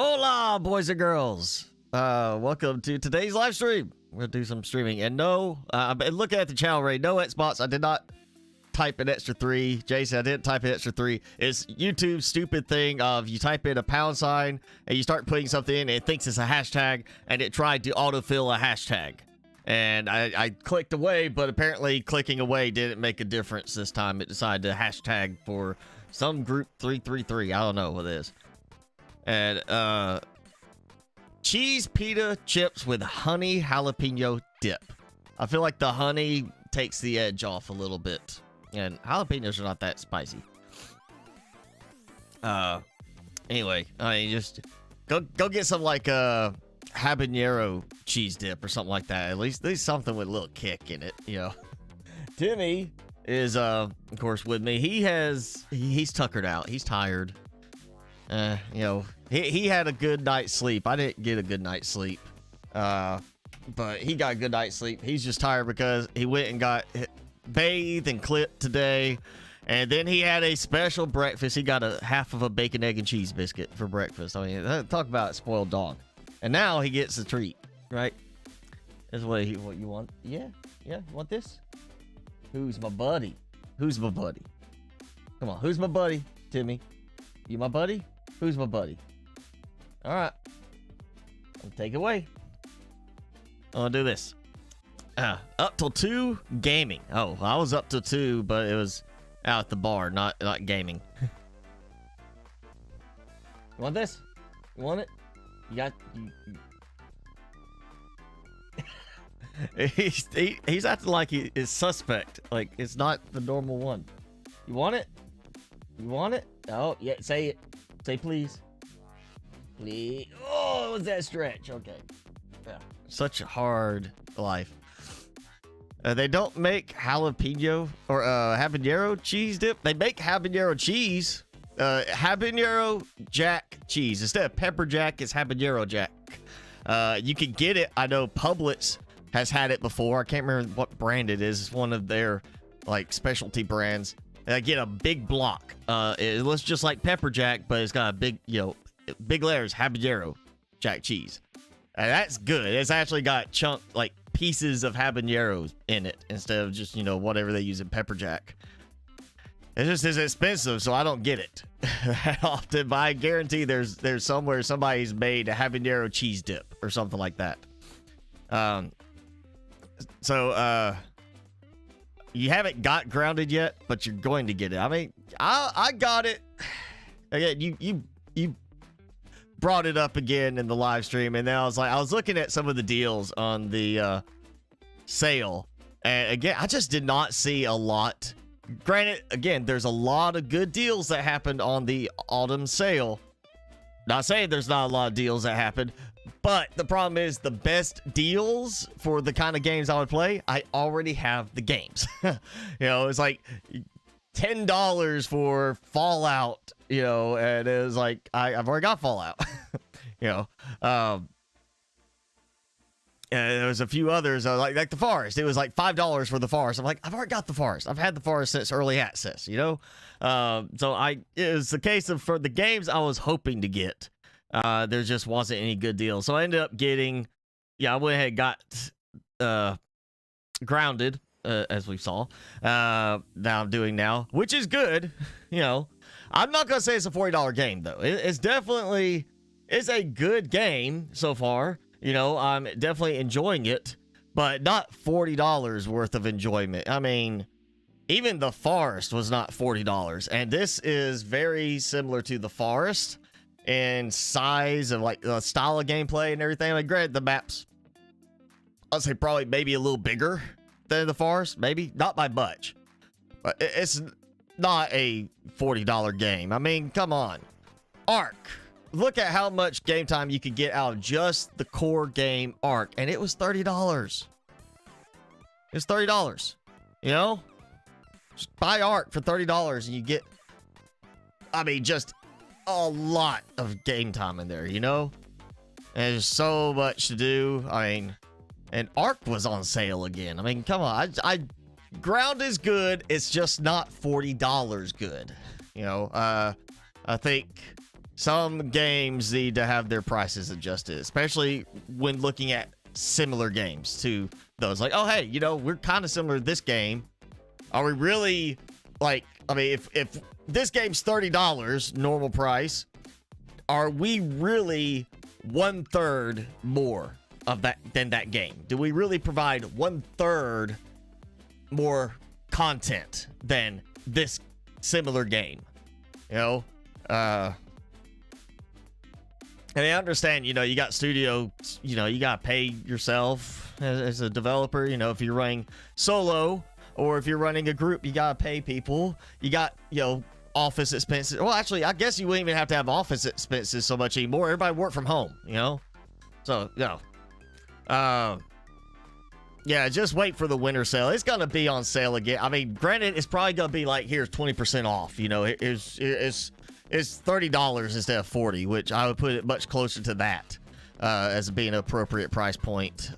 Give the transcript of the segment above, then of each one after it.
Hola, boys and girls. Welcome to today's live stream. We're gonna do some streaming, and no, I've been looking at the channel rate. No Xbox. I did not type an extra 3. Jason, I didn't type an extra 3. It's YouTube's stupid thing of you type in a £sign and you start putting something in, and it thinks it's a hashtag, and it tried to autofill a hashtag. And I clicked away, but apparently clicking away didn't make a difference this time. It decided to hashtag for some group 333. I don't know what it is. And cheese pita chips with honey jalapeno dip. I feel like the honey takes the edge off a little bit, and jalapenos are not that spicy. Anyway, I mean, just go get some like habanero cheese dip or something like that. At least there's something with a little kick in it, you know. Timmy is of course with me. He's tuckered out. He's tired. You know, he had a good night's sleep. I didn't get a good night's sleep. But he got a good night's sleep. He's just tired because he went and got bathed and clipped today. And then he had a special breakfast. He got a half of a bacon, egg, and cheese biscuit for breakfast. I mean, talk about a spoiled dog. And now he gets a treat, right? That's what you want. Yeah, you want this? Who's my buddy? Who's my buddy? Come on, who's my buddy, Timmy? You my buddy? Who's my buddy? All right. I'll take it away. I'm gonna do this. Up till 2 gaming. Oh, I was up till 2, but it was out at the bar, not gaming. You want this? You want it? You got you. He's acting like he is suspect. Like it's not the normal one. You want it? You want it? Oh yeah, say it. Say please. Please. Oh, was that stretch? Okay. Yeah. Such a hard life. They don't make jalapeno or habanero cheese dip. They make habanero cheese. Habanero jack cheese. Instead of pepper jack, it's habanero jack. You can get it. I know Publix has had it before. I can't remember what brand it is. It's one of their like specialty brands. And I get a big block. It looks just like pepper jack, but it's got a big, big layers habanero jack cheese. And that's good. It's actually got like pieces of habaneros in it instead of just, whatever they use in pepper jack. It just is expensive, so I don't get it that often. But I guarantee there's somewhere somebody's made a habanero cheese dip or something like that. You haven't got grounded yet, but you're going to get it. I mean, I got it. Again, you brought it up again in the live stream, and then I was looking at some of the deals on the sale, and again, I just did not see a lot. Granted, again, there's a lot of good deals that happened on the autumn sale. Not saying there's not a lot of deals that happened, but the problem is the best deals for the kind of games I would play, I already have the games. It's like $10 for Fallout, and it was like, I've already got Fallout, and there was a few others, like the Forest. It was like $5 for the Forest. I'm like, I've already got the Forest. I've had the Forest since early access, So it was the case of for the games I was hoping to get. There just wasn't any good deals. So I ended up getting, I went ahead and got Grounded, as we saw. Now I'm doing now, which is good. I'm not going to say it's a $40 game, though. It's definitely, it's a good game so far. I'm definitely enjoying it, but not $40 worth of enjoyment. I mean, even the Forest was not $40, and this is very similar to the Forest in size and like the style of gameplay and everything. Like, granted, the maps, I'll say probably maybe a little bigger than the Forest, maybe not by much, but it's not a $40 game. I mean, come on, Ark. Look at how much game time you could get out of just the core game Ark, and it was $30. It's $30. Just buy Ark for $30 and you get, I mean, just a lot of game time in there, And there's so much to do. I mean, and Ark was on sale again. I mean, come on. Ground is good. It's just not $40 good. I think some games need to have their prices adjusted, especially when looking at similar games to those. Like, oh, hey, you know, we're kind of similar to this game. Are we really, like, I mean, if this game's $30 normal price, are we really 1/3 more of that than that game? Do we really provide 1/3 more content than this similar game? You know, and I understand, you know, you got studio, you know, you got to pay yourself as a developer. You know, if you're running solo or if you're running a group, you got to pay people. You got, you know, office expenses. Well, actually, I guess you wouldn't even have to have office expenses so much anymore. Everybody work from home, you know? So, you know. Yeah, just wait for the winter sale. It's going to be on sale again. I mean, granted, it's probably going to be like, here's 20% off. You know, it's $30 instead of $40, which I would put it much closer to that as being an appropriate price point.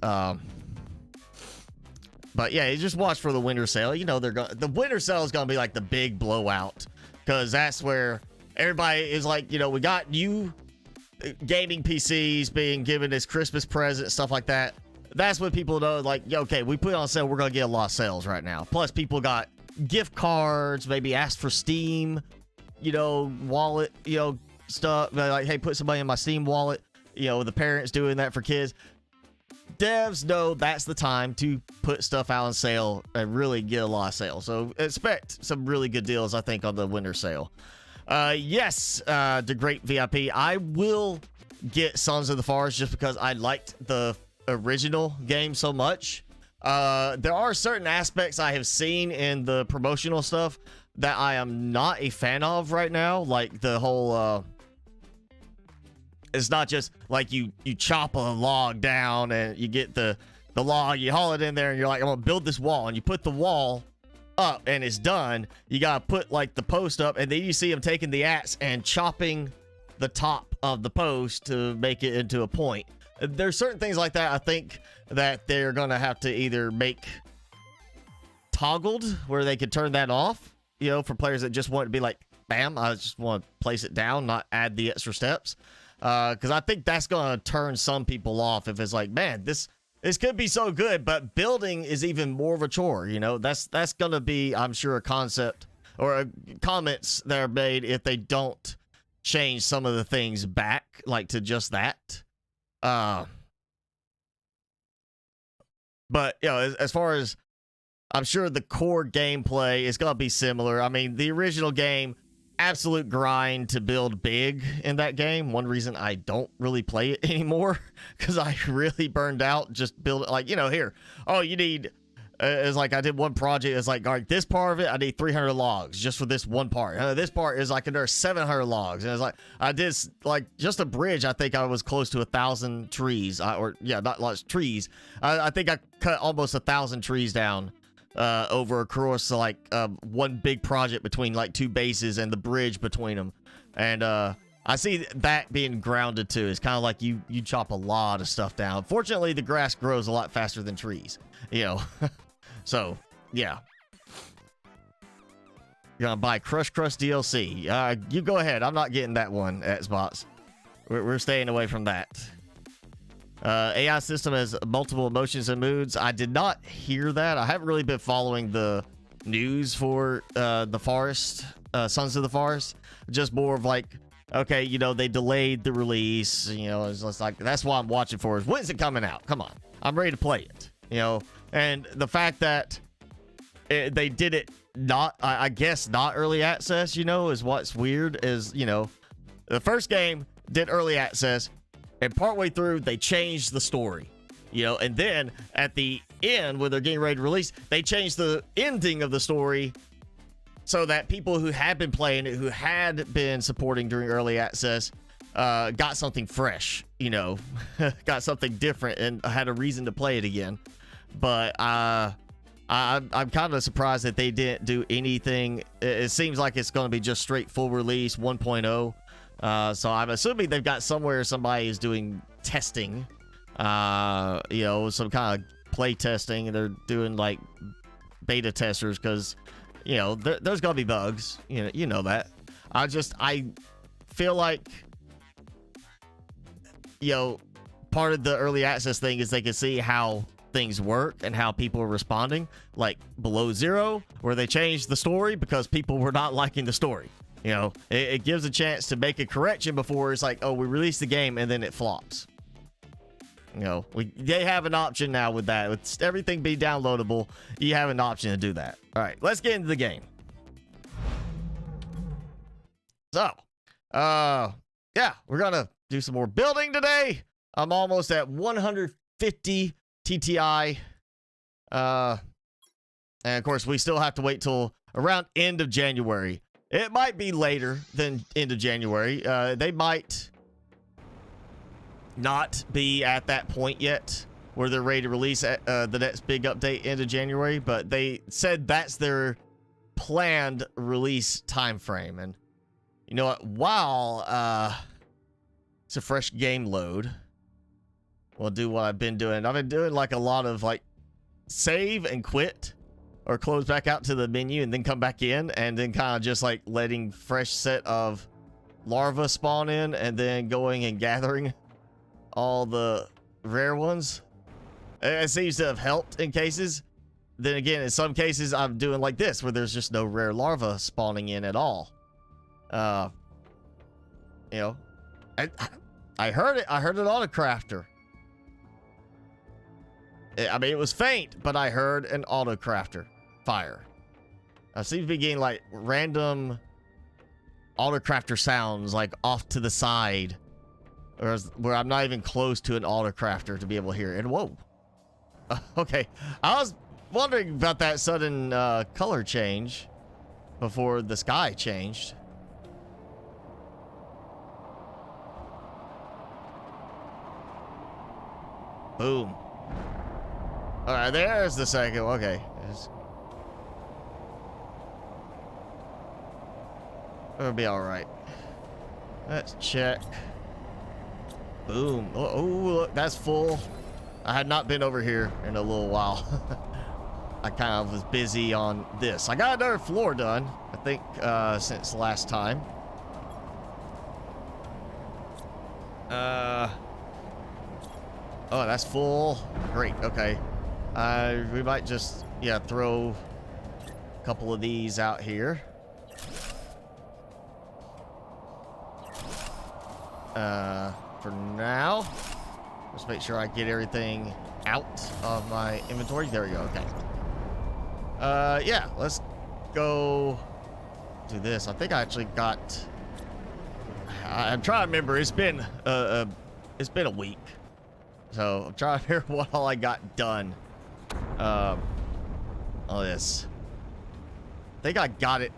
But yeah, you just watch for the winter sale. You know, the winter sale is going to be like the big blowout, because that's where everybody is like, you know, we got new gaming PCs being given as Christmas presents, stuff like that. That's when people know, like, okay, we put it on sale, we're going to get a lot of sales right now. Plus, people got gift cards, maybe asked for Steam, you know, wallet, you know, stuff. Like, hey, put somebody in my Steam wallet. You know, the parents doing that for kids. Devs know that's the time to put stuff out on sale and really get a lot of sales. So expect some really good deals, I think, on the winter sale. Yes, the great VIP. I will get Sons of the Forest just because I liked the original game so much. There are certain aspects I have seen in the promotional stuff that I am not a fan of right now. Like the whole, it's not just like you chop a log down and you get the log, you haul it in there and you're like, I'm gonna build this wall, and you put the wall up and it's done. You gotta put like the post up, and then you see him taking the axe and chopping the top of the post to make it into a point. There's certain things like that I think that they're gonna have to either make toggled where they could turn that off, you know, for players that just want to be like, bam, I just want to place it down, not add the extra steps. Because I think that's gonna turn some people off if it's like, man, this could be so good, but building is even more of a chore. You know, that's gonna be, I'm sure, a concept or comments that are made if they don't change some of the things back, like to just that. But you know, as far as I'm sure the core gameplay is gonna be similar. I mean, the original game, absolute grind to build big in that game. One reason I don't really play it anymore, because I really burned out just build it. Like, you know, here, oh, you need it's like I did one project. It's like, all right, this part of it, I need 300 logs just for this one part. This part is like there's 700 logs, and it's like I did like just a bridge. I think I was close to 1,000 trees, or yeah, not lots of trees. I think I cut almost 1,000 trees down over a course, like one big project between like two bases and the bridge between them. And I see that being grounded too. It's kind of like you chop a lot of stuff down. Fortunately, the grass grows a lot faster than trees, you know. So yeah, you're gonna buy Crush DLC. You go ahead. I'm not getting that one, Xbox. We're staying away from that. AI system has multiple emotions and moods. I did not hear that. I haven't really been following the news for the Forest, Sons of the Forest. Just more of like, okay, you know, they delayed the release. You know, it's just like, that's why I'm watching for is when's it coming out? Come on, I'm ready to play it. You know, and the fact that they did it not, I guess, not early access, you know, is what's weird. Is, you know, the first game did early access, and partway through, they changed the story, you know, and then at the end, when they're getting ready to release, they changed the ending of the story so that people who had been playing it, who had been supporting during early access, got something fresh, you know, got something different and had a reason to play it again. But I'm kind of surprised that they didn't do anything. It seems like it's going to be just straight full release 1.0. So I'm assuming they've got somewhere somebody is doing testing, you know, some kind of play testing, and they're doing like beta testers because, you know, there's gonna be bugs. You know that. I feel like you know, part of the early access thing is they can see how things work and how people are responding, like Below Zero, where they changed the story because people were not liking the story. You know, it gives a chance to make a correction before it's like, oh, we release the game and then it flops. You know, they have an option now with that. With everything being downloadable, you have an option to do that. All right, let's get into the game. So, yeah, we're gonna do some more building today. I'm almost at 150 TTI. And of course, we still have to wait till around end of January. It might be later than end of January. They might not be at that point yet where they're ready to release the next big update end of January, but they said that's their planned release time frame. And you know what? While it's a fresh game load, we'll do what I've been doing. I've been doing like a lot of like save and quit, or close back out to the menu and then come back in, and then kind of just like letting fresh set of larvae spawn in, and then going and gathering all the rare ones. It seems to have helped in cases. Then again, in some cases, I'm doing like this, where there's just no rare larvae spawning in at all. You know, I heard it. I heard an autocrafter. I mean, it was faint, but I heard an autocrafter fire. I seem to be getting like random autocrafter sounds like off to the side, where I'm not even close to an autocrafter to be able to hear it. And whoa. Okay. I was wondering about that sudden color change before the sky changed. Boom. All right, there's the second. Okay. It'll be all right. Let's check. Boom. Oh, look, that's full. I had not been over here in a little while. I kind of was busy on this. I got another floor done, I think, since last time. Oh, that's full. Great. Okay. We might just, yeah, throw a couple of these out here. For now, let's make sure I get everything out of my inventory. There we go. Okay. Yeah, let's go do this. I think I actually got. I'm trying to remember. It's been a week, so I'm trying to remember what all I got done. All this. I think I got it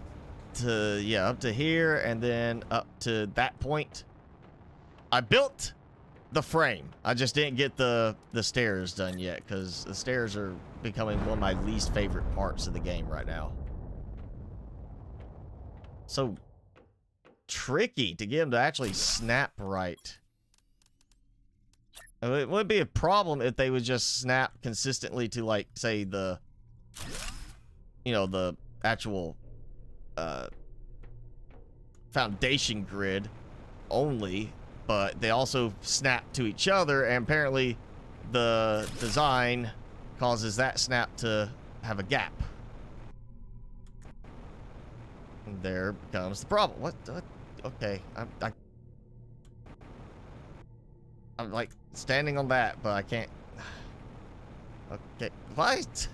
to, yeah, up to here and then up to that point. I built the frame. I just didn't get the stairs done yet, because the stairs are becoming one of my least favorite parts of the game right now. So tricky to get them to actually snap right. It would be a problem if they would just snap consistently to, like, say, the, you know, the actual foundation grid only, but they also snap to each other, and apparently the design causes that snap to have a gap. And there comes the problem. What? Okay, I'm like standing on that, but I can't. Okay, what?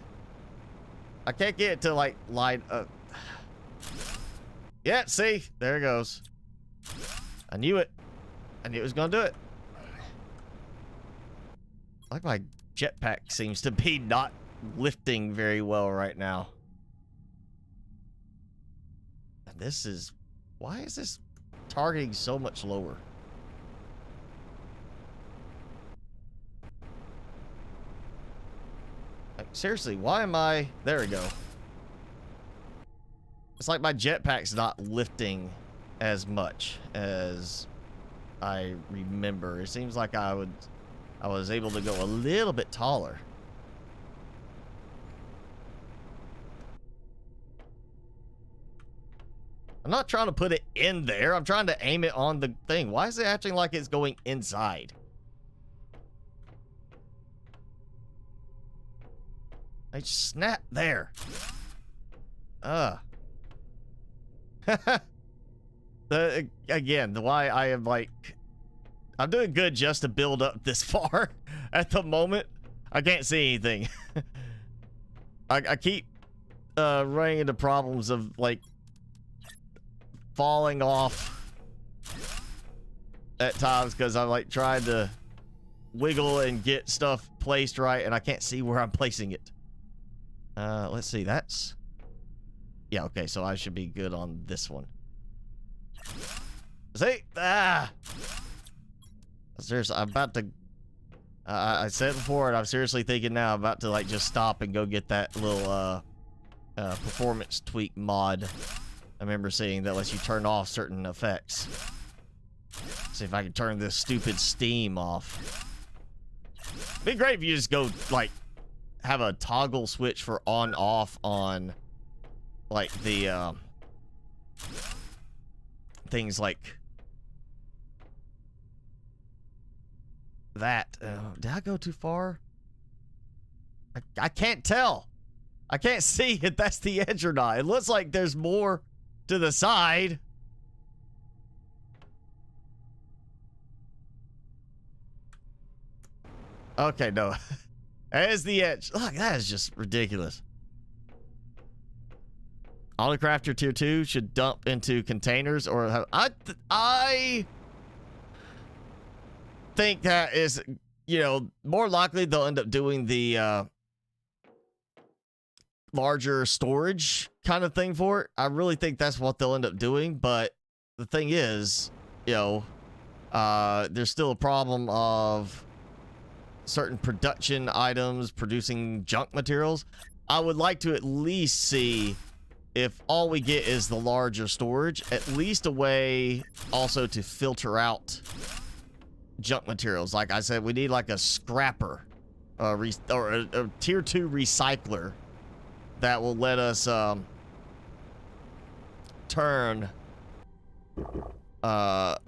I can't get it to like line up. Yeah, see, there it goes. I knew it. I knew it was gonna do it. Like my jetpack seems to be not lifting very well right now. And this is, why is this targeting so much lower? Like, seriously, why am I, there we go. It's like my jetpack's not lifting as much as I remember. It seems like I was able to go a little bit taller. I'm not trying to put it in there. I'm trying to aim it on the thing. Why is it acting like it's going inside? I snap there. Again, why I am like, I'm doing good just to build up this far. At the moment, I can't see anything. I keep running into problems of like falling off at times because I'm like trying to wiggle and get stuff placed right, and I can't see where I'm placing it. Let's see. That's, yeah, okay, so I should be good on this one. See? Seriously, I'm about to, I said before, and I'm seriously thinking now, I'm about to like just stop and go get that little performance tweak mod I remember seeing that lets you turn off certain effects. See if I can turn this stupid steam off. It'd be great if you just go like have a toggle switch for on off on like the things like that. Did I go too far? I can't tell. I can't see if that's the edge or not. It looks like there's more to the side. Okay, no. That is the edge. Look, that is just ridiculous. Autocrafter tier 2 should dump into containers, or have, I think that is, you know, more likely they'll end up doing the larger storage kind of thing for it. I really think that's what they'll end up doing, but the thing is, you know, there's still a problem of certain production items producing junk materials. I would like to at least see, if all we get is the larger storage, at least a way also to filter out junk materials. Like I said, we need like a scrapper or a tier 2 recycler that will let us turn a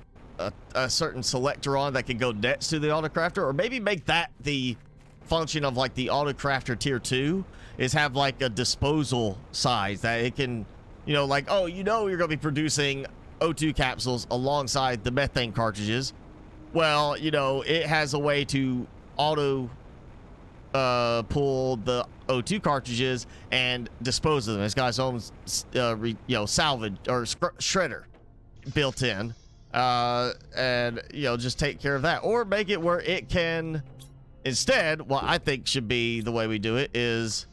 certain selector on that can go next to the autocrafter, or maybe make that the function of like the autocrafter tier 2 is have like a disposal size that it can, you know, like, oh, you know, you're gonna be producing O2 capsules alongside the methane cartridges. Well, you know, it has a way to auto pull the O2 cartridges and dispose of them. It's got its own you know, salvage or shredder built in, and, you know, just take care of that, or make it where it can instead, what I think should be the way we do it is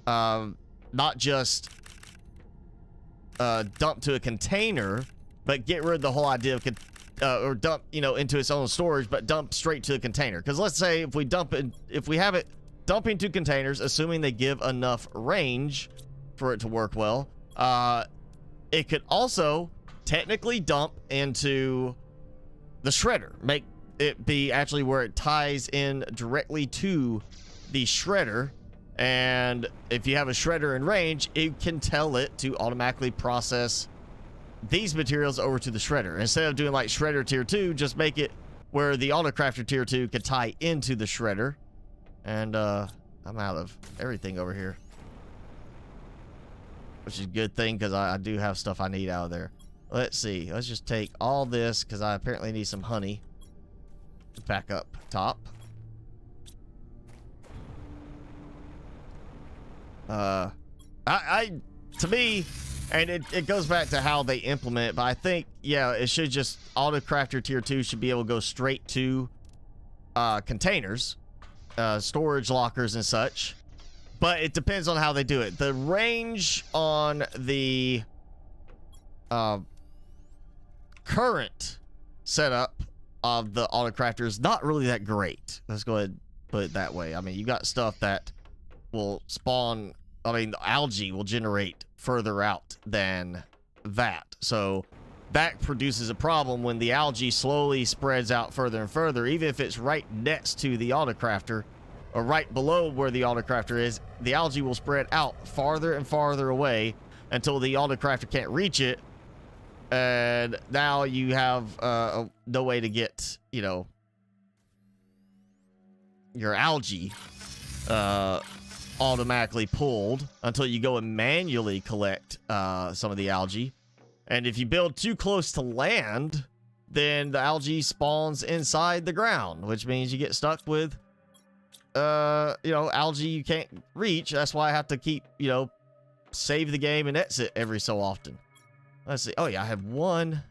not just dump to a container, but get rid of the whole idea of or dump, you know, into its own storage, but dump straight to the container. Because let's say if we dump it, if we have it dumping to containers, assuming they give enough range for it to work well, it could also technically dump into the shredder, make it be actually where it ties in directly to the shredder. And if you have a shredder in range, it can tell it to automatically process these materials over to the shredder. Instead of doing like shredder tier 2, just make it where the autocrafter tier 2 can tie into the shredder. And I'm out of everything over here, which is a good thing because I do have stuff I need out of there. Let's see. Let's just take all this because I apparently need some honey to pack up top. To me, and it goes back to how they implement it, but I think, yeah, it should just, autocrafter tier 2 should be able to go straight to containers, storage lockers and such, but it depends on how they do it. The range on the current setup of the autocrafter is not really that great. Let's go ahead and put it that way. I mean, you got stuff that will spawn, I mean, the algae will generate further out than that. So that produces a problem when the algae slowly spreads out further and further. Even if it's right next to the autocrafter or right below where the autocrafter is, the algae will spread out farther and farther away until the autocrafter can't reach it. And now you have no way to get, you know, your algae automatically pulled until you go and manually collect some of the algae. And if you build too close to land, then the algae spawns inside the ground, which means you get stuck with, algae you can't reach. That's why I have to keep, save the game and exit every so often. Let's see. Oh, yeah, I have one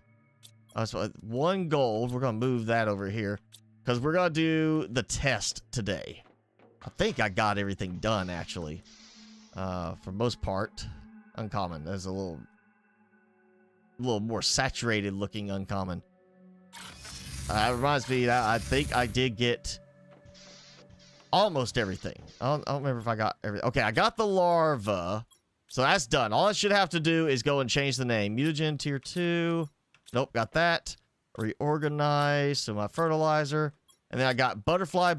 gold. We're going to move that over here because we're going to do the test today. I think I got everything done, actually. For most part. Uncommon. There's a little more saturated looking uncommon. It reminds me that I think I did get almost everything. I don't remember if I got everything. Okay, I got the larva. So that's done. All I should have to do is go and change the name. Mutagen tier 2. Nope, got that. Reorganize. So my fertilizer. And then I got butterfly,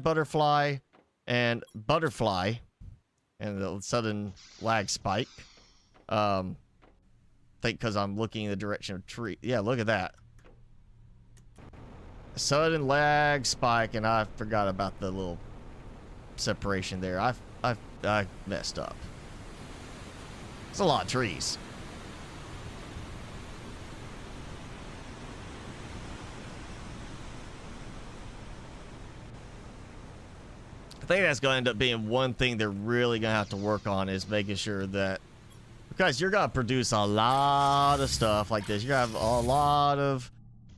and butterfly. And the sudden lag spike. I think because I'm looking in the direction of tree. Yeah, look at that. Sudden lag spike, and I forgot about the little separation there. I messed up. It's a lot of trees. I think that's going to end up being one thing they're really going to have to work on, is making sure that, because you're going to produce a lot of stuff like this. You're going to have a lot of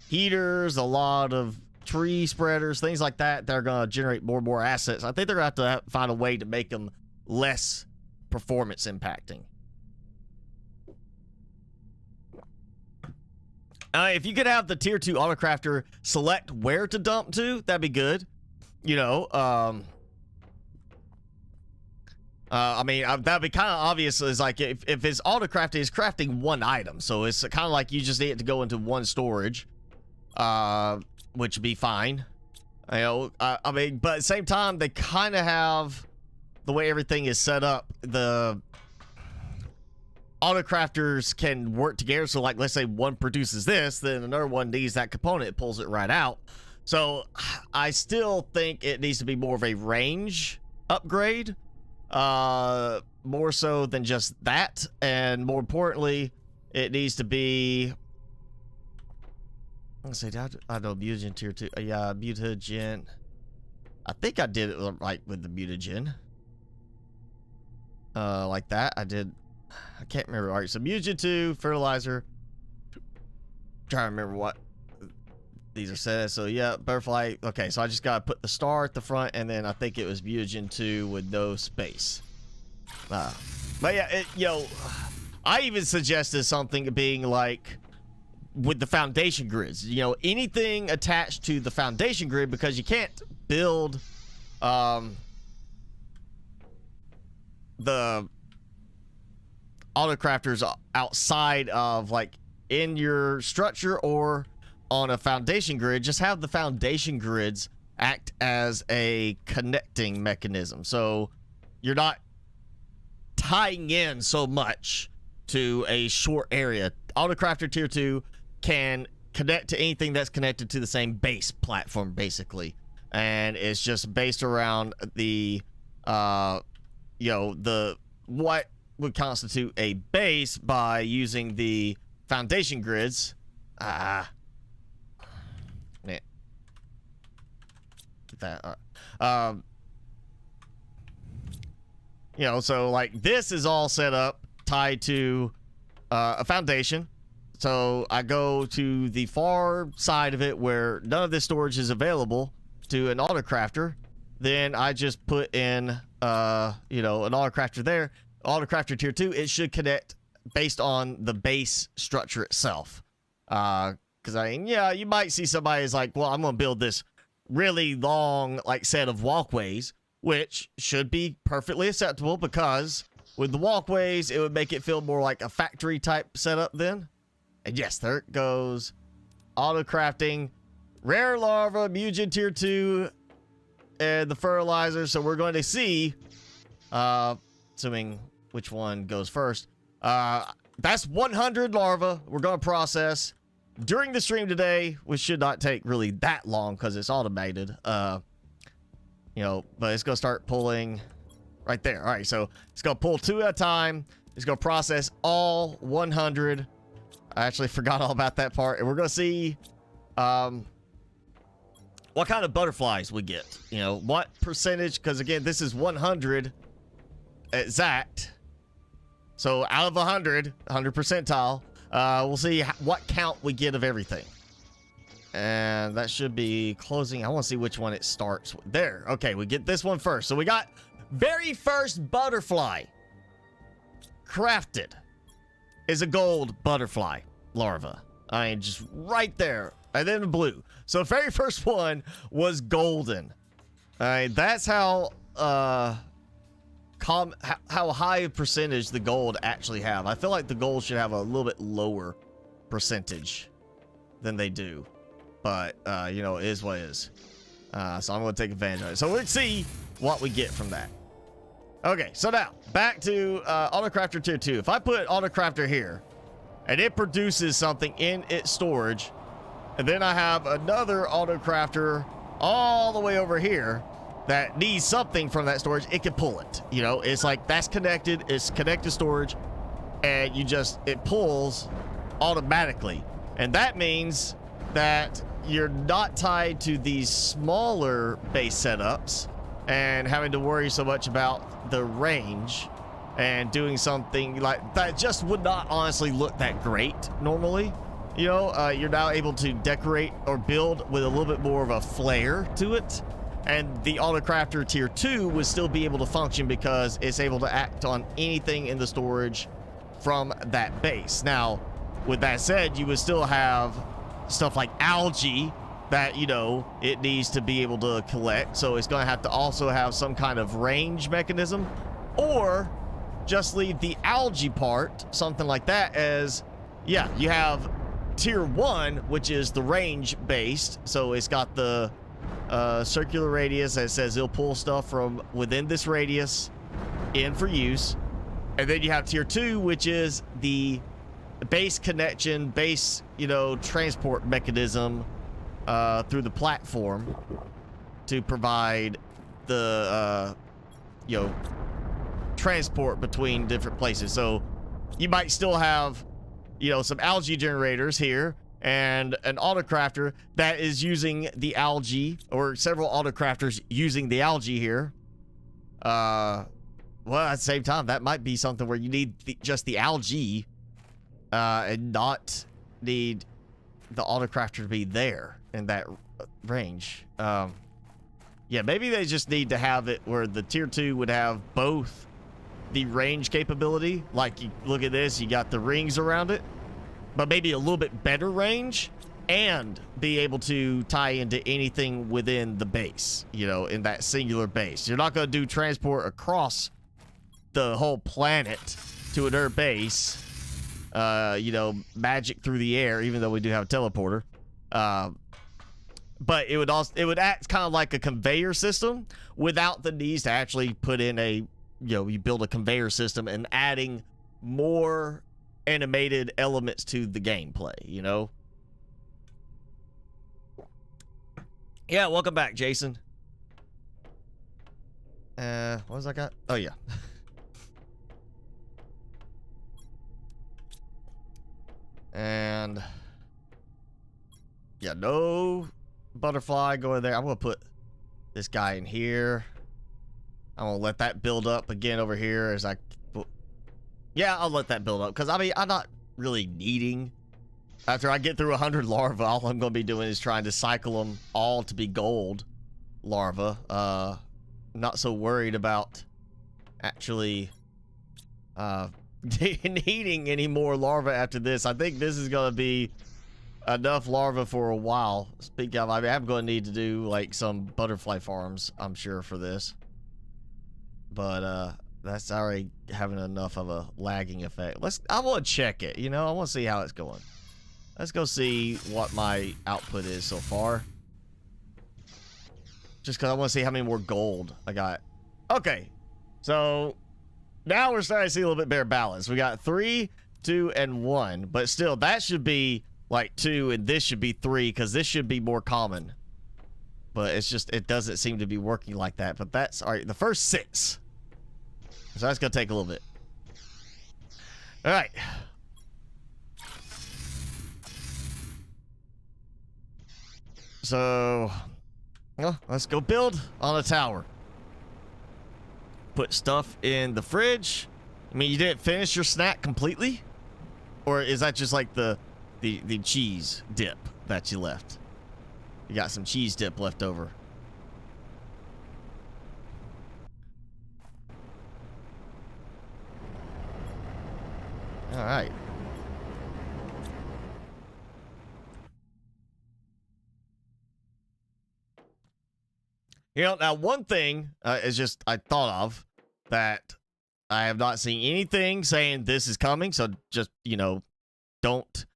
heaters, a lot of tree spreaders, things like that that are going to generate more and more assets. I think they're going to have to find a way to make them less performance impacting. If you could have the tier 2 autocrafter select where to dump to, that'd be good. I mean, that'd be kind of obvious. Is like if his autocrafting is crafting one item, so it's kind of like you just need it to go into one storage, which would be fine. I mean, but at the same time, they kind of have the way everything is set up. The autocrafters can work together. So, like, let's say one produces this, then another one needs that component, it pulls it right out. So, I still think it needs to be more of a range upgrade. More so than just that, and more importantly, it needs to be. Let's see. I know mutagen tier 2. Yeah, mutagen. I think I did it right with the mutagen. Like that. I did. I can't remember. All right. So mutagen 2 fertilizer. Trying to remember what these are set as. So yeah, butterfly. Okay, so I just gotta put the star at the front, and then I think it was mutagen 2 with no space. But yeah, I even suggested something being like with the foundation grids. Anything attached to the foundation grid, because you can't build the autocrafters outside of, like, in your structure or on a foundation grid. Just have the foundation grids act as a connecting mechanism, so you're not tying in so much to a short area. Autocrafter tier 2 can connect to anything that's connected to the same base platform, basically, and it's just based around the what would constitute a base by using the foundation grids. So like this is all set up tied to a foundation. So I go to the far side of it where none of this storage is available to an autocrafter. Then I just put in an autocrafter there. Autocrafter tier 2, it should connect based on the base structure itself. Because you might see somebody is like, well, I'm gonna build this really long set of walkways, which should be perfectly acceptable, because with the walkways it would make it feel more like a factory type setup then. And yes, there it goes. Auto crafting, rare larva, mutagen tier 2, and the fertilizer. So we're going to see, assuming which one goes first, that's 100 larva we're going to process during the stream today, which should not take really that long because it's automated. But it's going to start pulling right there. All right, so it's gonna pull 2 at a time. It's gonna process all 100. I actually forgot all about that part, and we're gonna see what kind of butterflies we get. You know, what percentage, because again, this is 100 exact. So out of 100 percentile, we'll see what count we get of everything. And that should be closing. I want to see which one it starts with. There. Okay, we get this one first. So we got very first butterfly crafted is a gold butterfly larva. I mean, just right there. And then blue. So very first one was golden. All right, that's how high a percentage the gold actually have. I feel like the gold should have a little bit lower percentage than they do. But, you know, it is what it is. So I'm going to take advantage of it. So we'll see what we get from that. Okay, so now, back to Autocrafter Tier 2. If I put Autocrafter here, and it produces something in its storage, and then I have another Autocrafter all the way over here that needs something from that storage, it can pull it. You know, it's like that's connected, it's connected storage, and it pulls automatically. And that means that you're not tied to these smaller base setups and having to worry so much about the range and doing something like that just would not honestly look that great normally. You know, you're now able to decorate or build with a little bit more of a flair to it. And the Autocrafter Tier 2 would still be able to function because it's able to act on anything in the storage from that base. Now, with that said, you would still have stuff like algae that, you know, it needs to be able to collect. So it's going to have to also have some kind of range mechanism, or just leave the algae part, something like that, as, yeah, you have Tier 1, which is the range based. So it's got the circular radius that says it'll pull stuff from within this radius in for use. And then you have Tier 2, which is the base connection, base, you know, transport mechanism through the platform to provide the, you know, transport between different places. So you might still have, you know, some algae generators here and an autocrafter that is using the algae, or several autocrafters using the algae here. Well, at the same time, that might be something where you need just the algae and not need the autocrafter to be there in that range. Yeah, maybe they just need to have it where the Tier 2 would have both the range capability. Like, you look at this, you got the rings around it, but maybe a little bit better range, and be able to tie into anything within the base, you know, in that singular base. You're not going to do transport across the whole planet to another base, you know, magic through the air, even though we do have a teleporter. But it would act kind of like a conveyor system without the needs to actually put in a, you know, you build a conveyor system and adding more animated elements to the gameplay, you know? Yeah, welcome back, Jason. What was I got? Oh, yeah. And yeah, no butterfly going there. I'm gonna put this guy in here. I'm gonna let that build up again over here as yeah, I'll let that build up, because I mean, I'm not really needing, after I get through 100 larvae, all I'm gonna be doing is trying to cycle them all to be gold larvae. Not so worried about actually needing any more larvae after this. I think this is gonna be enough larvae for a while. Speaking of, I mean, I'm going to need to do like some butterfly farms, I'm sure, for this. But that's already having enough of a lagging effect. I want to check it, you know, I want to see how it's going. Let's go see what my output is so far. Just because I want to see how many more gold I got. Okay, so now we're starting to see a little bit better balance. We got 3, 2, and 1, but still, that should be like 2, and this should be 3, because this should be more common. But it's just, it doesn't seem to be working like that. But that's all right. The first 6 So that's going to take a little bit. All right. So, well, let's go build on a tower. Put stuff in the fridge. I mean, you didn't finish your snack completely? Or is that just like the cheese dip that you left? You got some cheese dip left over. All right. You know, now one thing is just I thought of that I have not seen anything saying this is coming. So just, you know, don't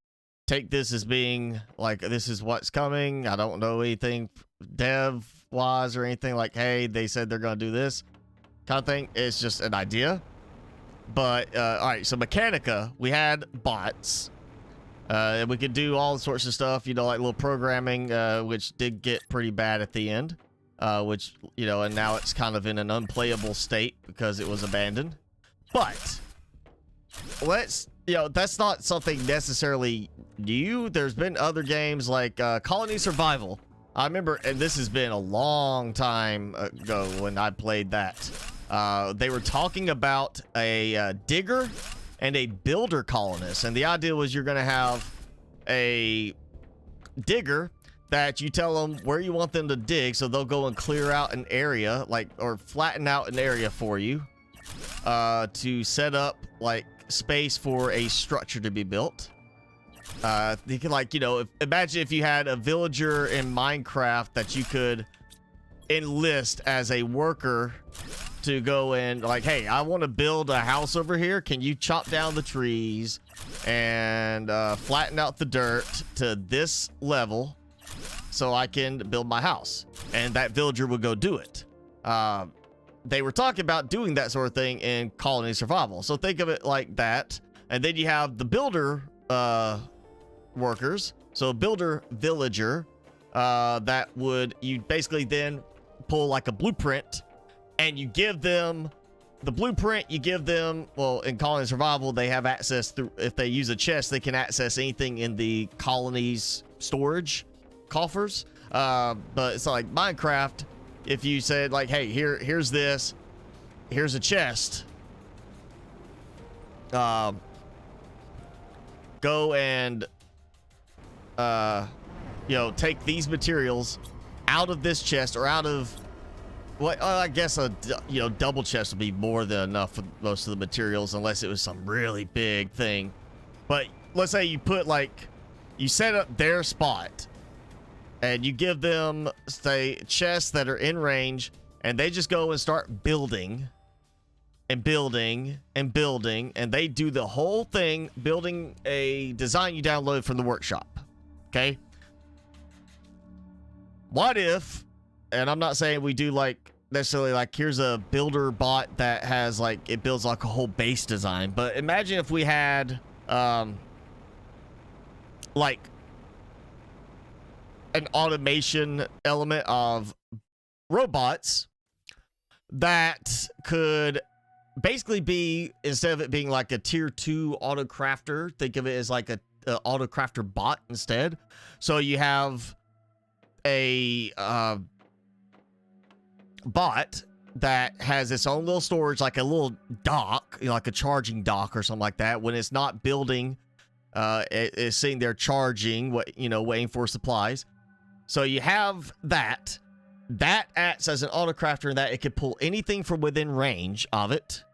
take this as being like this is what's coming. I don't know anything dev wise or anything like, hey, they said they're going to do this kind of thing. It's just an idea. But all right, so Mechanica, we had bots. And we could do all sorts of stuff, you know, like little programming, which did get pretty bad at the end. Which, you know, and now it's kind of in an unplayable state because it was abandoned. But let's, you know, that's not something necessarily new. There's been other games like Colony Survival. I remember, and this has been a long time ago when I played that. They were talking about a digger and a builder colonist. And the idea was you're going to have a digger that you tell them where you want them to dig, so they'll go and clear out an area, like, or flatten out an area for you to set up like space for a structure to be built. You can, like, you know, imagine if you had a villager in Minecraft that you could enlist as a worker to go in, like, hey, I want to build a house over here. Can you chop down the trees and flatten out the dirt to this level so I can build my house? And that villager would go do it. They were talking about doing that sort of thing in Colony Survival. So think of it like that. And then you have the builder workers. So builder villager that would, you basically then pull like a blueprint and you give them the blueprint. You give them, well, in Colony Survival, they have access through, if they use a chest, they can access anything in the colony's storage coffers. But it's like Minecraft, if you said like, hey, here's this, here's a chest, go and you know, take these materials out of this chest or out of what, I guess a, you know, double chest would be more than enough for most of the materials unless it was some really big thing. But let's say you put like, you set up their spot and you give them, say, chests that are in range, and they just go and start building and building and building, and they do the whole thing building a design you download from the workshop. Okay? What if, and I'm not saying we do like necessarily like here's a builder bot that has like, it builds like a whole base design, but imagine if we had like an automation element of robots that could basically be, instead of it being like a tier 2 auto crafter, think of it as like a auto crafter bot instead. So you have a bot that has its own little storage, like a little dock, you know, like a charging dock or something like that. When it's not building, it's sitting there charging, what, you know, waiting for supplies. So you have that acts as an auto crafter in that it could pull anything from within range of it,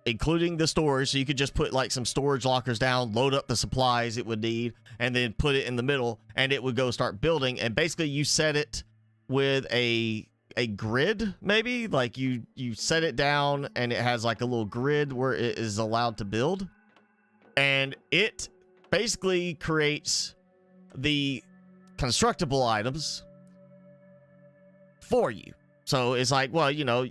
including the storage. So you could just put like some storage lockers down, load up the supplies it would need, and then put it in the middle, and it would go start building. And basically you set it with a grid, maybe like you set it down and it has like a little grid where it is allowed to build, and it basically creates the constructible items for you. So it's like, well, you know,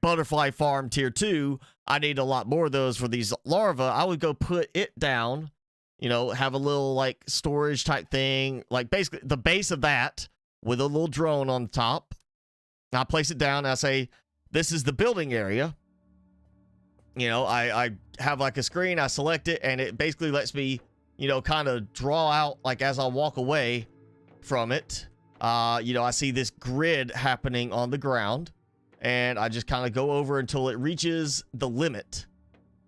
butterfly farm tier 2, I need a lot more of those for these larvae. I would go put it down, you know, have a little like storage type thing, like basically the base of that with a little drone on the top. I place it down and I say, this is the building area. You know, I have like a screen, I select it, and it basically lets me, you know, kind of draw out, like as I walk away from it. You know, I see this grid happening on the ground, and I just kind of go over until it reaches the limit.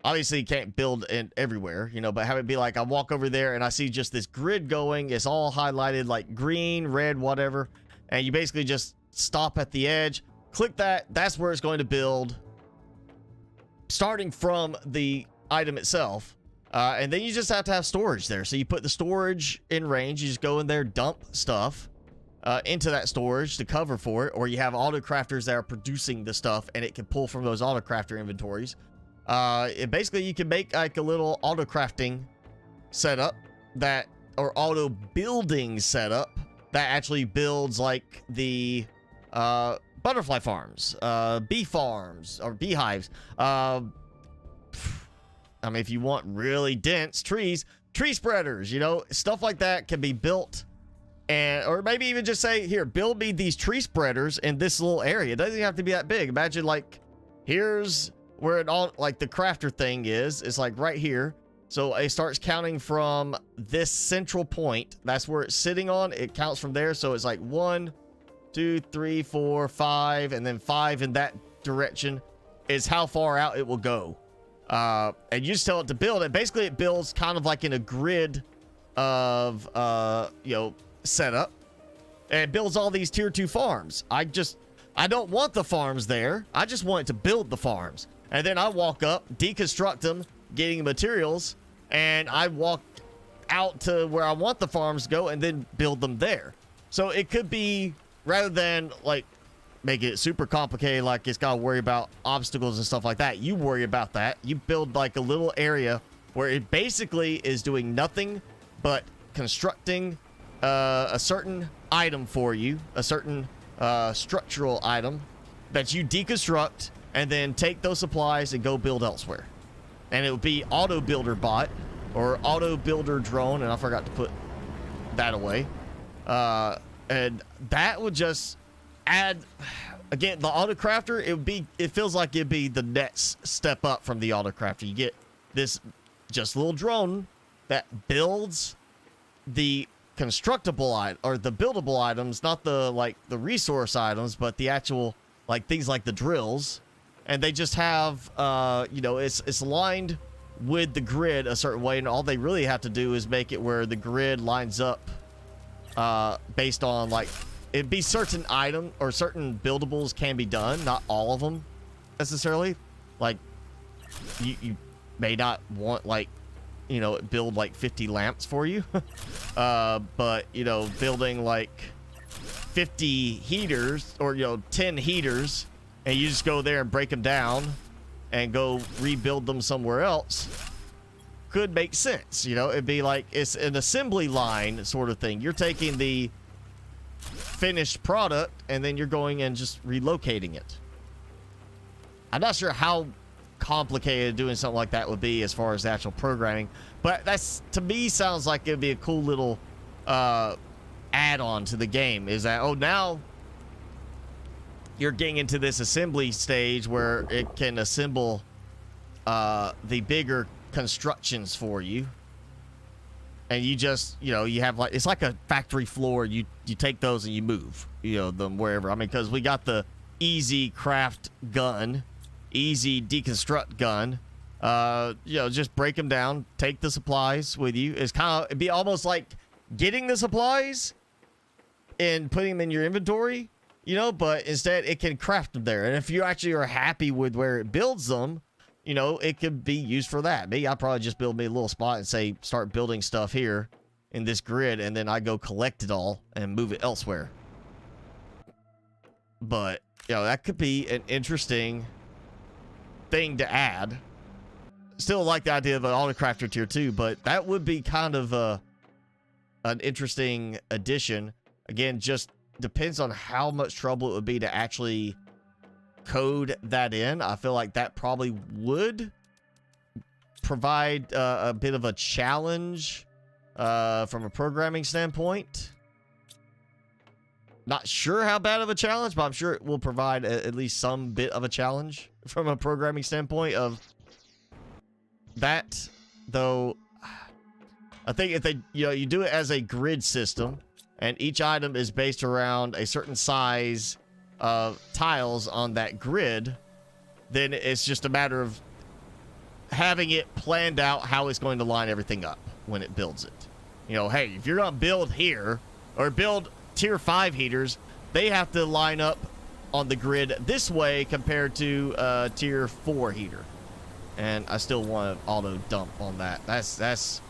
Obviously, you can't build in everywhere, you know, but have it be like I walk over there and I see just this grid going. It's all highlighted like green, red, whatever. And you basically just stop at the edge, click that. That's where it's going to build, starting from the item itself. And then you just have to have storage there. So you put the storage in range. You just go in there, dump stuff into that storage to cover for it. Or you have auto crafters that are producing the stuff, and it can pull from those auto crafter inventories. Basically, you can make like a little auto crafting setup that, or auto building setup that actually builds like the butterfly farms, bee farms, or beehives. I mean, if you want really dense trees, tree spreaders, you know, stuff like that can be built. And, or maybe even just say, here, build me these tree spreaders in this little area. It doesn't have to be that big. Imagine like, here's where it all, like the crafter thing is. It's like right here. So it starts counting from this central point. That's where it's sitting on. It counts from there. So it's like 1, 2, 3, 4, 5, and then 5 in that direction is how far out it will go. And you just tell it to build it. Basically, it builds kind of like in a grid of, you know, setup. And it builds all these tier 2 farms. I don't want the farms there. I just want it to build the farms. And then I walk up, deconstruct them, getting materials, and I walk out to where I want the farms to go and then build them there. So it could be, rather than like make it super complicated, like it's got to worry about obstacles and stuff like that, you worry about that. You build like a little area where it basically is doing nothing but constructing a certain item for you, a certain structural item that you deconstruct and then take those supplies and go build elsewhere. And it would be auto builder bot or auto builder drone, and I forgot to put that away. And that would just add, again, the auto crafter, it feels like it'd be the next step up from the auto crafter. You get this just little drone that builds the constructible item, or the buildable items, not the like the resource items, but the actual like things like the drills. And they just have you know, it's aligned with the grid a certain way, and all they really have to do is make it where the grid lines up based on like, it'd be certain item or certain buildables can be done, not all of them necessarily. Like you may not want, like, you know, build like 50 lamps for you. But, you know, building like 50 heaters, or, you know, 10 heaters, and you just go there and break them down and go rebuild them somewhere else, could make sense. You know, it'd be like, it's an assembly line sort of thing. You're taking the finished product and then you're going and just relocating it. I'm not sure how complicated doing something like that would be as far as the actual programming, but that's, to me, sounds like it'd be a cool little add-on to the game. Is that, oh, now you're getting into this assembly stage where it can assemble the bigger constructions for you, and you just, you know, you have like, it's like a factory floor. You take those and you move, you know, them wherever. I mean, because we got the easy craft gun, easy deconstruct gun, you know, just break them down, take the supplies with you. It's kind of, it'd be almost like getting the supplies and putting them in your inventory, you know, but instead it can craft them there. And if you actually are happy with where it builds them, you know, it could be used for that. Me, I'll probably just build me a little spot and say, start building stuff here in this grid, and then I go collect it all and move it elsewhere. But, you know, that could be an interesting thing to add. Still like the idea of an auto crafter tier 2, but that would be kind of an interesting addition. Again, just depends on how much trouble it would be to actually code that in. I feel like that probably would provide a bit of a challenge from a programming standpoint. Not sure how bad of a challenge, but I'm sure it will provide at least some bit of a challenge from a programming standpoint of that. Though, I think if they, you do it as a grid system, and each item is based around a certain size of tiles on that grid, then it's just a matter of having it planned out how it's going to line everything up when it builds it. Hey, if you're going to build here or build tier 5 heaters, they have to line up on the grid this way compared to tier 4 heater. And I still want to auto dump on that. That's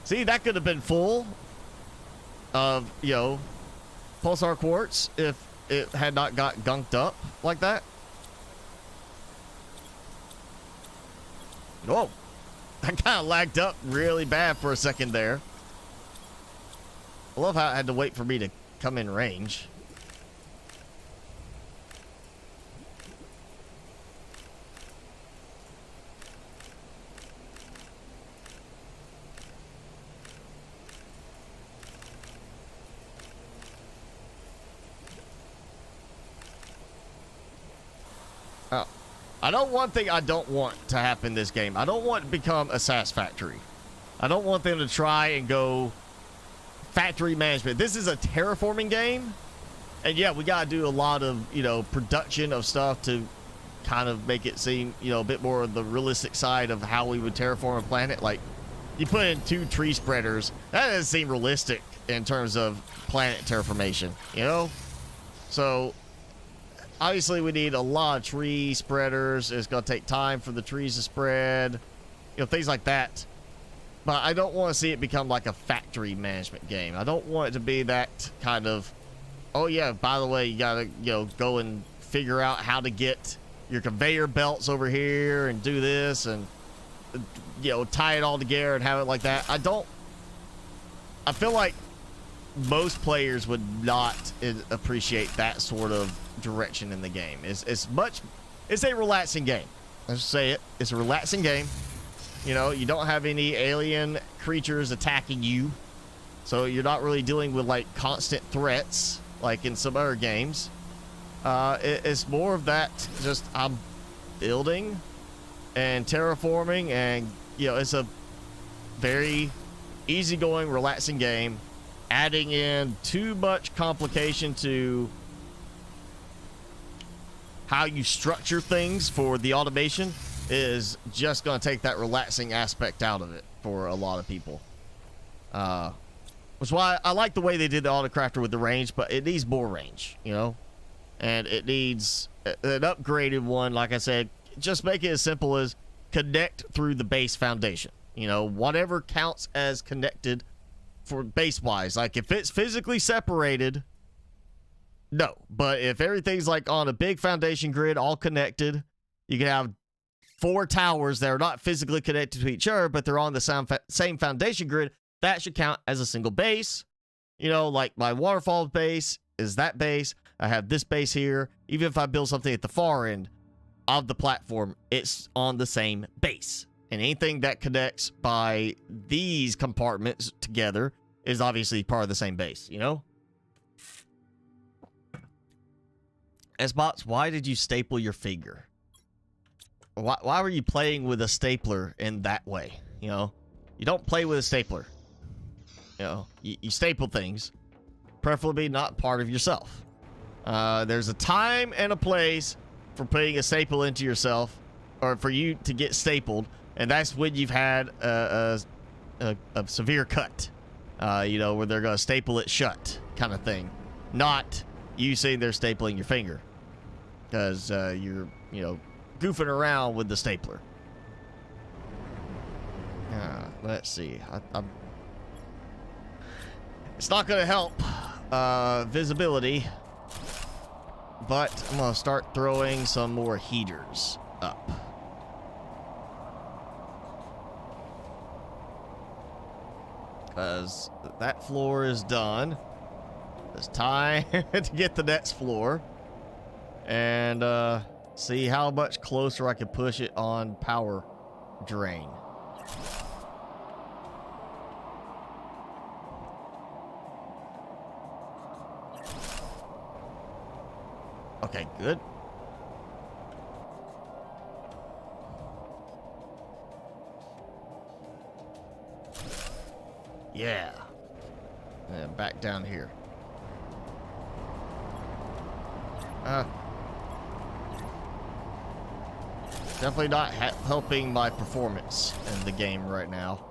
see, that could have been full of, pulsar quartz if it had not got gunked up like that. Whoa, I kind of lagged up really bad for a second there. I love how it had to wait for me to come in range. Oh, I know one thing I don't want to happen in this game. I don't want to become a SaaS factory. I don't want them to try and go factory management. This is a terraforming game, and yeah, we gotta do a lot of production of stuff to kind of make it seem a bit more of the realistic side of how we would terraform a planet. Like, you put in 2 tree spreaders, that doesn't seem realistic in terms of planet terraformation, so obviously we need a lot of tree spreaders. It's gonna take time for the trees to spread, things like that. But I don't want to see it become like a factory management game. I don't want it to be that kind of, oh yeah, by the way, you gotta, go and figure out how to get your conveyor belts over here and do this and, tie it all together and have it like that. I feel like most players would not appreciate that sort of direction in the game. It's a relaxing game. Let's just say it. It's a relaxing game. You don't have any alien creatures attacking you, so you're not really dealing with like constant threats like in some other games. It's more of that, just I'm building and terraforming, and it's a very easygoing, relaxing game. Adding in too much complication to how you structure things for the automation is just going to take that relaxing aspect out of it for a lot of people. Which is why I like the way they did the autocrafter with the range, but it needs more range, and it needs an upgraded one. Like I said, just make it as simple as connect through the base foundation. Whatever counts as connected for base wise. Like if it's physically separated, no, but if everything's like on a big foundation grid, all connected, you can have 4 towers that are not physically connected to each other, but they're on the same foundation grid. That should count as a single base. Like my waterfall base is that base. I have this base here. Even if I build something at the far end of the platform, it's on the same base. And anything that connects by these compartments together is obviously part of the same base, SBots, why did you staple your finger? Why were you playing with a stapler in that way? You don't play with a stapler. You staple things, preferably not part of yourself. There's a time and a place for putting a staple into yourself, or for you to get stapled, and that's when you've had a severe cut, where they're going to staple it shut kind of thing. Not you sitting there stapling your finger because you're, goofing around with the stapler. Let's see. It's not going to help visibility, but I'm going to start throwing some more heaters up. Because that floor is done. It's time to get the next floor and see how much closer I can push it on power drain. Okay, good. Yeah. And back down here. Definitely not helping my performance in the game right now.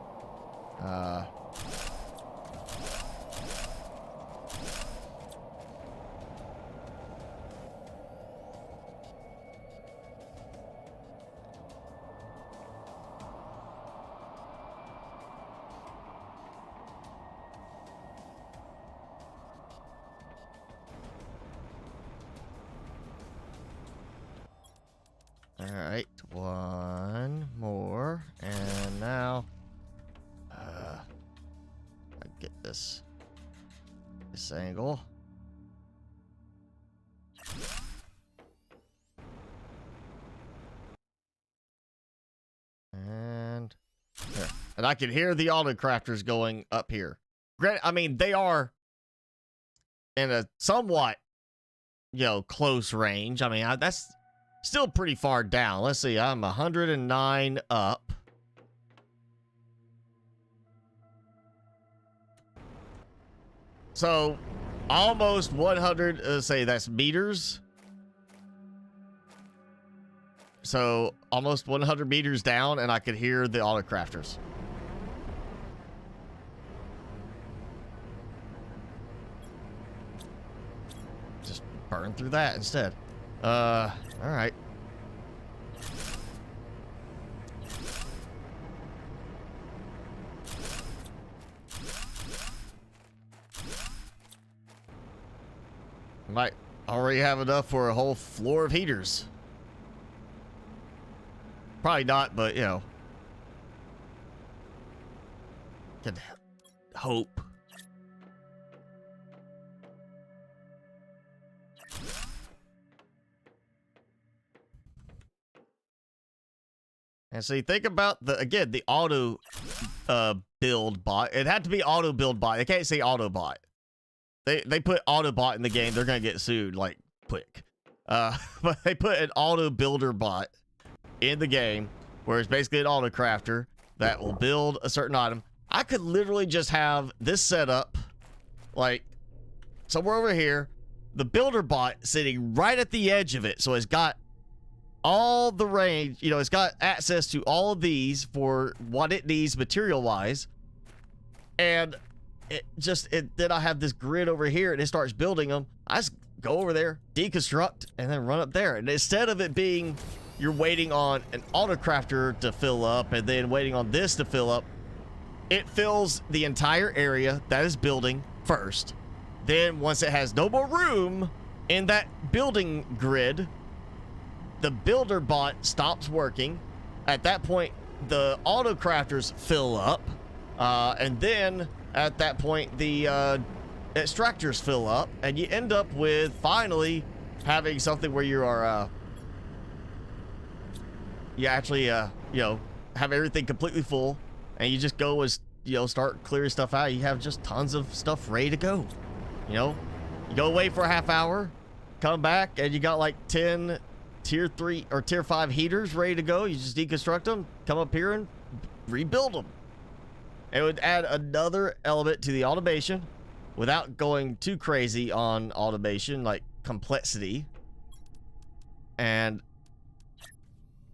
Alright, one more, and now, I get this angle. And there. And I can hear the auto crafters going up here. Granted, I mean, they are in a somewhat, close range. I mean, that's still pretty far down. Let's see, I'm 109 up. So, almost 100, say that's meters. So, almost 100 meters down, and I could hear the auto crafters. Just burn through that instead. All right. Might already have enough for a whole floor of heaters. Probably not, but, can hope. And see, think about the auto build bot. It had to be auto build bot. They can't say auto bot. They put auto bot in the game. They're gonna get sued like quick. But they put an auto builder bot in the game where it's basically an auto crafter that will build a certain item. I could literally just have this set up like somewhere over here, the builder bot sitting right at the edge of it, so it's got all the range, it's got access to all of these for what it needs material-wise. And then I have this grid over here, and it starts building them. I just go over there, deconstruct, and then run up there. And instead of it being you're waiting on an auto crafter to fill up and then waiting on this to fill up, it fills the entire area that is building first. Then once it has no more room in that building grid, the builder bot stops working. At that point, the auto crafters fill up, and then at that point, the extractors fill up, and you end up with finally having something where you are, you actually, have everything completely full, and you just go as, start clearing stuff out. You have just tons of stuff ready to go. You go away for a half hour, come back, and you got like 10 tier 3 or tier 5 heaters ready to go. You just deconstruct them, come up here and rebuild them. It would add another element to the automation without going too crazy on automation, like complexity. And,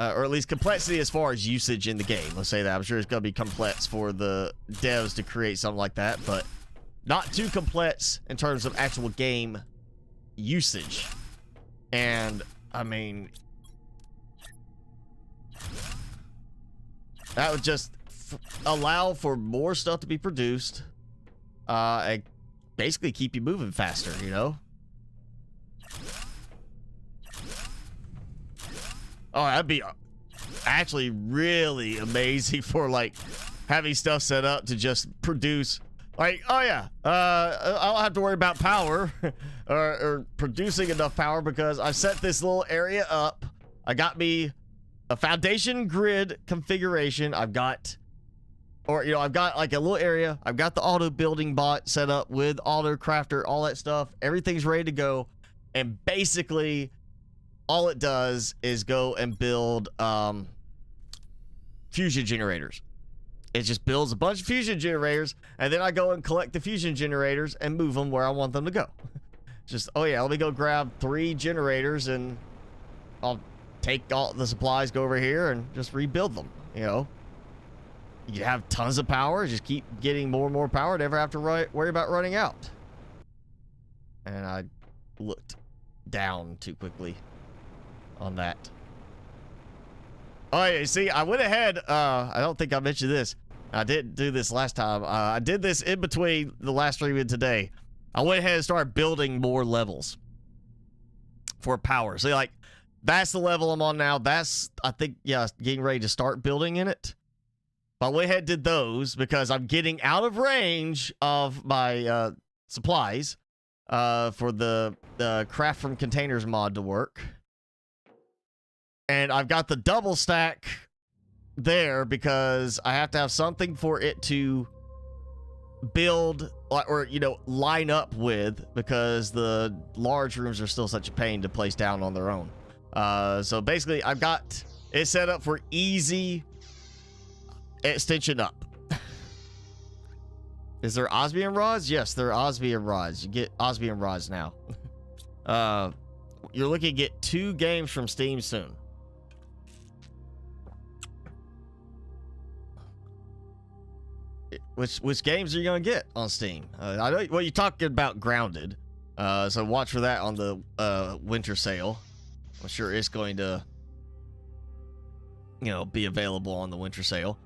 or at least complexity as far as usage in the game. Let's say that. I'm sure it's going to be complex for the devs to create something like that, but not too complex in terms of actual game usage. And I mean, that would just allow for more stuff to be produced, and basically keep you moving faster, Oh, that'd be actually really amazing for like having stuff set up to just produce. Like, oh yeah, I don't have to worry about power or producing enough power because I set this little area up. I got me a foundation grid configuration. I've got like a little area. I've got the auto building bot set up with auto crafter, all that stuff. Everything's ready to go. And basically all it does is go and build fusion generators. It just builds a bunch of fusion generators, and then I go and collect the fusion generators and move them where I want them to go. Just, oh yeah, let me go grab 3 generators, and I'll take all the supplies, go over here, and just rebuild them, you know? You have tons of power, just keep getting more and more power, never have to worry about running out. And I looked down too quickly on that. Oh, yeah, see, I went ahead, I don't think I mentioned this. I didn't do this last time. I did this in between the last stream and today. I went ahead and started building more levels for power. So, like, that's the level I'm on now. That's, I think, yeah, getting ready to start building in it. But I went ahead and did those because I'm getting out of range of my supplies for the craft from containers mod to work. And I've got the double stack there because I have to have something for it to build or, you know, line up with, because the large rooms are still such a pain to place down on their own. So basically I've got it set up for easy extension up. Is there osmium rods? Yes, there are osmium rods. You get osmium rods now. You're looking to get 2 games from Steam soon. Which games are you gonna get on Steam? I know. Well, you're talking about Grounded, so watch for that on the winter sale. I'm sure it's going to, you know, be available on the winter sale.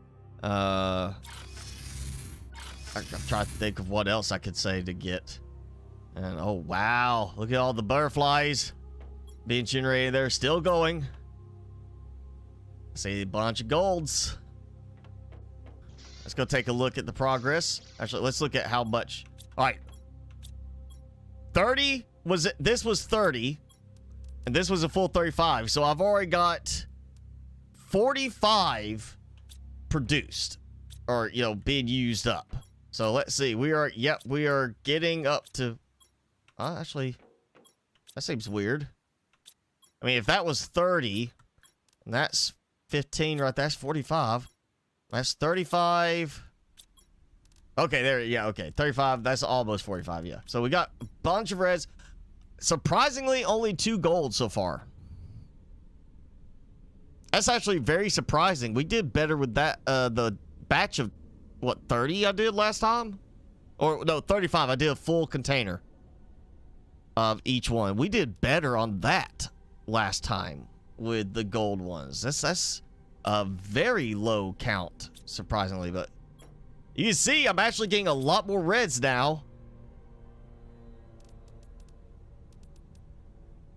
I'm trying to think of what else I could say to get. And oh wow, look at all the butterflies being generated there, still going. I see a bunch of golds. Let's go take a look at the progress. Actually, let's look at how much. All right. 30 was it? This was 30, and this was a full 35. So I've already got 45 produced, or, you know, being used up. So let's see. We are, yep, we are getting up to. Actually, that seems weird. I mean, if that was 30, and that's 15 right there, that's 45. That's 35. Okay, there, yeah, okay. 35, that's almost 45, yeah. So we got a bunch of reds. Surprisingly, only 2 gold so far. That's actually very surprising. We did better with that, the batch of, what, 30 I did last time? Or, no, 35. I did a full container of each one. We did better on that last time with the gold ones. That's a very low count, surprisingly, but you can see I'm actually getting a lot more reds now.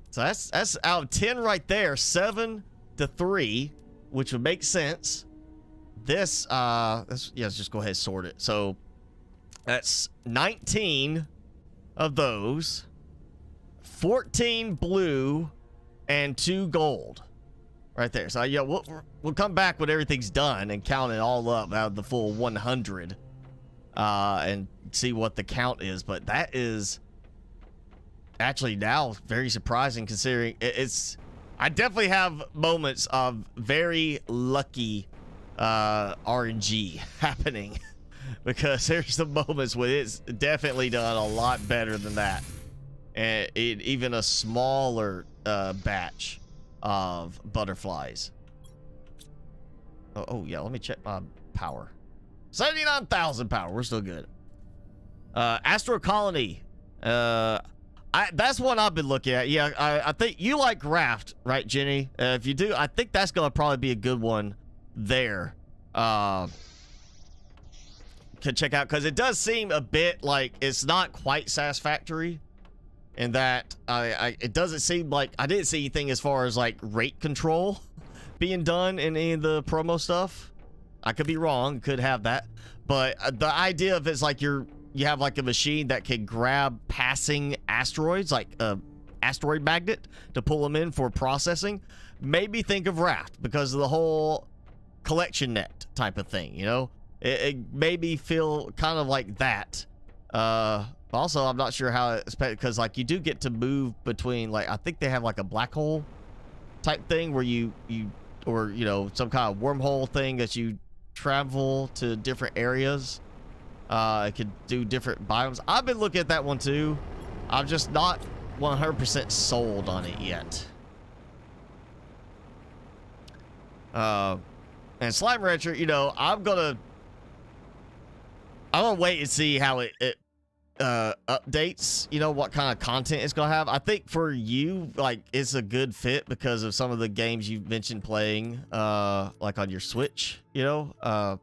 So that's out of 10 right there, 7 to 3, which would make sense. This, yeah, let's just go ahead and sort it. So that's 19 of those, 14 blue, and 2 gold. Right there. So, yeah, we'll come back when everything's done and count it all up out of the full 100 and see what the count is. But that is actually now very surprising, considering it's... I definitely have moments of very lucky RNG happening, because there's some moments where it's definitely done a lot better than that. And even a smaller batch of butterflies. Oh yeah, let me check my power. 79,000 power. We're still good. Astro Colony. That's one I've been looking at. Yeah, I think you like Raft, right, Jenny? If you do, I think that's gonna probably be a good one there. Could check out, because it does seem a bit like it's not quite satisfactory. In that, it doesn't seem like I didn't see anything as far as like rate control being done in any of the promo stuff. I could be wrong, could have that, but the idea of it's like you have like a machine that can grab passing asteroids, like a asteroid magnet, to pull them in for processing. Maybe think of Raft because of the whole collection net type of thing. You know, it made me feel kind of like that. Also, I'm not sure how it's, because like you do get to move between, like I think they have like a black hole type thing where you or you know, some kind of wormhole thing that you travel to different areas. It could do different biomes. I've been looking at that one too. I'm just not 100% sold on it yet. And Slime Rancher, you know, I'm gonna wait and see how it updates, you know, what kind of content it's gonna have. I think for you, like, it's a good fit because of some of the games you've mentioned playing, like on your Switch, you know. Oh,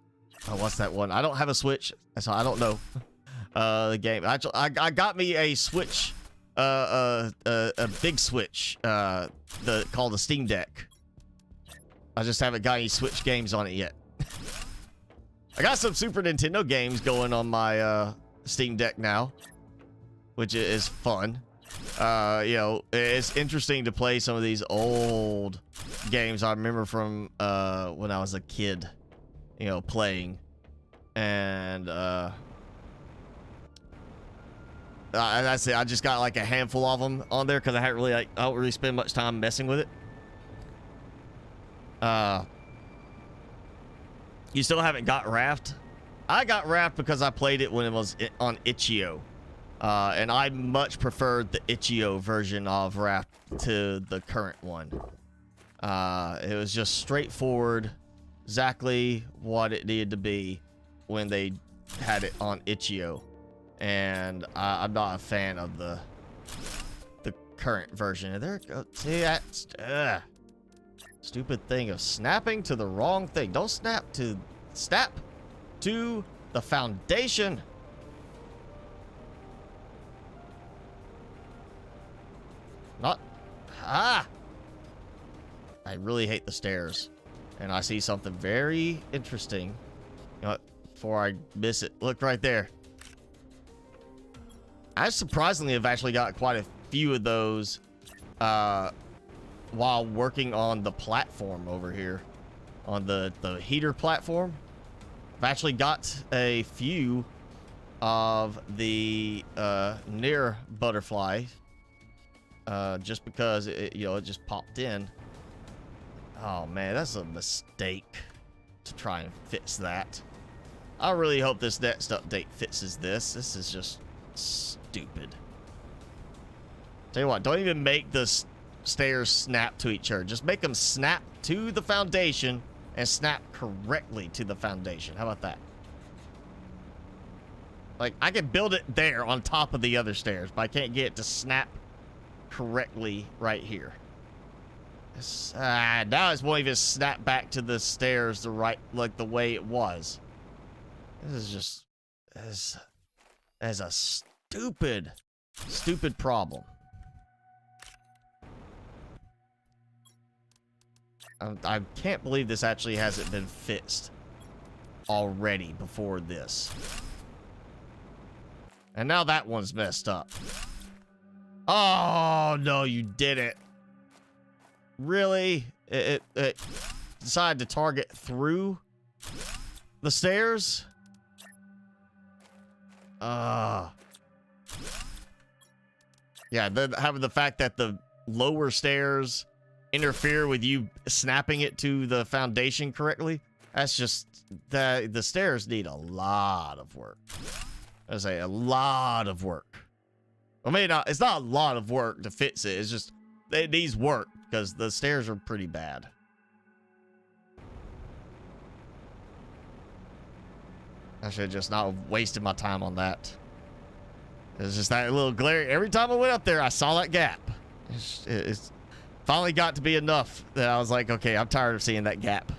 what's that one? I don't have a Switch, so I don't know. The game. I got me a Switch, a big Switch, called the Steam Deck. I just haven't got any Switch games on it yet. I got some Super Nintendo games going on my Steam Deck now, which is fun. You know, it's interesting to play some of these old games I remember from when I was a kid, you know, playing. And that's it. I just got like a handful of them on there because I haven't really, I don't really spend much time messing with it. You still haven't got Raft? I got Raft because I played it when it was on Itch.io. And I much preferred the Itch.io version of Raft to the current one. It was just straightforward, exactly what it needed to be when they had it on Itch.io. And I'm not a fan of the current version. There it goes. See, that's stupid thing of snapping to the wrong thing. Don't snap to the foundation. Not I really hate the stairs. And I see something very interesting. You know what? Before I miss it, look right there. I surprisingly have actually got quite a few of those while working on the platform over here, on the heater platform. I've actually got a few of the near butterfly, just because it, you know, it just popped in. Oh man, that's a mistake to try and fix that. I really hope this next update fixes this. This is just stupid. Tell you what, don't even make the stairs snap to each other. Just make them snap to the foundation and snap correctly to the foundation. How about that? Like, I can build it there on top of the other stairs, but I can't get it to snap correctly right here. Now it won't even snap back to the stairs like the way it was. This is just as a stupid problem. I can't believe this actually hasn't been fixed already before this. And now that one's messed up. Oh, no, you did it. Really? It decided to target through the stairs? Yeah, having the fact that the lower stairs interfere with you snapping it to the foundation correctly. That's just the stairs need a lot of work. I say a lot of work. Well, maybe not. It's not a lot of work to fix it. It's just it needs work because the stairs are pretty bad. I should have just not wasted my time on that. It's just that little glare. Every time I went up there, I saw that gap. It's finally got to be enough that I was like, okay, I'm tired of seeing that gap.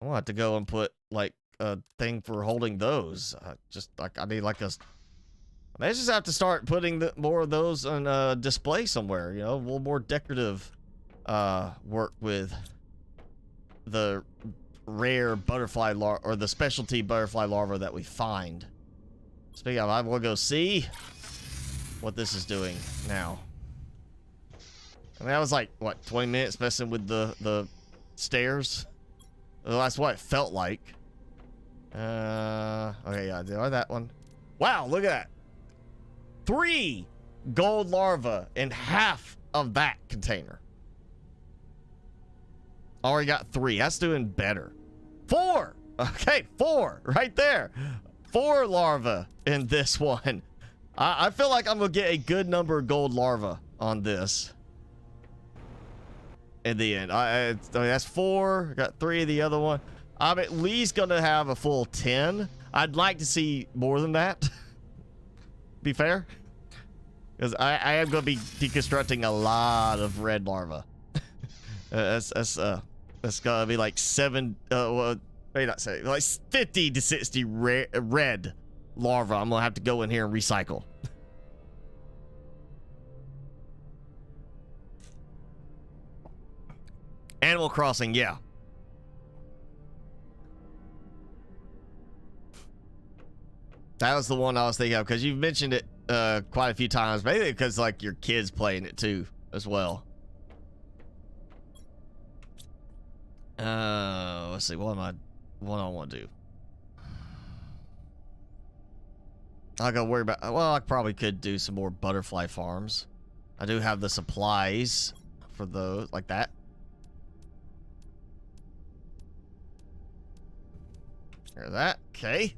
I'll have to go and put like a thing for holding those. Just like I need like a. I just have to start putting more of those on display somewhere. You know, a little more decorative work with the rare butterfly larva or the specialty butterfly larva that we find. Speaking of, I will go see what this is doing now. I mean, that was like what, 20 minutes messing with the stairs. Well, that's what it felt like. Okay, yeah, that one. Wow, look at that. 3 gold larvae in half of that container. Already got 3. That's doing better. 4. Okay, 4 right there. 4 larvae in this one. I feel like I'm going to get a good number of gold larvae on this. In the end. That's 4. Got 3 of the other one. I'm at least going to have a full 10. I'd like to see more than that. Be fair. Because I am going to be deconstructing a lot of red larvae. That's going to be like 7... well, maybe not say like 50 to 60 red larvae. I'm going to have to go in here and recycle. Animal Crossing, yeah. That was the one I was thinking of, because you've mentioned it quite a few times. Maybe because like your kids playing it too as well. Let's see. What do I want to do? I gotta worry about. Well, I probably could do some more butterfly farms. I do have the supplies for those, like that. There's that. Okay.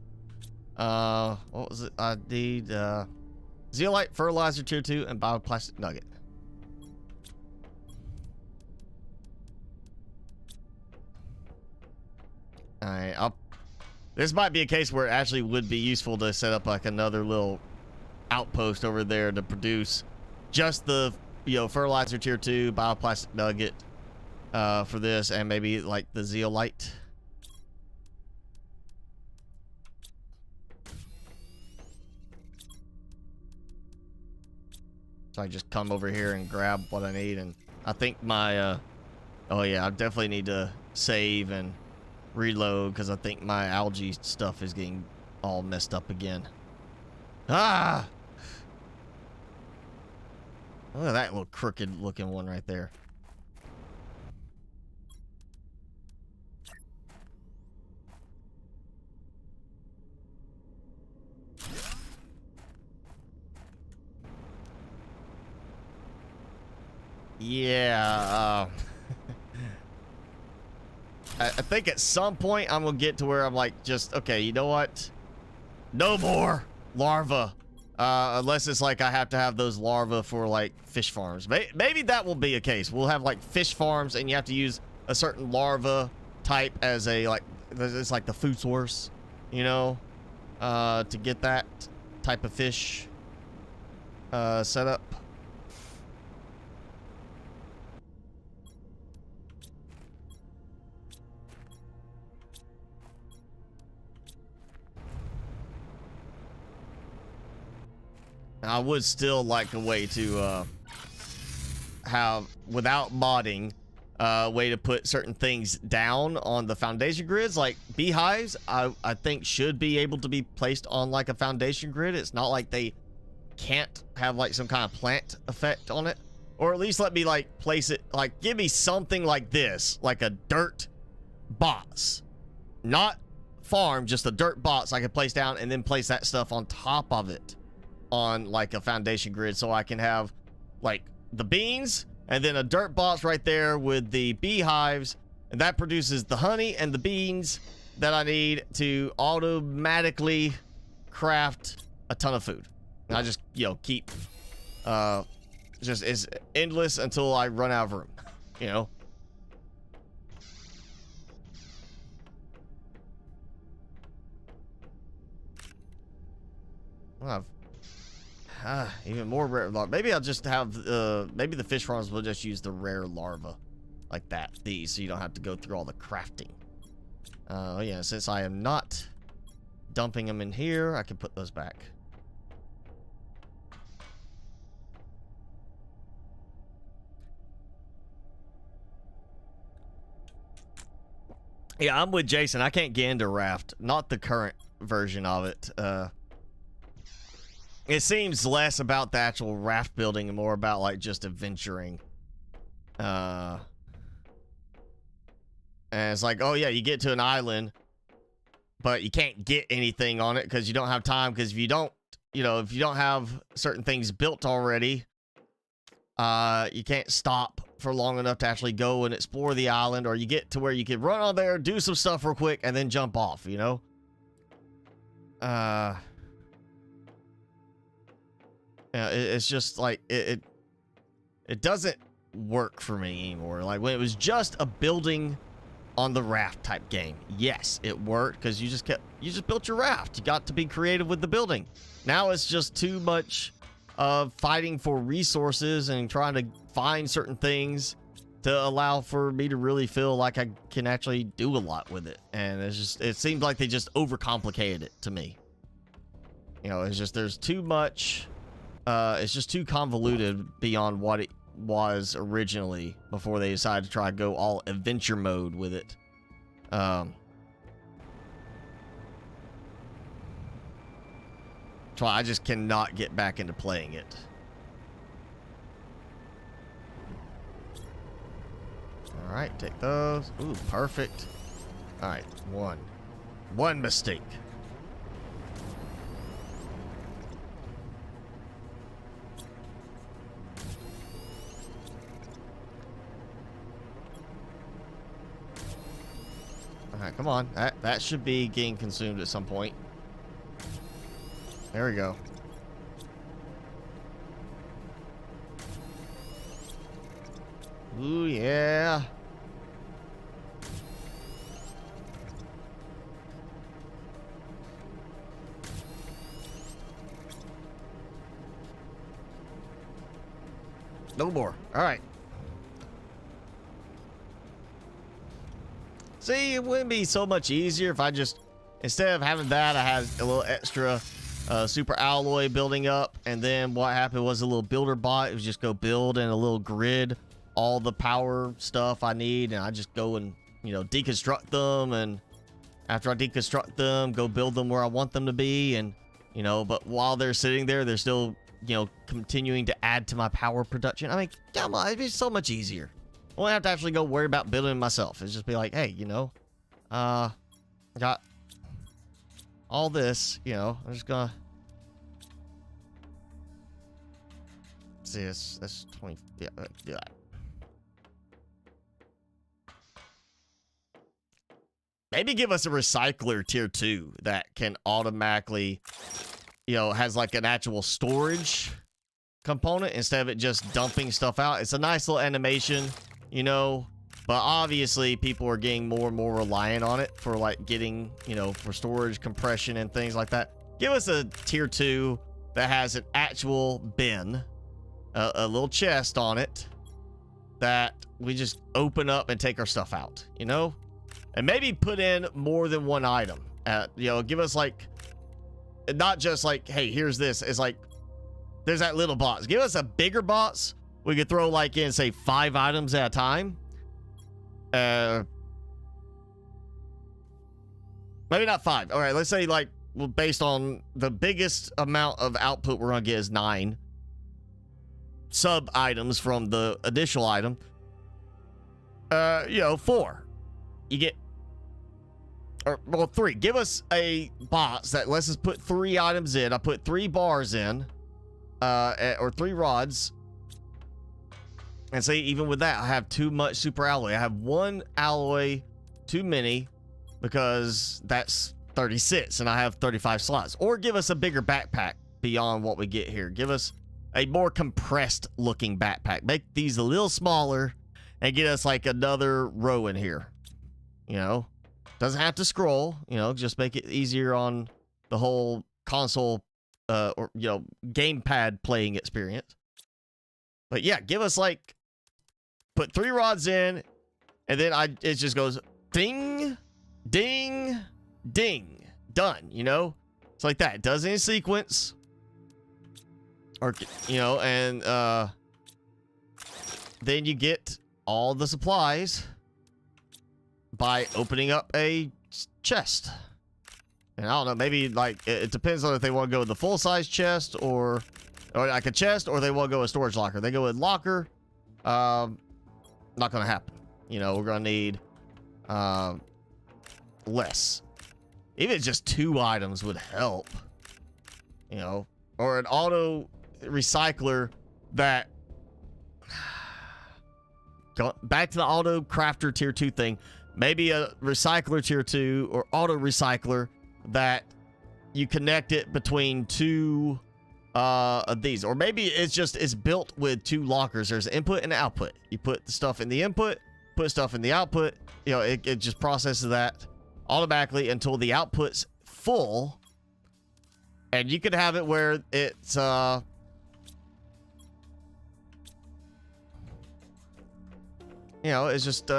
What was it? I need zeolite, fertilizer tier 2, and bioplastic nugget. Alright, this might be a case where it actually would be useful to set up like another little outpost over there to produce just the, you know, fertilizer tier 2, bioplastic nugget for this, and maybe like the zeolite. So I just come over here and grab what I need, and I think my, oh yeah, I definitely need to save and reload, because I think my algae stuff is getting all messed up again. Ah! Look at that little crooked looking one right there. Yeah, I think at some point I'm gonna get to where I'm like, just, okay, you know what? No more larvae. Unless it's like I have to have those larvae for like fish farms. Maybe that will be a case. We'll have like fish farms and you have to use a certain larva type as a, like, it's like the food source, you know, to get that type of fish set up. I would still like a way to have, without modding, a way to put certain things down on the foundation grids. Like beehives, I think should be able to be placed on like a foundation grid. It's not like they can't have like some kind of plant effect on it. Or at least let me like place it, like give me something like this, like a dirt box. Not farm, just a dirt box I can place down and then place that stuff on top of it on like a foundation grid, so I can have like the beans and then a dirt box right there with the beehives, and that produces the honey and the beans that I need to automatically craft a ton of food. And I just, you know, keep just it's endless until I run out of room, you know. Well, even more rare larvae. Maybe I'll just have, maybe the fish farms will just use the rare larvae like that, these, so you don't have to go through all the crafting. Yeah, since I am not dumping them in here, I can put those back. Yeah, I'm with Jason. I can't get into Raft. Not the current version of it. It seems less about the actual raft building and more about like just adventuring. And it's like, oh yeah, you get to an island, but you can't get anything on it because you don't have time. Because if you don't, if you don't have certain things built already, you can't stop for long enough to actually go and explore the island, or you get to where you can run on there, do some stuff real quick, and then jump off, it's just like it doesn't work for me anymore. Like when it was just a building on the raft type game, yes, it worked because you just built your raft. You got to be creative with the building. Now it's just too much of fighting for resources and trying to find certain things to allow for me to really feel like I can actually do a lot with it. And it seems like they just overcomplicated it to me. It's just, there's too much, it's just too convoluted beyond what it was originally before they decided to try to go all adventure mode with it. So I just cannot get back into playing it. All right, take those. Ooh, perfect. All right, one mistake. All right, come on. That should be getting consumed at some point. There we go. Ooh, yeah. No more. All right. See, it wouldn't be so much easier if I just, instead of having that, I had a little extra super alloy building up, and then what happened was a little builder bot. It was just go build in a little grid all the power stuff I need, and I just go and deconstruct them, and after I deconstruct them, go build them where I want them to be, and but while they're sitting there, they're still continuing to add to my power production. I mean, come on, it'd be so much easier. I won't have to actually go worry about building myself. It's just be like, hey, I got all this, I'm just gonna see this. That's 20. Yeah. Maybe give us a recycler tier 2 that can automatically, has like an actual storage component instead of it just dumping stuff out. It's a nice little animation, but obviously people are getting more and more reliant on it for like getting, for storage, compression, and things like that. Give us a tier 2 that has an actual bin, a little chest on it that we just open up and take our stuff out, and maybe put in more than one item. Give us like, not just like, hey, here's this. It's like, there's that little box. Give us a bigger box. We could throw like in, say, 5 items at a time. Maybe not 5. All right, let's say like, well, based on the biggest amount of output we're gonna get is 9 sub items from the additional item. 4. You get, or well, 3. Give us a box that lets us put 3 items in. I put 3 bars in, or 3 rods. And see, even with that, I have too much super alloy. I have 1 alloy too many because that's 36 and I have 35 slots. Or give us a bigger backpack beyond what we get here. Give us a more compressed looking backpack. Make these a little smaller and get us like another row in here. Doesn't have to scroll, just make it easier on the whole console, or, gamepad playing experience. But yeah, give us like, put 3 rods in, and then it just goes ding, ding, ding, done, It's like that. It does it in sequence. Or, and then you get all the supplies by opening up a chest. And I don't know, maybe like it depends on if they want to go with the full-size chest or like a chest, or they want to go with storage locker. They go with locker, not gonna happen. We're gonna need less. Even just 2 items would help. You know, or an auto recycler that back to the auto crafter tier 2 thing. Maybe a recycler tier 2 or auto recycler that you connect it between 2 of these, or maybe it's built with 2 lockers. There's input and output. You put the stuff in the input, put stuff in the output. You know, it just processes that automatically until the output's full. And you could have it where it's you know, it's just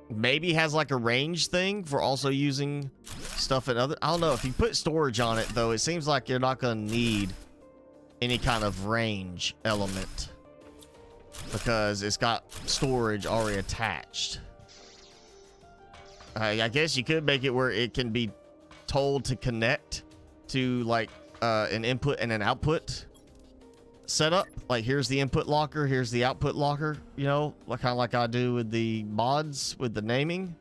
maybe has like a range thing for also using stuff in other. I don't know. If you put storage on it though, it seems like you're not going to need any kind of range element because it's got storage already attached. I guess you could make it where it can be told to connect to like an input and an output setup. Like here's the input locker, here's the output locker, you know, like kind of like I do with the mods with the naming.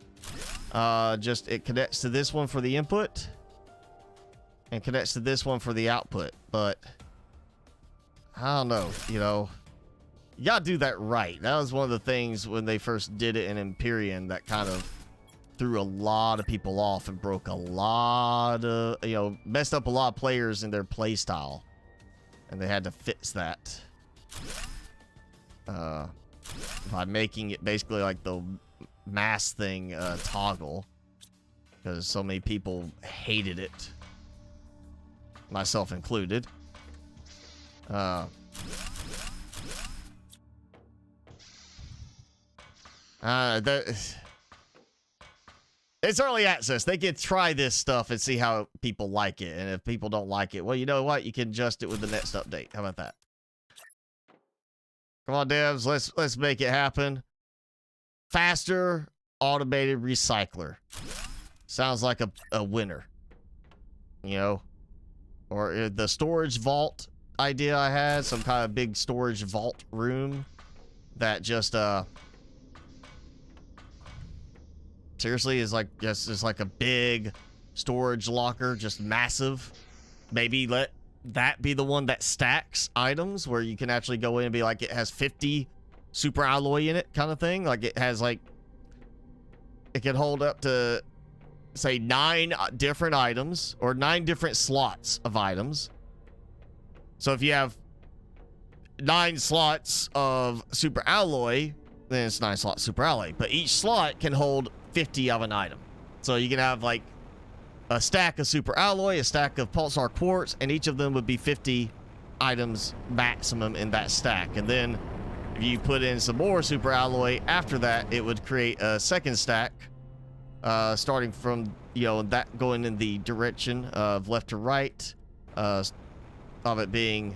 Just it connects to this one for the input and connects to this one for the output. But I don't know, you know, you gotta do that right. That was one of the things when they first did it in Empyrean that kind of threw a lot of people off and broke a lot of, you know, messed up a lot of players in their play style. And they had to fix that by making it basically like the mass thing toggle, because so many people hated it, myself included. It's early access. They can try this stuff and see how people like it. And if people don't like it, well, you know what? You can adjust it with the next update. How about that? Come on, devs. Let's make it happen. Faster automated recycler. Sounds like a winner. You know? Or the storage vault idea I had. Some kind of big storage vault room that just seriously is like just like a big storage locker, just massive. Maybe let that be the one that stacks items, where you can actually go in and be like, it has 50 super alloy in it, kind of thing. Like it has like, it can hold up to say 9 different items or 9 different slots of items. So if you have 9 slots of super alloy, then it's 9 slots super alloy, but each slot can hold 50 of an item. So you can have like a stack of super alloy, a stack of pulsar quartz, and each of them would be 50 items maximum in that stack. And then if you put in some more super alloy after that, it would create a second stack, starting from, you know, that going in the direction of left to right, of it being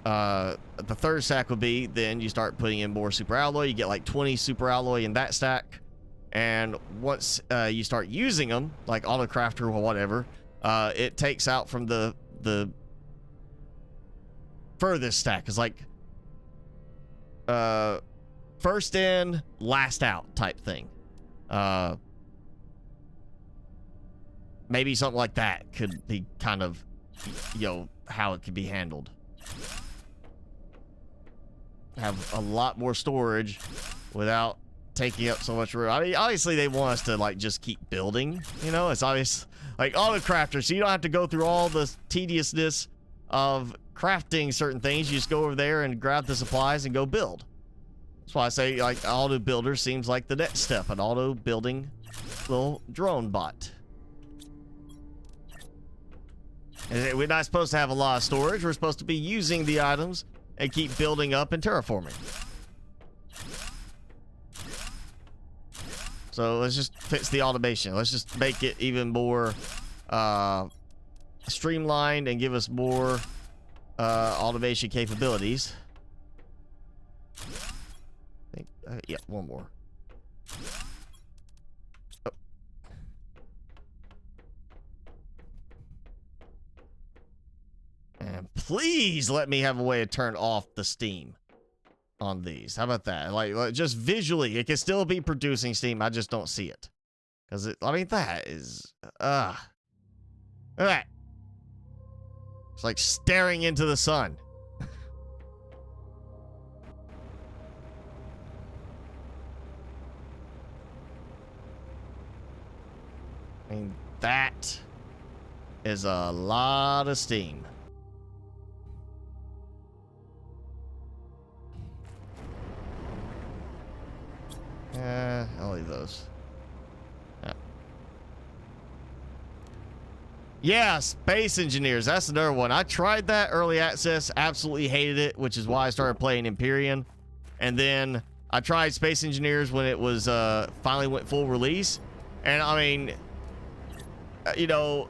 the third stack would be, then you start putting in more super alloy. You get like 20 super alloy in that stack. And once you start using them, like AutoCrafter or whatever, it takes out from the furthest stack. It's like first in, last out type thing. Maybe something like that could be kind of, you know, how it could be handled. Have a lot more storage without taking up so much room. I mean, obviously they want us to like just keep building, you know. It's obvious, like AutoCrafter, so you don't have to go through all the tediousness of crafting certain things. You just go over there and grab the supplies and go build. That's why I say like auto builder seems like the next step, an auto building little drone bot. And we're not supposed to have a lot of storage. We're supposed to be using the items and keep building up and terraforming. So let's just fix the automation. Let's just make it even more streamlined and give us more automation capabilities. I think, yeah, one more. Oh. And please let me have a way to turn off the steam on these. How about that? Like just visually, it can still be producing steam. I just don't see it. Because I mean, that is, look at that. It's like staring into the sun. I mean, that is a lot of steam. I'll leave those. Yeah, Space Engineers. That's another one. I tried that early access, absolutely hated it, which is why I started playing Empyrean. And then I tried Space Engineers when it was finally went full release. And I mean, you know,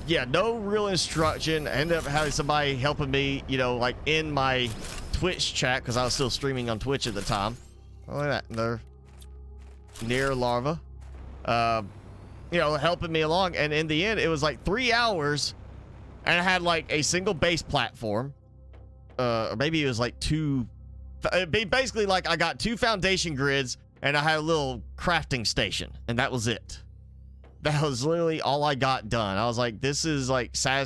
yeah, no real instruction. I ended up having somebody helping me, you know, like in my Twitch chat, because I was still streaming on Twitch at the time. Oh, look at that. They're near larva. You know, helping me along, and in the end it was like 3 hours, and I had like a single base platform, or maybe it was like two, basically like I got 2 foundation grids and I had a little crafting station, and that was it. That was literally all I got done. I was like, this is like what's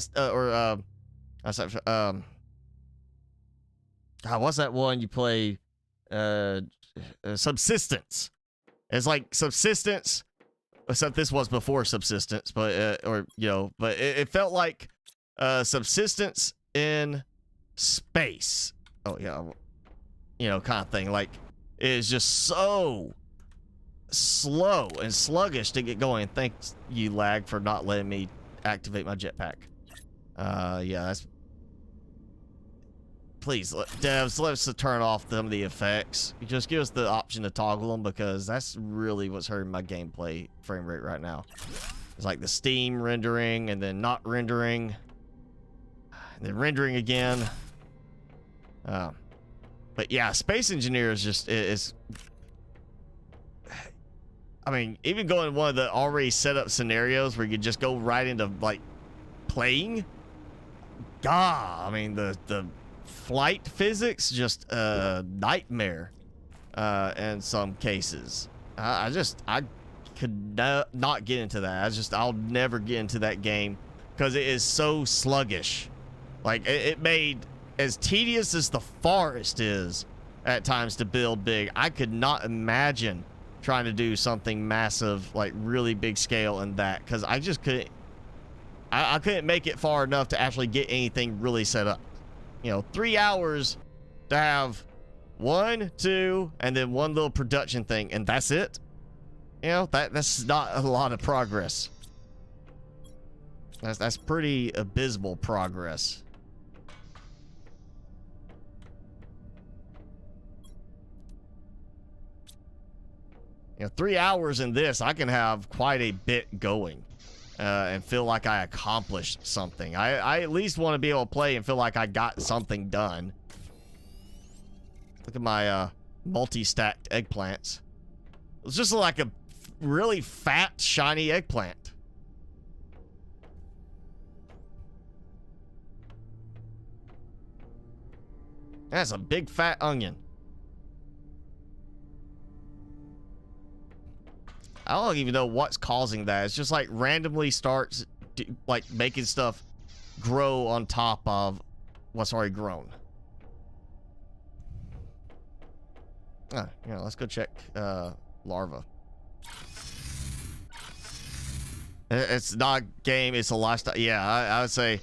that one you play, Subsistence. It's like Subsistence, except this was before Subsistence, but but it felt like Subsistence in space. Oh yeah, you know, kind of thing. Like, it is just so slow and sluggish to get going. Thanks, you lag, for not letting me activate my jetpack. Yeah, that's. Please, devs, let's turn off some of the effects. Just give us the option to toggle them, because that's really what's hurting my gameplay frame rate right now. It's like the steam rendering, and then not rendering, and then rendering again. But yeah, Space Engineer is just, it's, I mean, even going in one of the already set up scenarios where you could just go right into like playing. God, I mean, the flight physics, just a nightmare in some cases. I could not get into that. I'll never get into that game because it is so sluggish. Like, it made, as tedious as the forest is at times to build big, I could not imagine trying to do something massive, like really big scale in that, because I just couldn't. I couldn't make it far enough to actually get anything really set up. You know, 3 hours to have 1, 2, and then one little production thing, and that's it. You know, that's not a lot of progress. That's pretty abysmal progress. You know, 3 hours in this, I can have quite a bit going. And feel like I accomplished something. I at least want to be able to play and feel like I got something done. Look at my multi-stacked eggplants. It's just like a really fat, shiny eggplant. That's a big fat onion. I don't even know what's causing that. It's just like randomly starts like making stuff grow on top of what's already grown. You know, let's go check larva. It's not a game, it's a lifestyle. Yeah, I would say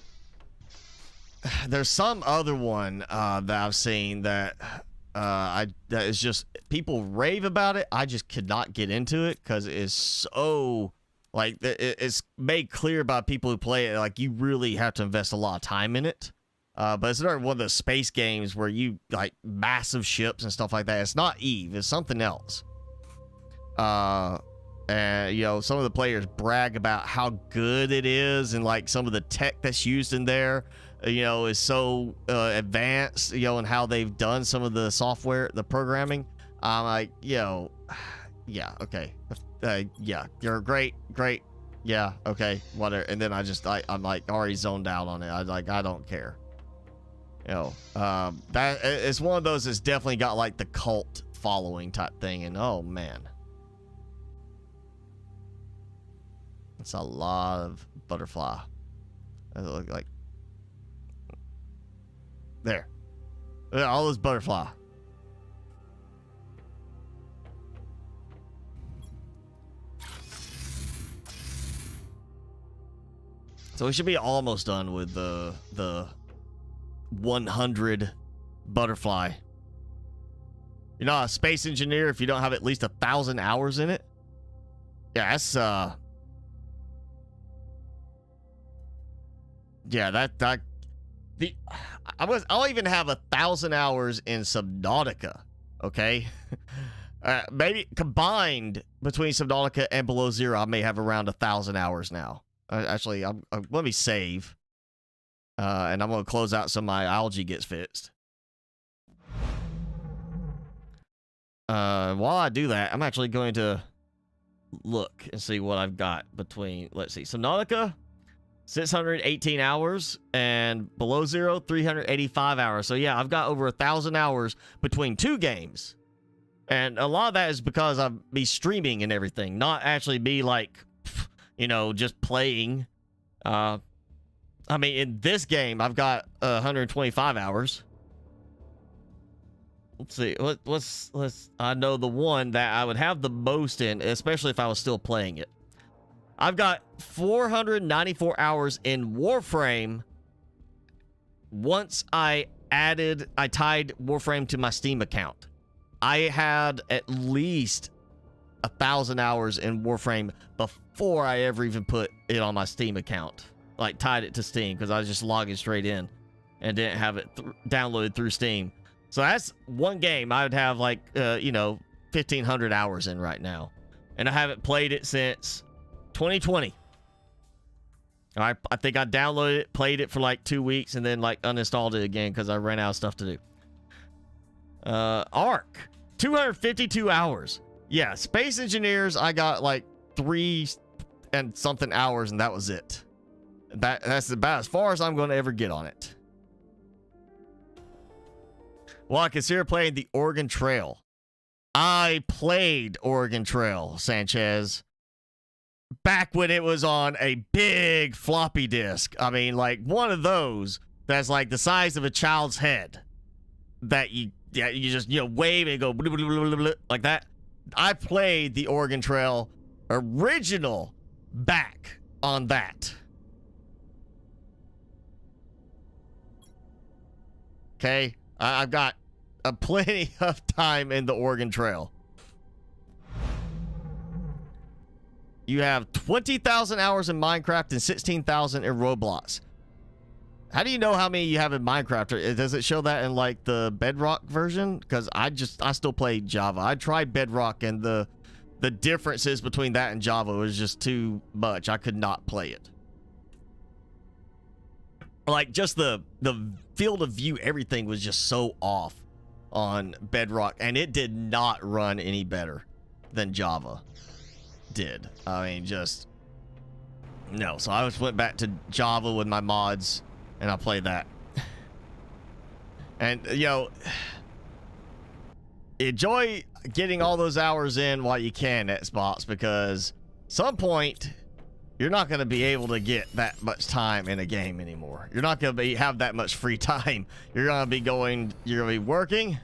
there's some other one that I've seen that that is just, people rave about it. I just could not get into it because it is so, like, it's made clear by people who play it, like, you really have to invest a lot of time in it. But it's another one of those space games where you, like, massive ships and stuff like that. It's not Eve, it's something else. And, you know, some of the players brag about how good it is, and, like, some of the tech that's used in there, you know, is so advanced, you know, and how they've done some of the software, the programming. I'm like, yo, yeah, okay. Yeah, you're great, yeah, okay, whatever. And then I'm like already zoned out on it. I don't care. You know, that it's one of those that's definitely got like the cult following type thing. And oh man, it's a lot of butterfly. It look like there, all those butterfly. So we should be almost done with the 100 butterfly. You're not a space engineer if you don't have at least 1,000 hours in it. Yeah, that's yeah, I'll even have 1,000 hours in Subnautica. Okay, maybe combined between Subnautica and Below Zero, I may have around 1,000 hours now. Actually, let me save, and I'm gonna close out so my algae gets fixed. While I do that, I'm actually going to look and see what I've got between. Let's see, Subnautica, 618 hours, and Below Zero, 385 hours. So yeah, I've got over 1,000 hours between two games, and a lot of that is because I'll be streaming and everything, not actually be like, you know, just playing. I mean, in this game, I've got 125 hours. Let's see. Let's. I know the one that I would have the most in, especially if I was still playing it. I've got 494 hours in Warframe. Once I tied Warframe to my Steam account. I had at least 1,000 hours in Warframe before I ever even put it on my Steam account. Like, tied it to Steam, because I was just logging straight in and didn't have it downloaded through Steam. So that's one game I would have, like, you know, 1,500 hours in right now. And I haven't played it since 2020. I think I downloaded it, played it for like 2 weeks, and then, like, uninstalled it again because I ran out of stuff to do. Ark, 252 hours. Yeah, Space Engineers, I got like 3 and something hours, and that was it. That's about as far as I'm going to ever get on it. Well, I consider playing the Oregon Trail. I played Oregon Trail, Sanchez, back when it was on a big floppy disk. I mean, like one of those that's like the size of a child's head that you just, you know, wave and go blah, blah, blah, blah, blah, like that. I played the Oregon Trail original back on that. Okay, I've got plenty of time in the Oregon Trail. You have 20,000 hours in Minecraft and 16,000 in Roblox. How do you know how many you have in Minecraft? Does it show that in like the Bedrock version? Because I still play Java. I tried Bedrock, and the differences between that and Java was just too much. I could not play it. Like, just the field of view, everything was just so off on Bedrock, and it did not run any better than Java did. I mean, just no. So I just went back to Java with my mods, and I played that. And, you know, enjoy getting all those hours in while you can, Xbox, because some point you're not going to be able to get that much time in a game anymore. You're not going to have that much free time. You're going to be working,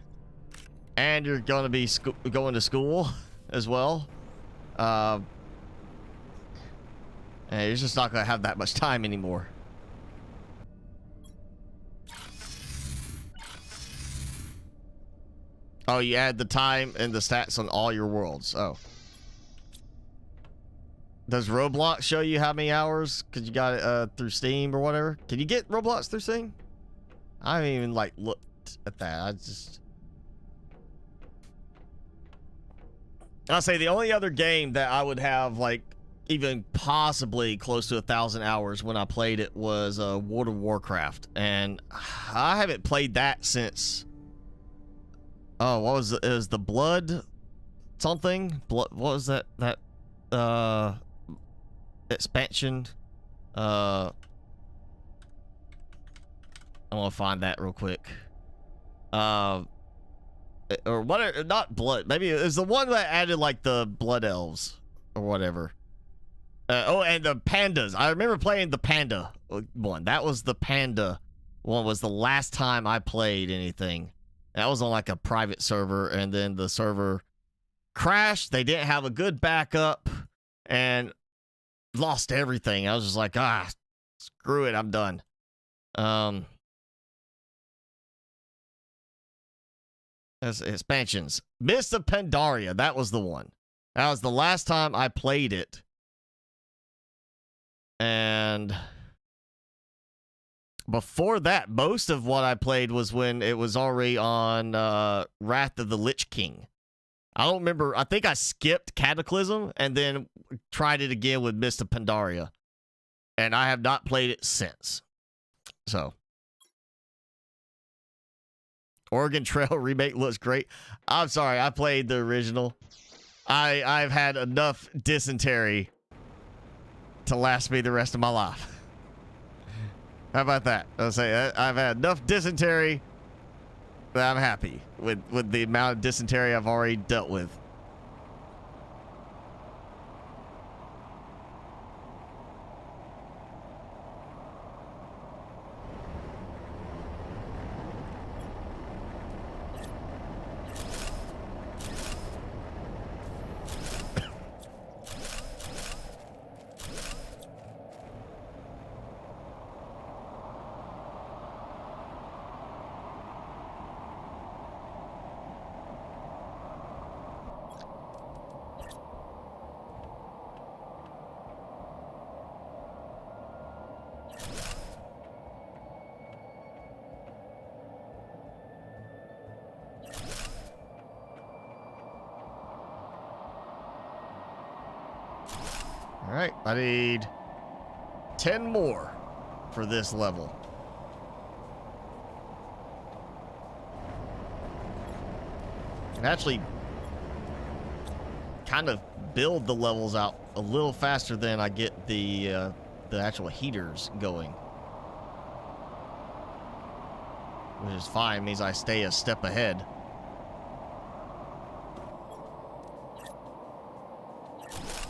and you're going to be going to school as well. And you're just not going to have that much time anymore. Oh, you add the time and the stats on all your worlds. Oh. Does Roblox show you how many hours? Because you got it through Steam or whatever. Can you get Roblox through Steam? I haven't even, like, looked at that. I'll say the only other game that I would have, like, even possibly close to 1,000 hours when I played it was World of Warcraft. And I haven't played that since... Oh, what was it? It was the Blood something? What was that expansion? I want to find that real quick. Or what? Not blood. Maybe it was the one that added like the blood elves or whatever. Oh, and the pandas. I remember playing the panda one. That was the panda one. Was the last time I played anything. That was on like a private server, and then the server crashed. They didn't have a good backup and lost everything. I was just like, screw it, I'm done. As expansions, Mist of Pandaria, that was the one. That was the last time I played it. And before that, most of what I played was when it was already on Wrath of the Lich King. I don't remember. I think I skipped Cataclysm and then tried it again with Mist of Pandaria. And I have not played it since. So. Oregon Trail remake looks great. I'm sorry. I played the original. I've had enough dysentery to last me the rest of my life. How about that? I'll say I've had enough dysentery that I'm happy with the amount of dysentery I've already dealt with. All right, I need 10 more for this level. And actually kind of build the levels out a little faster than I get the actual heaters going. Which is fine, means I stay a step ahead.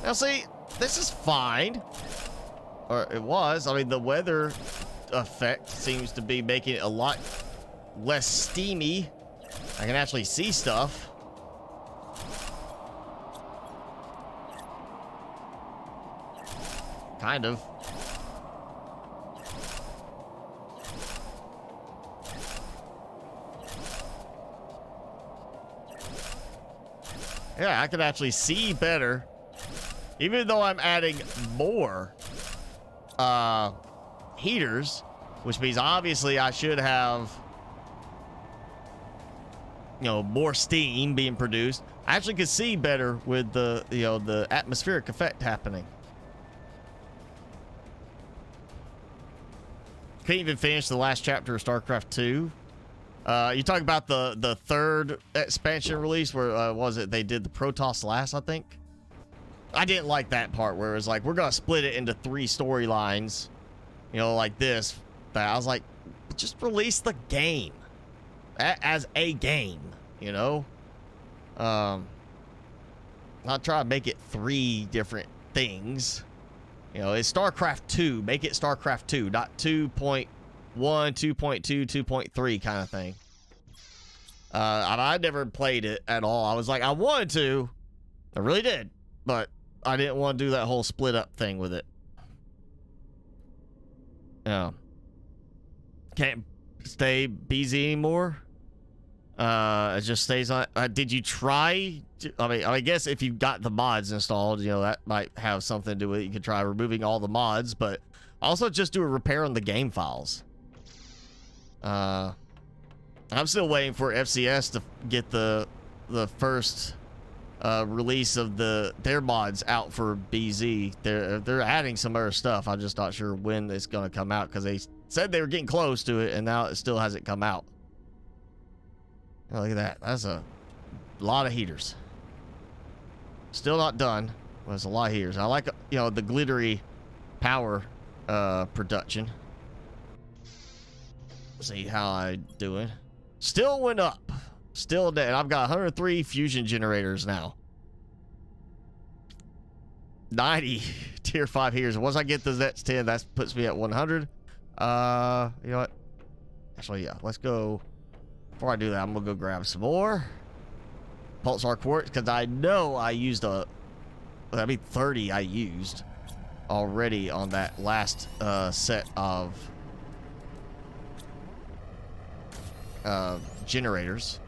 Now see, this is fine. Or it was. I mean, the weather effect seems to be making it a lot less steamy. I can actually see stuff. Kind of. Yeah, I can actually see better. Even though I'm adding more heaters, which means obviously I should have, you know, more steam being produced. I actually could see better with the, you know, the atmospheric effect happening. Couldn't even finish the last chapter of StarCraft 2. You talk about the third expansion release where what was it? They did the Protoss last, I think. I didn't like that part where it was like, we're gonna split it into 3 storylines, you know, like this. But I was like, just release the game as a game, you know. Not try to make it 3 different things. You know, it's StarCraft 2. Make it StarCraft 2, not 2.1, 2.2, 2.3 kind of thing. I never played it at all. I was like, I wanted to. I really did. But I didn't want to do that whole split up thing with it. Yeah. Can't stay BZ anymore. It just stays on. Did you try? I guess if you've got the mods installed, you know, that might have something to do with it. You could try removing all the mods, but also just do a repair on the game files. I'm still waiting for FCS to get the first release of their mods out for BZ. They're adding some other stuff. I'm just not sure when it's gonna come out because they said they were getting close to it, and now it still hasn't come out. Oh, look at that. That's a lot of heaters. Still not done. But it's a lot of heaters. I like, you know, the glittery power production. See how I doing. Still went up. Still dead. I've got 103 fusion generators now. 90 tier 5 here. So once I get the next 10, that puts me at 100. You know what? Actually, yeah. Let's go. Before I do that, I'm gonna go grab some more pulsar quartz because I know I used 30 I used already on that last set of generators.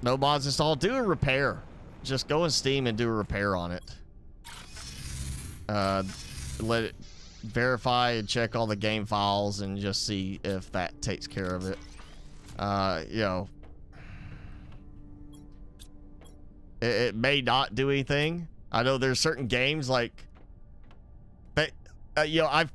No mods installed. Do a repair. Just go in Steam and do a repair on it. Let it verify and check all the game files and just see if that takes care of it. You know, it may not do anything. I know there's certain games like that. You know,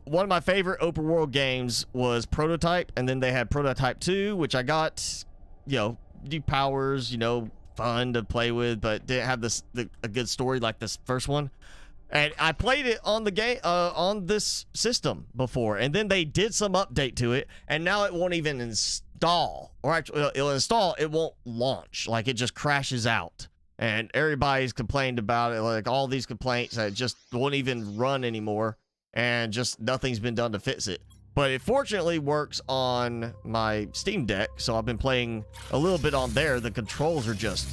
one of my favorite open world games was Prototype, and then they had Prototype 2, which I got. You know, new powers. You know, fun to play with, but didn't have a good story like this first one. And I played it on the game on this system before, and then they did some update to it, and now it won't even install, or actually it'll install, it won't launch. Like, it just crashes out, and everybody's complained about it. Like, all these complaints that it just won't even run anymore, and just nothing's been done to fix it. But it fortunately works on my Steam Deck, so I've been playing a little bit on there. The controls are just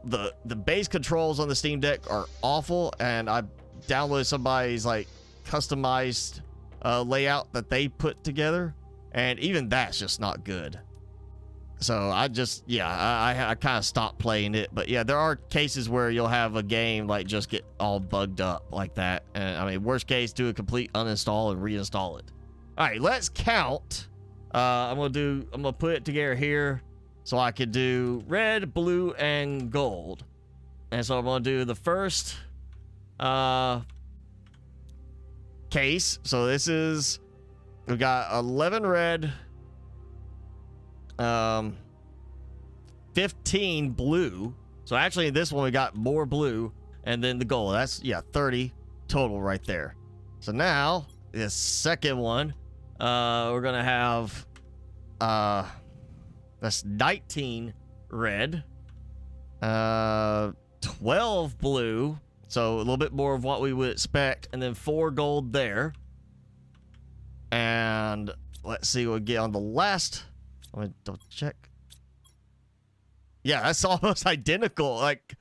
the base controls on the Steam Deck are awful, and I downloaded somebody's like customized layout that they put together, and even that's just not good. So I just, yeah, I kind of stopped playing it. But yeah, there are cases where you'll have a game like just get all bugged up like that, and I mean, worst case, do a complete uninstall and reinstall it. All right, let's count. I'm gonna put it together here so I could do red, blue, and gold. And so I'm gonna do the first case. So this is, we got 11 red, 15 blue. So actually in this one we got more blue, and then the gold. That's, yeah, 30 total right there. So now this second one, we're gonna have that's 19 red, 12 blue, so a little bit more of what we would expect, and then 4 gold there. And let's see what we get on the last. Let me double check. Yeah, that's almost identical. Like,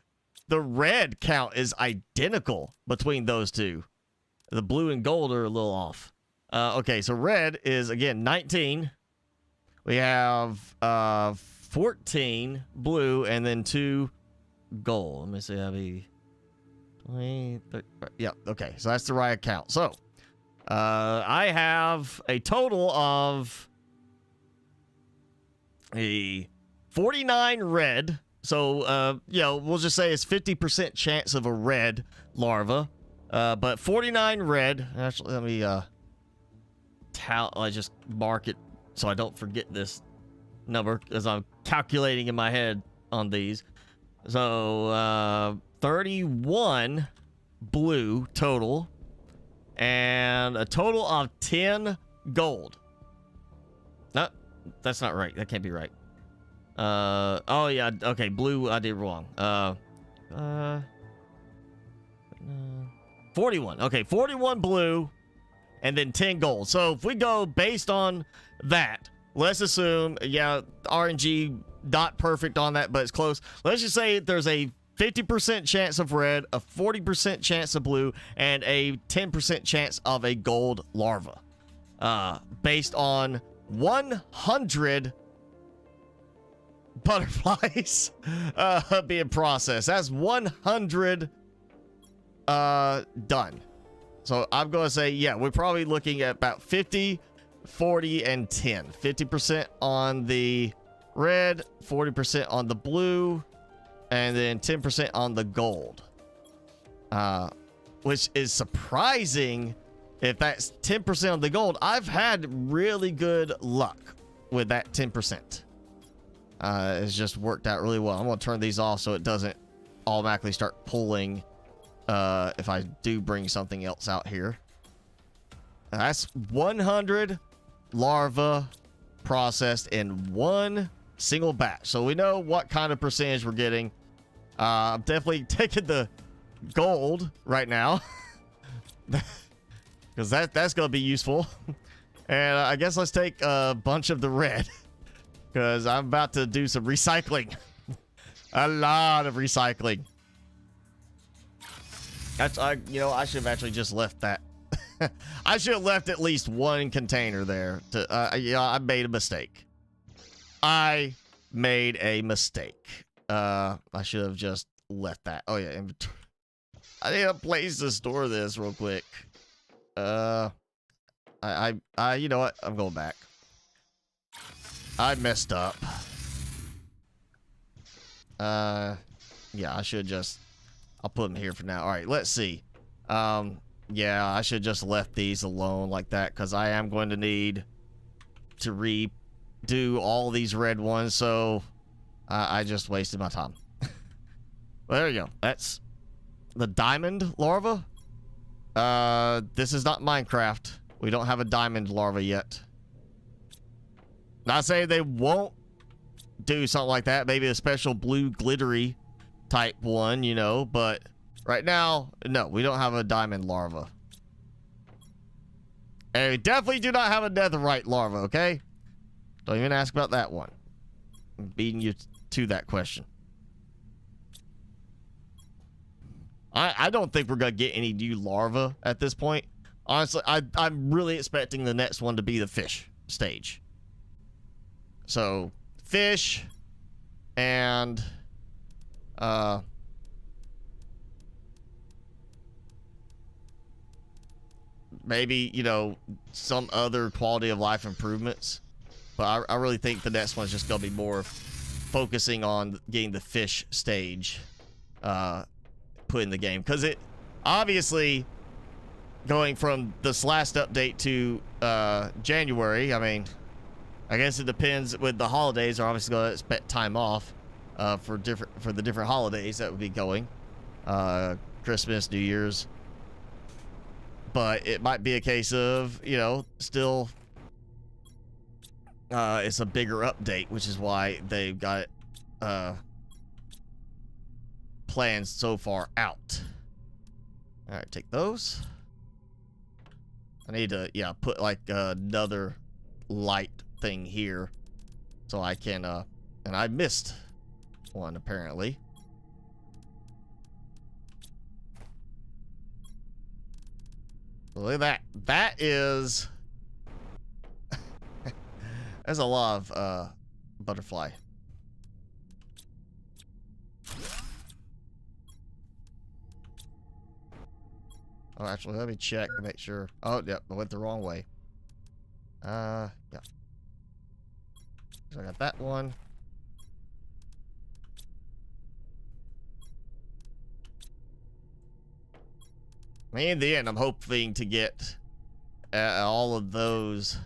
the red count is identical between those two. The blue and gold are a little off. Okay, so red is, again, 19. We have 14 blue, and then 2 gold. Let me see, that'd be 20, 30, yeah, okay, so that's the right count. So, I have a total of 49 red. So, you know, we'll just say it's 50% chance of a red larva. But 49 red. Actually, let me, I just mark it so I don't forget this number as I'm calculating in my head on these. So 31 blue total, and a total of 10 gold. No, that's not right. That can't be right. Oh yeah, okay, blue I did wrong. 41. Okay, 41 blue, and then 10 gold. So if we go based on that, let's assume, yeah, RNG not perfect on that, but it's close. Let's just say there's a 50% chance of red, a 40% chance of blue, and a 10% chance of a gold larva. Based on 100 butterflies being processed. That's 100 done. So I'm going to say, yeah, we're probably looking at about 50, 40, and 10. 50% on the red, 40% on the blue, and then 10% on the gold. Which is surprising if that's 10% of the gold, I've had really good luck with that 10%. It's just worked out really well. I'm going to turn these off so it doesn't automatically start pulling if I do bring something else out here. That's 100 larvae processed in one single batch. So we know what kind of percentage we're getting. I'm definitely taking the gold right now. Because that's going to be useful. And I guess let's take a bunch of the red. Because I'm about to do some recycling. A lot of recycling. You know, I should have actually just left that. I should have left at least one container there. Yeah, I made a mistake. I made a mistake. I should have just left that. Oh, yeah. I need a place to store this real quick. You know what? I'm going back. I messed up. Yeah, I should just... I'll put them here for now. All right, let's see. Yeah, I should just left these alone like that because I am going to need to redo all these red ones, so I just wasted my time. Well, there you go. That's the diamond larva. This is not Minecraft. We don't have a diamond larva yet. Not saying they won't do something like that. Maybe a special blue glittery type one, you know, but right now, no, we don't have a diamond larva. And we definitely do not have a netherite larva, okay? Don't even ask about that one. I'm beating you to that question. I don't think we're going to get any new larva at this point. Honestly, I'm really expecting the next one to be the fish stage. So, fish and... maybe, you know, some other quality of life improvements. But I really think the next one's just going to be more focusing on getting the fish stage put in the game. Because it, obviously, going from this last update to January, I mean, I guess it depends. With the holidays, they're obviously going to expect time off for the different holidays that would be going. Christmas, New Year's. But it might be a case of, you know, still it's a bigger update, which is why they've got it planned so far out. All right, take those. I need to, yeah, put like another light thing here so I can, and I missed one apparently. Look at that. That is... There's a lot of butterfly. Oh, actually, let me check to make sure. Oh, yep, I went the wrong way. Yeah. So I got that one. I mean, in the end, I'm hoping to get all of those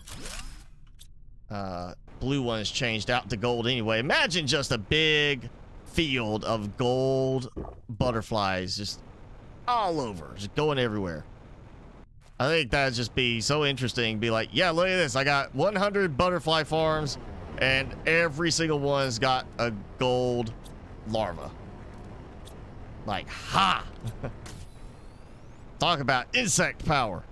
blue ones changed out to gold anyway. Imagine just a big field of gold butterflies just all over, just going everywhere. I think that'd just be so interesting. Be like, yeah, look at this. I got 100 butterfly farms, and every single one's got a gold larva. Like, ha! Talk about insect power.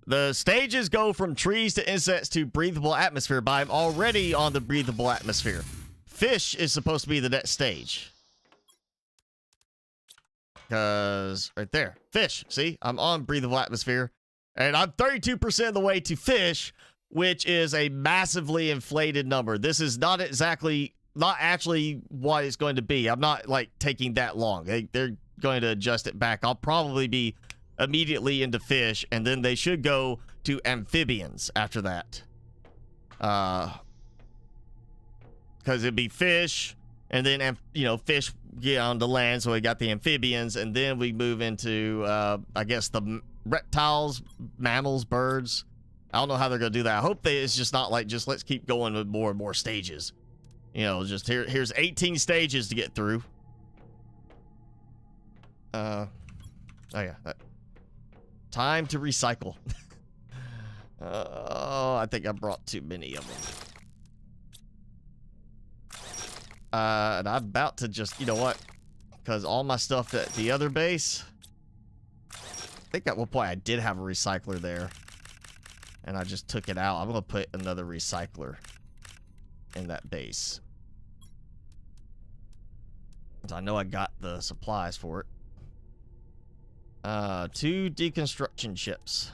The stages go from trees to insects to breathable atmosphere, but I'm already on the breathable atmosphere. Fish is supposed to be the next stage. Because right there, fish. See, I'm on breathable atmosphere. And I'm 32% of the way to fish, which is a massively inflated number. This is not actually what it's going to be. I'm not like taking that long. They're going to adjust it back. I'll probably be immediately into fish, and then they should go to amphibians after that. Because it'd be fish, And then, you know, fish get on the land, so we got the amphibians, and then we move into, I guess, the reptiles, mammals, birds. I don't know how they're gonna do that. I hope it's just not like, just let's keep going with more and more stages. You know, just here's 18 stages to get through. Oh yeah. Time to recycle. Oh, I think I brought too many of them. And I'm about to just, you know what? Because all my stuff at the other base, I think at one point I did have a recycler there. And I just took it out. I'm going to put another recycler in that base. I know I got the supplies for it. 2 deconstruction chips.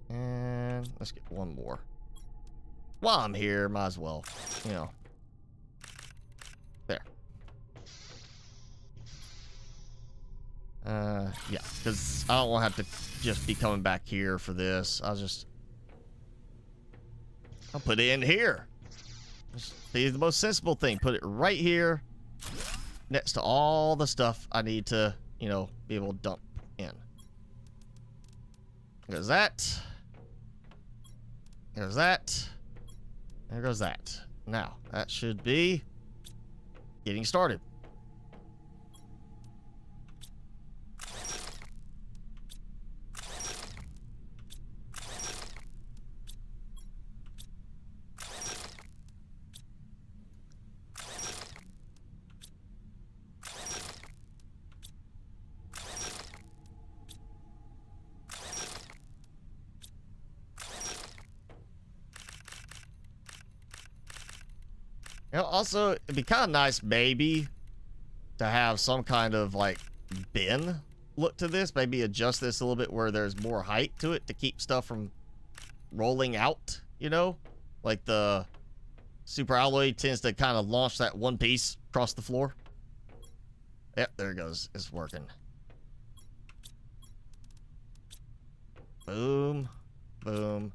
And let's get one more. While I'm here, might as well, you know. There. Yeah, because I don't want to have to just be coming back here for this. I'll put it in here. Just be the most sensible thing. Put it right here next to all the stuff I need to, you know, be able to dump in. There's that. There's that. There goes that. Now, that should be getting started. You know, also, it'd be kind of nice, maybe, to have some kind of, like, bin look to this. Maybe adjust this a little bit where there's more height to it to keep stuff from rolling out, you know? Like the super alloy tends to kind of launch that one piece across the floor. Yep, there it goes. It's working. Boom. Boom.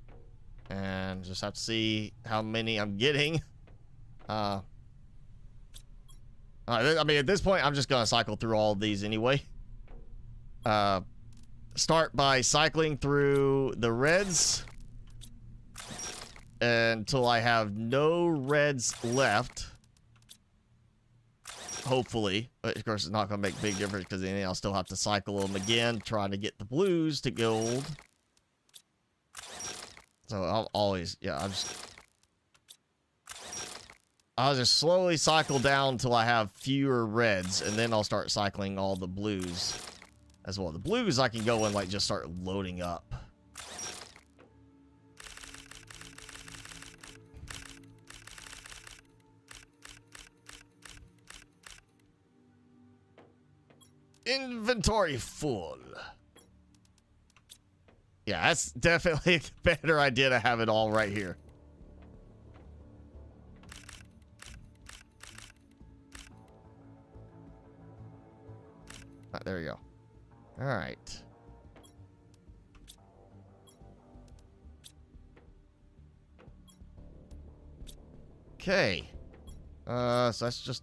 And just have to see how many I'm getting. I mean, at this point, I'm just going to cycle through all of these anyway. Start by cycling through the reds until I have no reds left. Hopefully. But of course, it's not going to make a big difference because then I'll still have to cycle them again, trying to get the blues to gold. So I'll always, yeah, I'll just slowly cycle down until I have fewer reds, and then I'll start cycling all the blues as well. The blues I can go and like just start loading up. Inventory full. Yeah, that's definitely a better idea to have it all right here. There we go. All right. Okay. So that's just...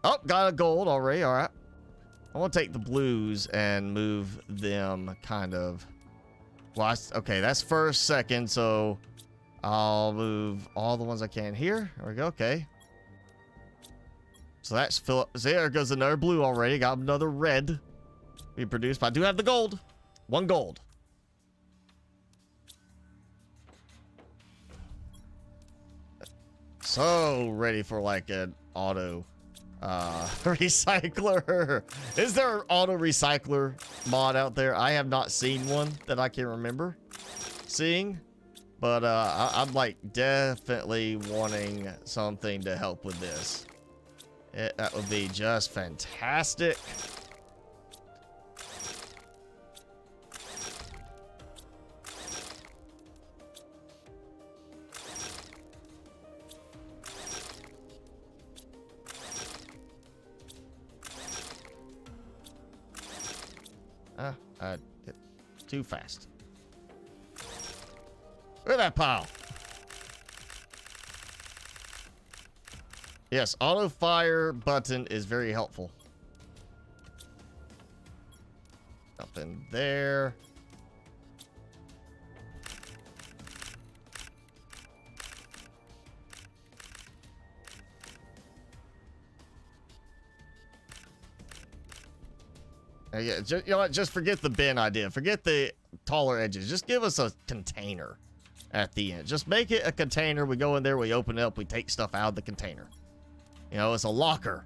Oh, got a gold already. All right. I want to take the blues and move them kind of... Well, okay, that's first, second, so I'll move all the ones I can here. There we go. Okay. So that's fill up. There goes another blue already. Got another red being produced. But I do have the gold. 1 gold. So ready for like an auto recycler. Is there an auto recycler mod out there? I have not seen one that I can remember seeing. But I'm like definitely wanting something to help with this. That would be just fantastic. It's too fast. Look at that pile. Yes, auto fire button is very helpful. Up in there. Yeah, you know what? Just forget the bin idea. Forget the taller edges. Just give us a container at the end. Just make it a container. We go in there, we open it up, we take stuff out of the container. You know, it's a locker.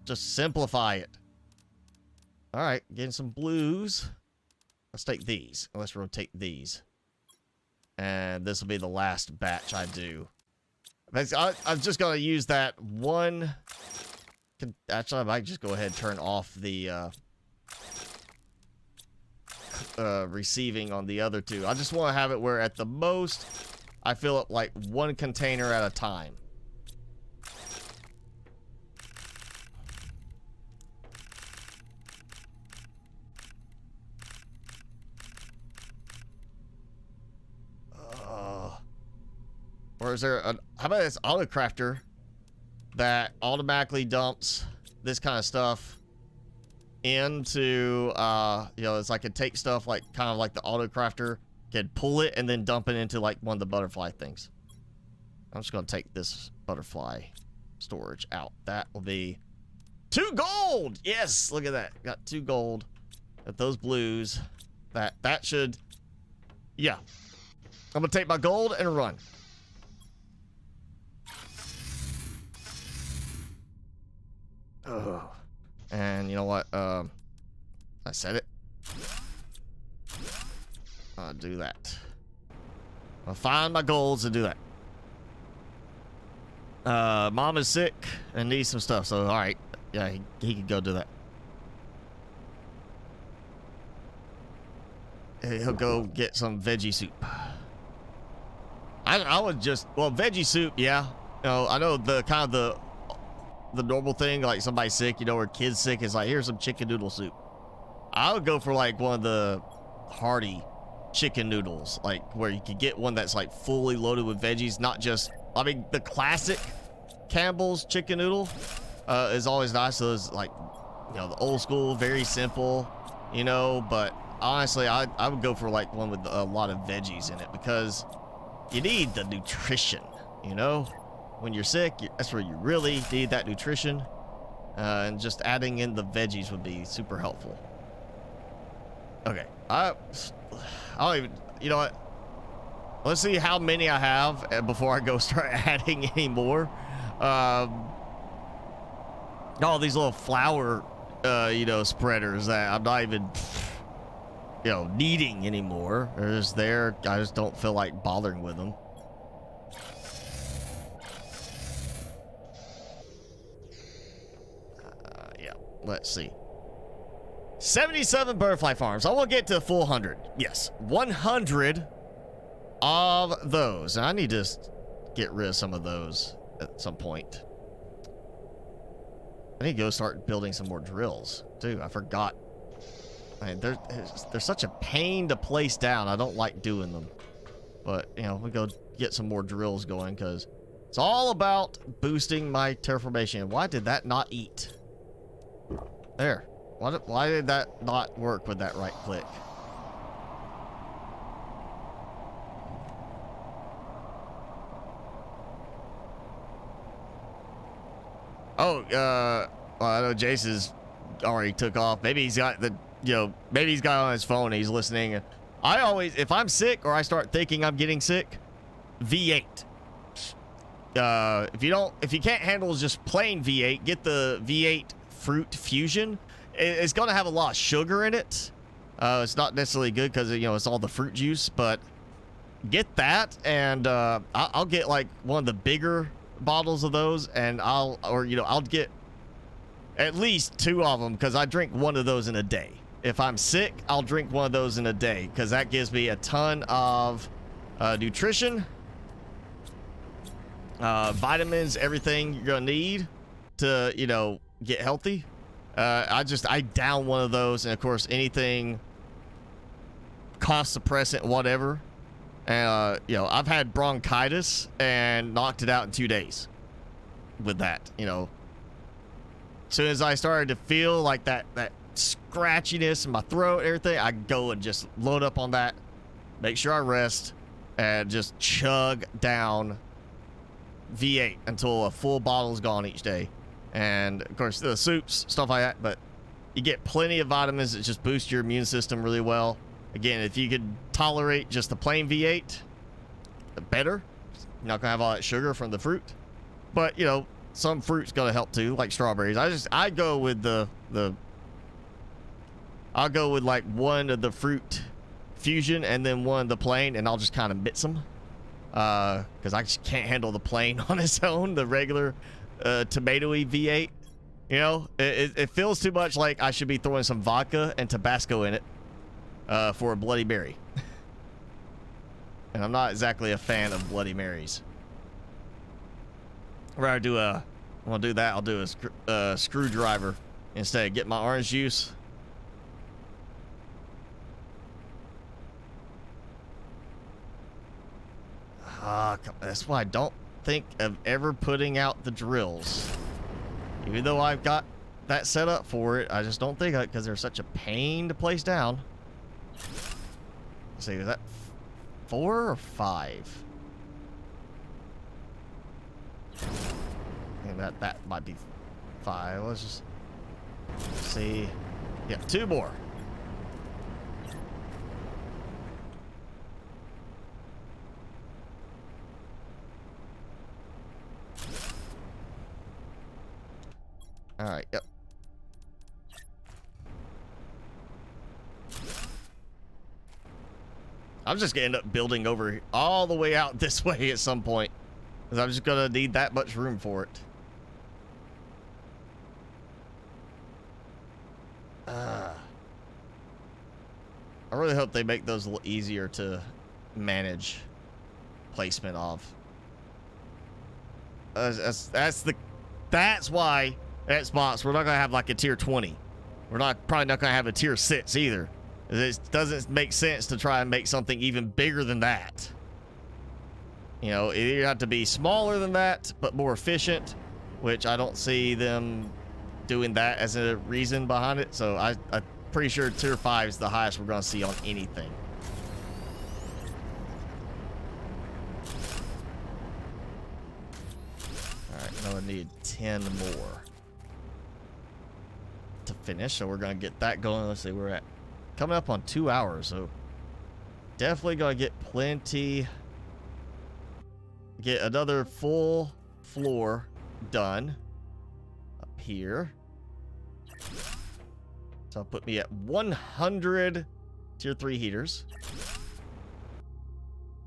Just simplify it. All right, getting some blues. Let's take these. Let's rotate these. And this will be the last batch I do. I'm just going to use that one. Actually, I might just go ahead and turn off the receiving on the other two. I just want to have it where at the most I fill up like one container at a time. Or is there an, how about this auto crafter that automatically dumps this kind of stuff into you know, it's like it takes stuff like kind of like the auto crafter can pull it and then dump it into like one of the butterfly things. I'm just gonna take this butterfly storage out. That will be 2 gold. Yes, look at that. Got 2 gold. Got those blues. That should, yeah. I'm gonna take my gold and run. Oh, and you know what? I said it. I'll do that. I'll find my goals and do that. Mom is sick and needs some stuff, so all right, yeah, he can go do that. He'll go get some veggie soup. I would just, well, veggie soup, yeah. You know, I know the kind of the normal thing, like somebody's sick, you know, or kid's sick, is like, here's some chicken noodle soup. I would go for like one of the hearty chicken noodles, like where you could get one that's like fully loaded with veggies, not just, I mean, the classic Campbell's chicken noodle is always nice. So it's like, you know, the old school, very simple, you know, but honestly, I would go for like one with a lot of veggies in it because you need the nutrition, you know? When you're sick, that's where you really need that nutrition. And just adding in the veggies would be super helpful. Okay. I don't even, you know what? Let's see how many I have before I go start adding any more. All these little flour, you know, spreaders that I'm not even, you know, needing anymore. They're just there. I just don't feel like bothering with them. Let's see. 77 butterfly farms. I will get to the full 100. Yes, 100 of those. And I need to get rid of some of those at some point. I need to go start building some more drills, too. I forgot. I mean, they're such a pain to place down. I don't like doing them. But, you know, we go get some more drills going because it's all about boosting my terraformation. Why did that not eat? There. Why did that not work with that right click? Oh, well, I know Jason's already took off. Maybe he's got the, you know, maybe he's got it on his phone and he's listening. I always, if I'm sick or I start thinking I'm getting sick, V8. If you can't handle just plain V8, get the V8 Fruit Fusion. It's gonna have a lot of sugar in it. It's not necessarily good because, you know, it's all the fruit juice, but get that and I'll get like one of the bigger bottles of those, and I'll get at least 2 of them because I drink one of those in a day. If I'm sick, I'll drink one of those in a day because that gives me a ton of nutrition, vitamins, everything you're gonna need to, you know, get healthy. I down one of those, and of course anything cough suppressant, whatever. And you know, I've had bronchitis and knocked it out in 2 days with that. You know, as soon as I started to feel like that scratchiness in my throat and everything, I go and just load up on that, make sure I rest, and just chug down V8 until a full bottle is gone each day. And of course the soups, stuff like that, but you get plenty of vitamins that just boost your immune system really well. Again, if you could tolerate just the plain V8, better. You're not gonna have all that sugar from the fruit, but you know, some fruit's gonna help too, like strawberries. I go with I'll go with like one of the fruit fusion and then one of the plain, and I'll just kind of mix them because I just can't handle the plain on its own, the regular tomatoey V8. You know, it feels too much like I should be throwing some vodka and Tabasco in it for a Bloody Mary. And I'm not exactly a fan of Bloody Marys. Where I do a, I'll do that. I'll do a screwdriver instead. Get my orange juice. That's why I don't think of ever putting out the drills. Even though I've got that set up for it, I just don't think of it because they're such a pain to place down. Let's see, is that 4 or 5? And that might be 5. Let's just see. Yeah, 2 more. All right, yep. I'm just gonna end up building over all the way out this way at some point, because I'm just gonna need that much room for it. I really hope they make those a little easier to manage placement of. That's why Xbox, we're not gonna have like a tier 20. We're probably not gonna have a tier 6 either. It doesn't make sense to try and make something even bigger than that. You know, it either have to be smaller than that, but more efficient, which I don't see them doing that as a reason behind it. So I'm pretty sure tier 5 is the highest we're gonna see on anything. All right, now I need 10 more to finish, so we're gonna get that going. Let's see, we're at coming up on 2 hours, so definitely gonna get plenty. Get another full floor done up here. So I'll put me at 100 tier 3 heaters.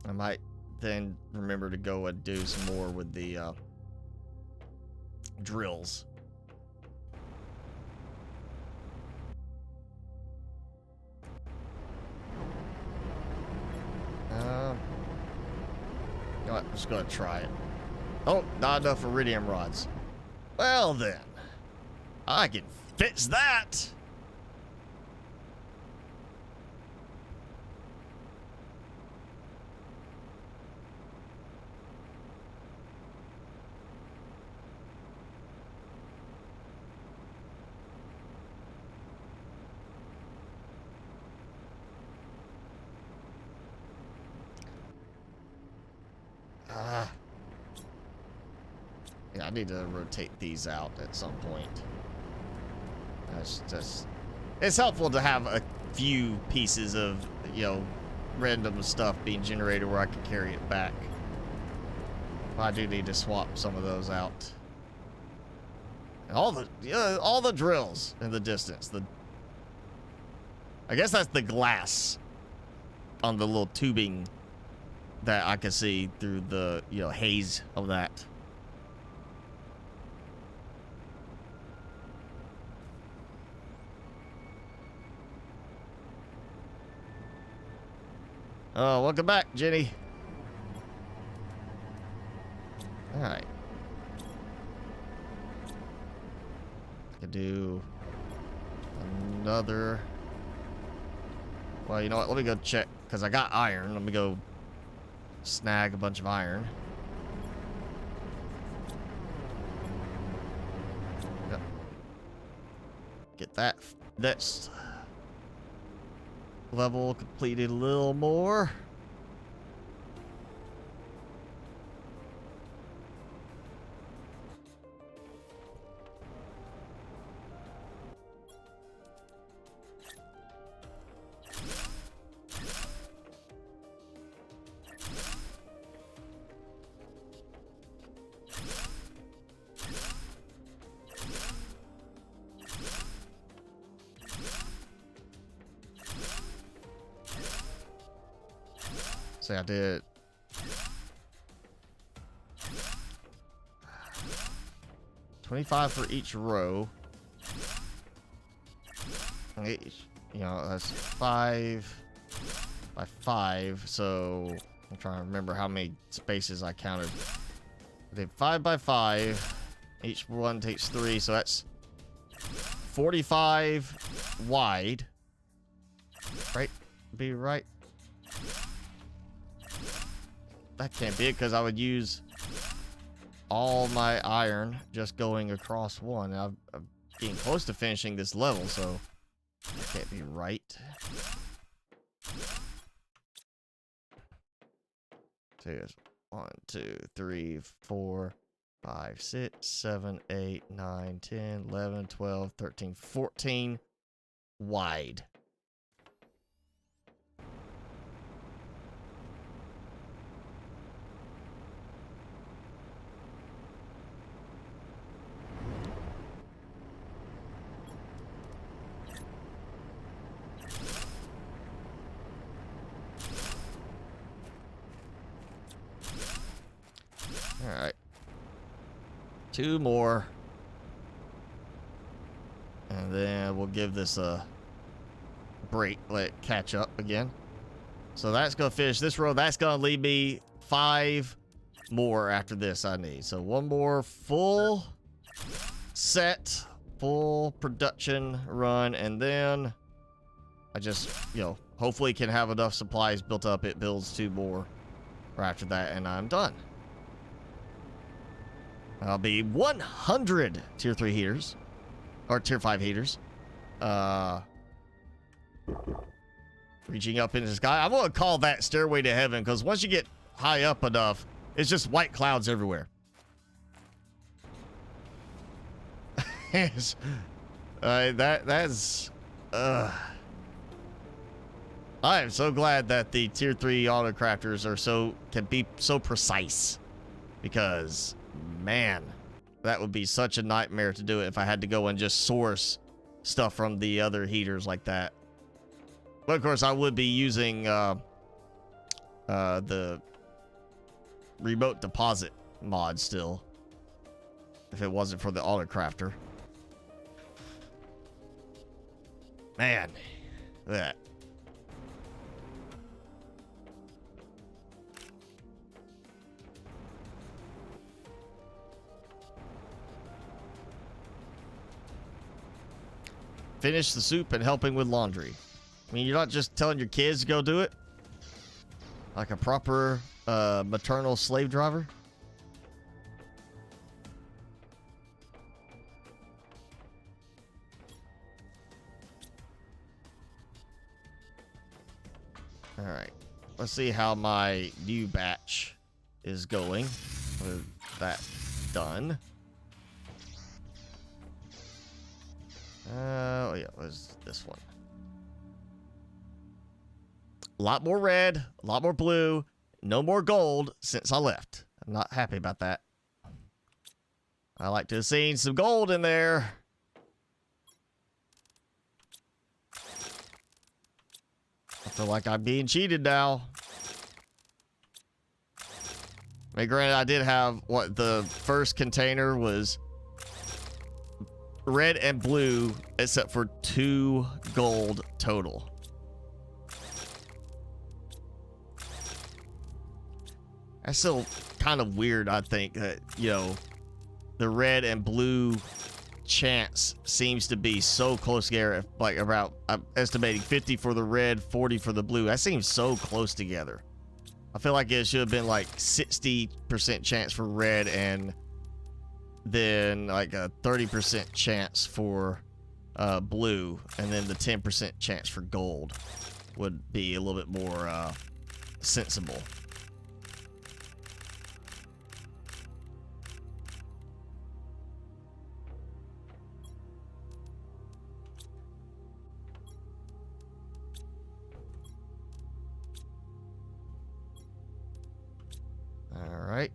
I might then remember to go and do some more with the drills. You know what, I'm just gonna try it. Oh, not enough iridium rods. Well then, I can fix that. Yeah, I need to rotate these out at some point. That's just, it's helpful to have a few pieces of, you know, random stuff being generated where I can carry it back. I do need to swap some of those out. And all the drills in the distance. I guess that's the glass on the little tubing that I can see through the, you know, haze of that. Oh, welcome back, Jenny. All right. I can do another. Well, you know what? Let me go check, because I got iron. Let me go snag a bunch of iron. Yep. Get that next level completed a little more. See, I did 25 for each row. Each, you know, that's 5 by 5. So I'm trying to remember how many spaces I counted. I did 5 by 5. Each one takes 3, so that's 45 wide. Right? Be right. That can't be it, because I would use all my iron just going across one. I'm getting close to finishing this level, so that can't be right. So here's 1, 2, 3, 4, 5, 6, 7, 8, 9, 10, 11, 12, 13, 14 wide. All right. 2 more. And then we'll give this a break, let it catch up again. So that's going to finish this row. That's going to leave me 5 more after this I need. So 1 more full set, full production run, and then I just, you know, hopefully can have enough supplies built up. It builds 2 more right after that, and I'm done. I'll be 100 tier 3 heaters. Or tier 5 heaters. Reaching up into the sky. I'm going to call that Stairway to Heaven, because once you get high up enough, it's just white clouds everywhere. That's... I am so glad that the tier 3 auto crafters can be so precise. Because... man, that would be such a nightmare to do it if I had to go and just source stuff from the other heaters like that. But of course, I would be using the remote deposit mod still, if it wasn't for the auto crafter. Man, look at that. Finish the soup and helping with laundry. I mean, you're not just telling your kids to go do it? Like a proper maternal slave driver? Alright. Let's see how my new batch is going with that done. Oh yeah, was this one. A lot more red, a lot more blue, no more gold since I left. I'm not happy about that. I like to have seen some gold in there. I feel like I'm being cheated now. I mean, granted, I did have what the first container was red and blue, except for 2 gold total. That's still kind of weird, I think, that, you know, the red and blue chance seems to be so close together. Like about, I'm estimating 50 for the red, 40 for the blue. That seems so close together. I feel like it should have been like 60% chance for red and then like a 30% chance for blue, and then the 10% chance for gold would be a little bit more sensible. All right.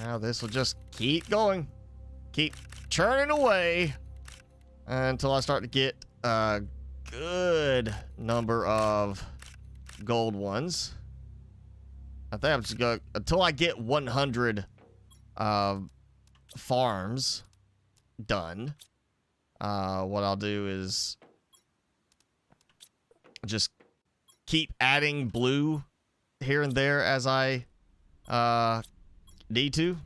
Now this will just keep going. Keep churning away until I start to get a good number of gold ones. I think I'm just going until I get 100 farms done. What I'll do is just keep adding blue here and there as I need to.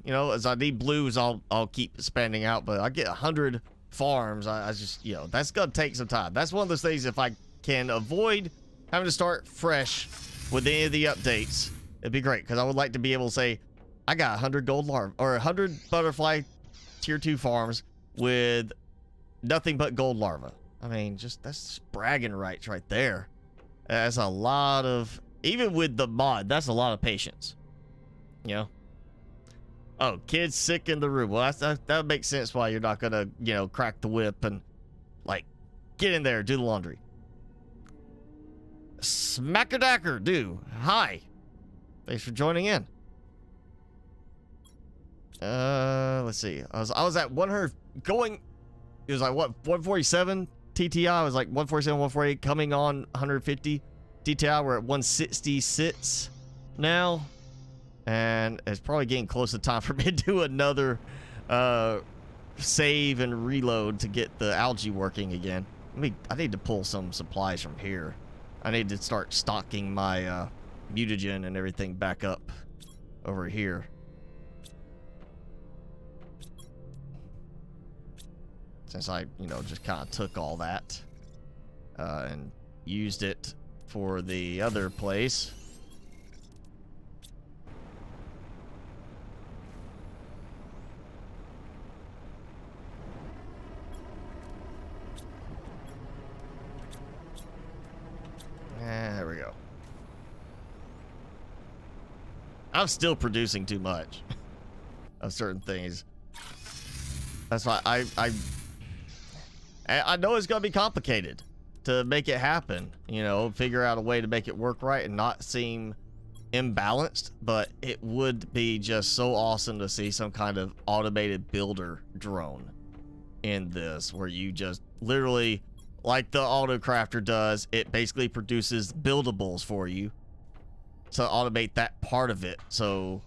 You know, as I need blues, I'll keep expanding out. But I get 100 farms. I just, you know, that's gonna take some time. That's one of those things. If I can avoid having to start fresh with any of the updates, it'd be great. Because I would like to be able to say, I got 100 gold larvae or 100 butterfly tier 2 farms with nothing but gold larvae. I mean, just that's bragging rights right there. That's a lot of, even with the mod, that's a lot of patience. You know. Oh, kid's sick in the room. Well, that makes sense why you're not gonna, you know, crack the whip and, like, get in there, do the laundry. Smackadacker, do. Hi. Thanks for joining in. Let's see. I was at 100 going. It was like what, 147 TTI. I was like 147, 148 coming on 150 TTI. We're at 166 now. And it's probably getting close to time for me to do another save and reload to get the algae working again. I need to pull some supplies from here. I need to start stocking my mutagen and everything back up over here. Since I, you know, just kind of took all that and used it for the other place. There we go. I'm still producing too much of certain things. That's why I know it's gonna be complicated to make it happen. You know, figure out a way to make it work right and not seem imbalanced. But it would be just so awesome to see some kind of automated builder drone in this, where you just literally, like the auto crafter does, it basically produces buildables for you to automate that part of it. So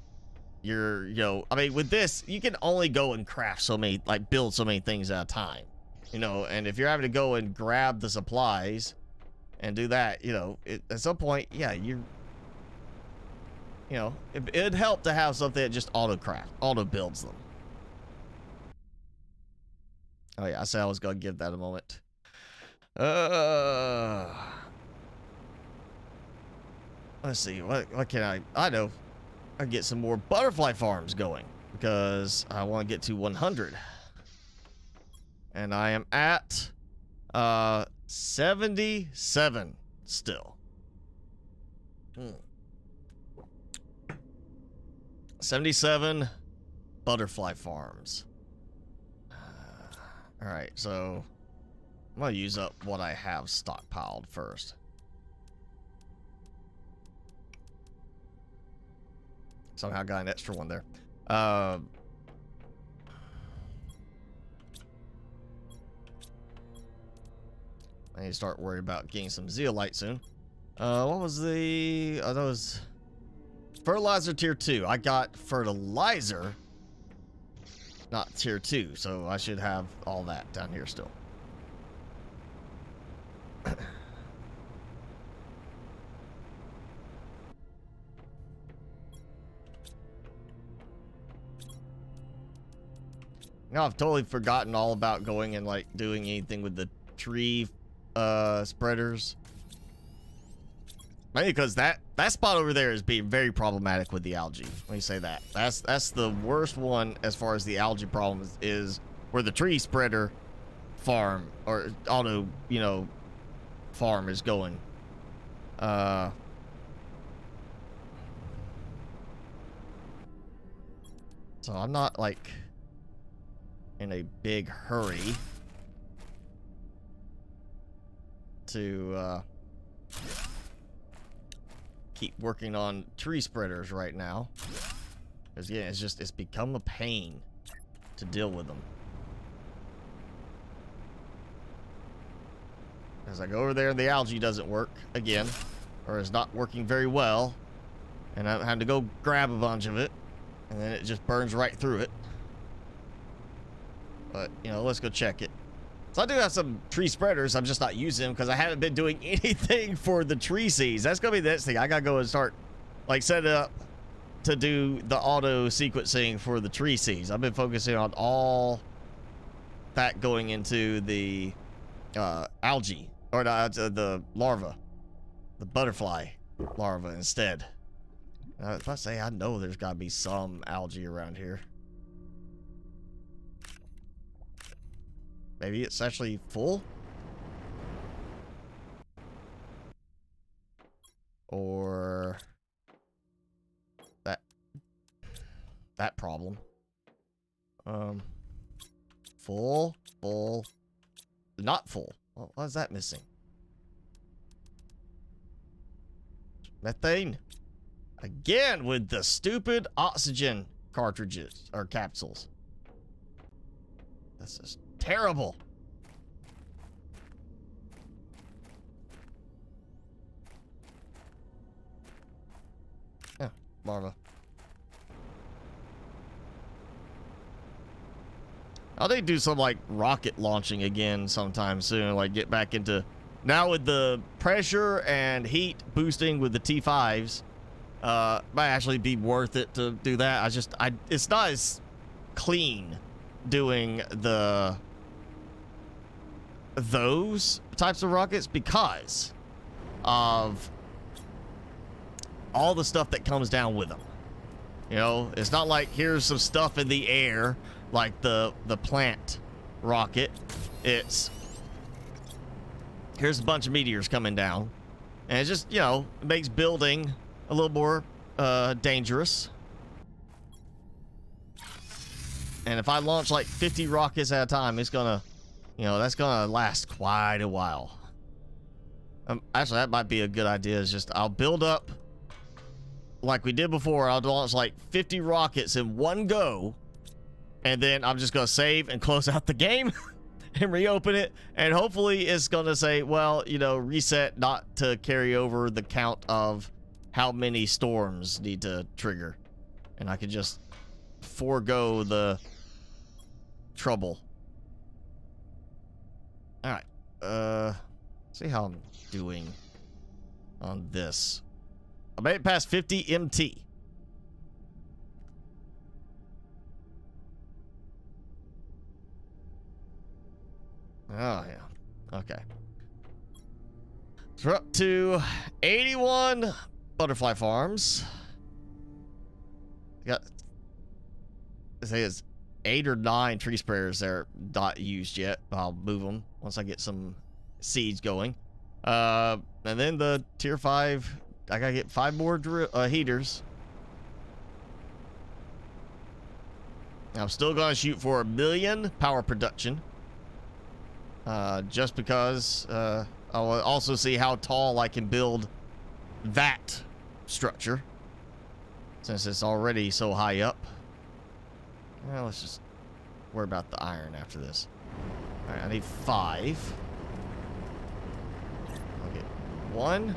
you're, you know, I mean, with this, you can only go and craft so many, like build so many things at a time, you know, and if you're having to go and grab the supplies and do that, you know, at some point, yeah, you know, it'd help to have something that just auto builds them. Oh yeah, I said I was gonna give that a moment. Let's see, what can I know. I get some more butterfly farms going because I want to get to 100. And I am at 77 still. 77 butterfly farms. All right, so I'm gonna use up what I have stockpiled first. Somehow got an extra one there. I need to start worrying about getting some zeolite soon. What was the... that was fertilizer tier 2. I got fertilizer, not tier 2, so I should have all that down here still. Now I've totally forgotten all about going and like doing anything with the tree spreaders. Mainly because that spot over there is being very problematic with the algae. Let me say that. That's the worst one as far as the algae problem is where the tree spreader farm or auto, you know, farm is going. So I'm not like in a big hurry to keep working on tree spreaders right now, because yeah, it's become a pain to deal with them. As I go over there and the algae doesn't work again, or is not working very well, and I had to go grab a bunch of it, and then it just burns right through it. But, you know, let's go check it. So I do have some tree spreaders. I'm just not using them because I haven't been doing anything for the tree seeds. That's going to be the next thing. I got to go and start, like, set it up to do the auto sequencing for the tree seeds. I've been focusing on all that going into the algae, or the larva, the butterfly larva instead. If I say, I know there's got to be some algae around here. Maybe it's actually full? Or that problem. Full, not full. Well, why is that missing? Methane. Again with the stupid oxygen cartridges or capsules. This is terrible. Yeah, larva. I think do some like rocket launching again sometime soon. Like get back into now with the pressure and heat boosting with the T5s. Might actually be worth it to do that. It's not as clean doing those types of rockets because of all the stuff that comes down with them. You know, it's not like here's some stuff in the air like the plant rocket. It's here's a bunch of meteors coming down, and it just, you know, it makes building a little more dangerous. And if I launch like 50 rockets at a time, it's gonna, you know, that's gonna last quite a while. Actually, that might be a good idea. Is just I'll build up like we did before. I'll launch like 50 rockets in one go, and then I'm just gonna save and close out the game and reopen it. And hopefully, it's gonna say, well, you know, reset, not to carry over the count of how many storms need to trigger, and I could just forego the trouble. All right, see how I'm doing on this. I made it past 50 MT. Oh yeah, okay. So we're up to 81 butterfly farms. Got, I say it's 8 or 9 tree sprayers there not used yet. I'll move them once I get some seeds going. And then the tier 5, I gotta get 5 more heaters. I'm still gonna shoot for 1 million power production. Just because I'll also see how tall I can build that structure, since it's already so high up. Well, let's just worry about the iron after this. All right, I need 5. I'll get 1,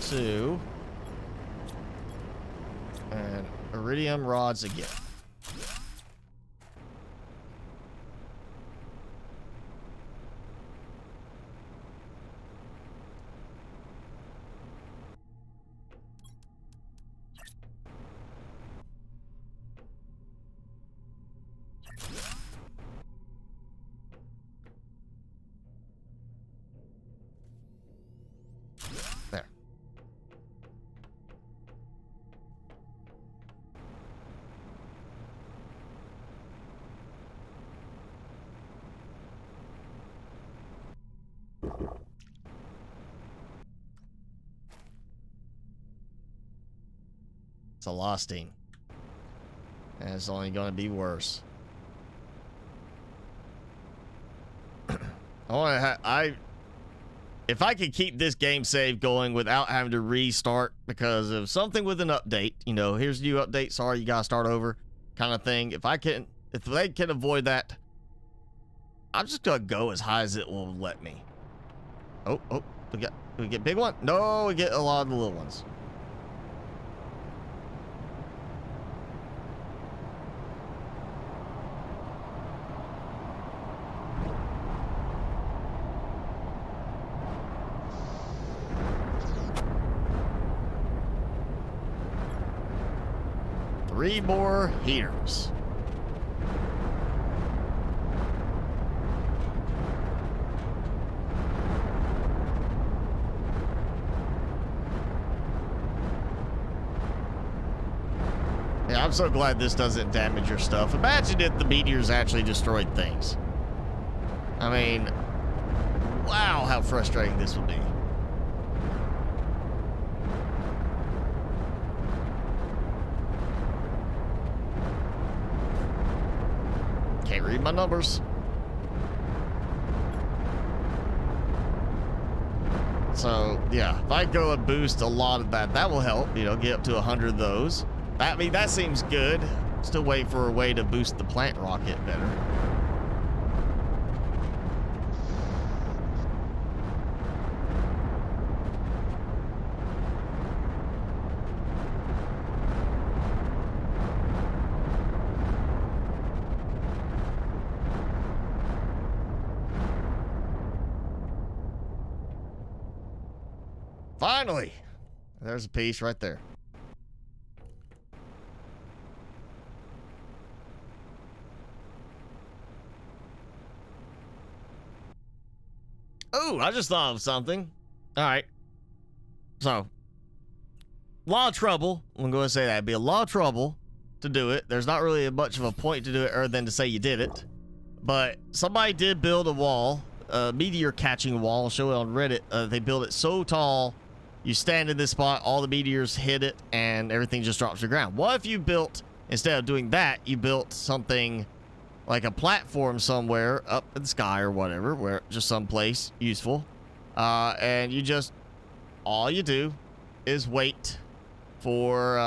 2, and iridium rods again. It's a lot of steam. And it's only going to be worse. If I could keep this game save going without having to restart because of something with an update, you know, here's a new update, sorry, you gotta start over kind of thing. If they can avoid that, I'm just gonna go as high as it will let me. Oh, we get big one? No, we get a lot of the little ones. Three more heaters. Yeah, I'm so glad this doesn't damage your stuff. Imagine if the meteors actually destroyed things. I mean, wow, how frustrating this would be. Can't read my numbers. So, yeah, if I go and boost a lot of that, that will help, you know, get up to 100 of those. I mean, that seems good. Still waiting for a way to boost the plant rocket better. Finally, there's a piece right there. Oh, I just thought of something. All right. So, a lot of trouble. I'm going to say that. It'd be a lot of trouble to do it. There's not really much of a point to do it other than to say you did it. But somebody did build a wall, a meteor catching wall. I'll show it on Reddit. They built it so tall, you stand in this spot, all the meteors hit it, and everything just drops to the ground. What if you built, instead of doing that, you built something like a platform somewhere up in the sky or whatever, where just someplace useful, and you just, all you do is wait for,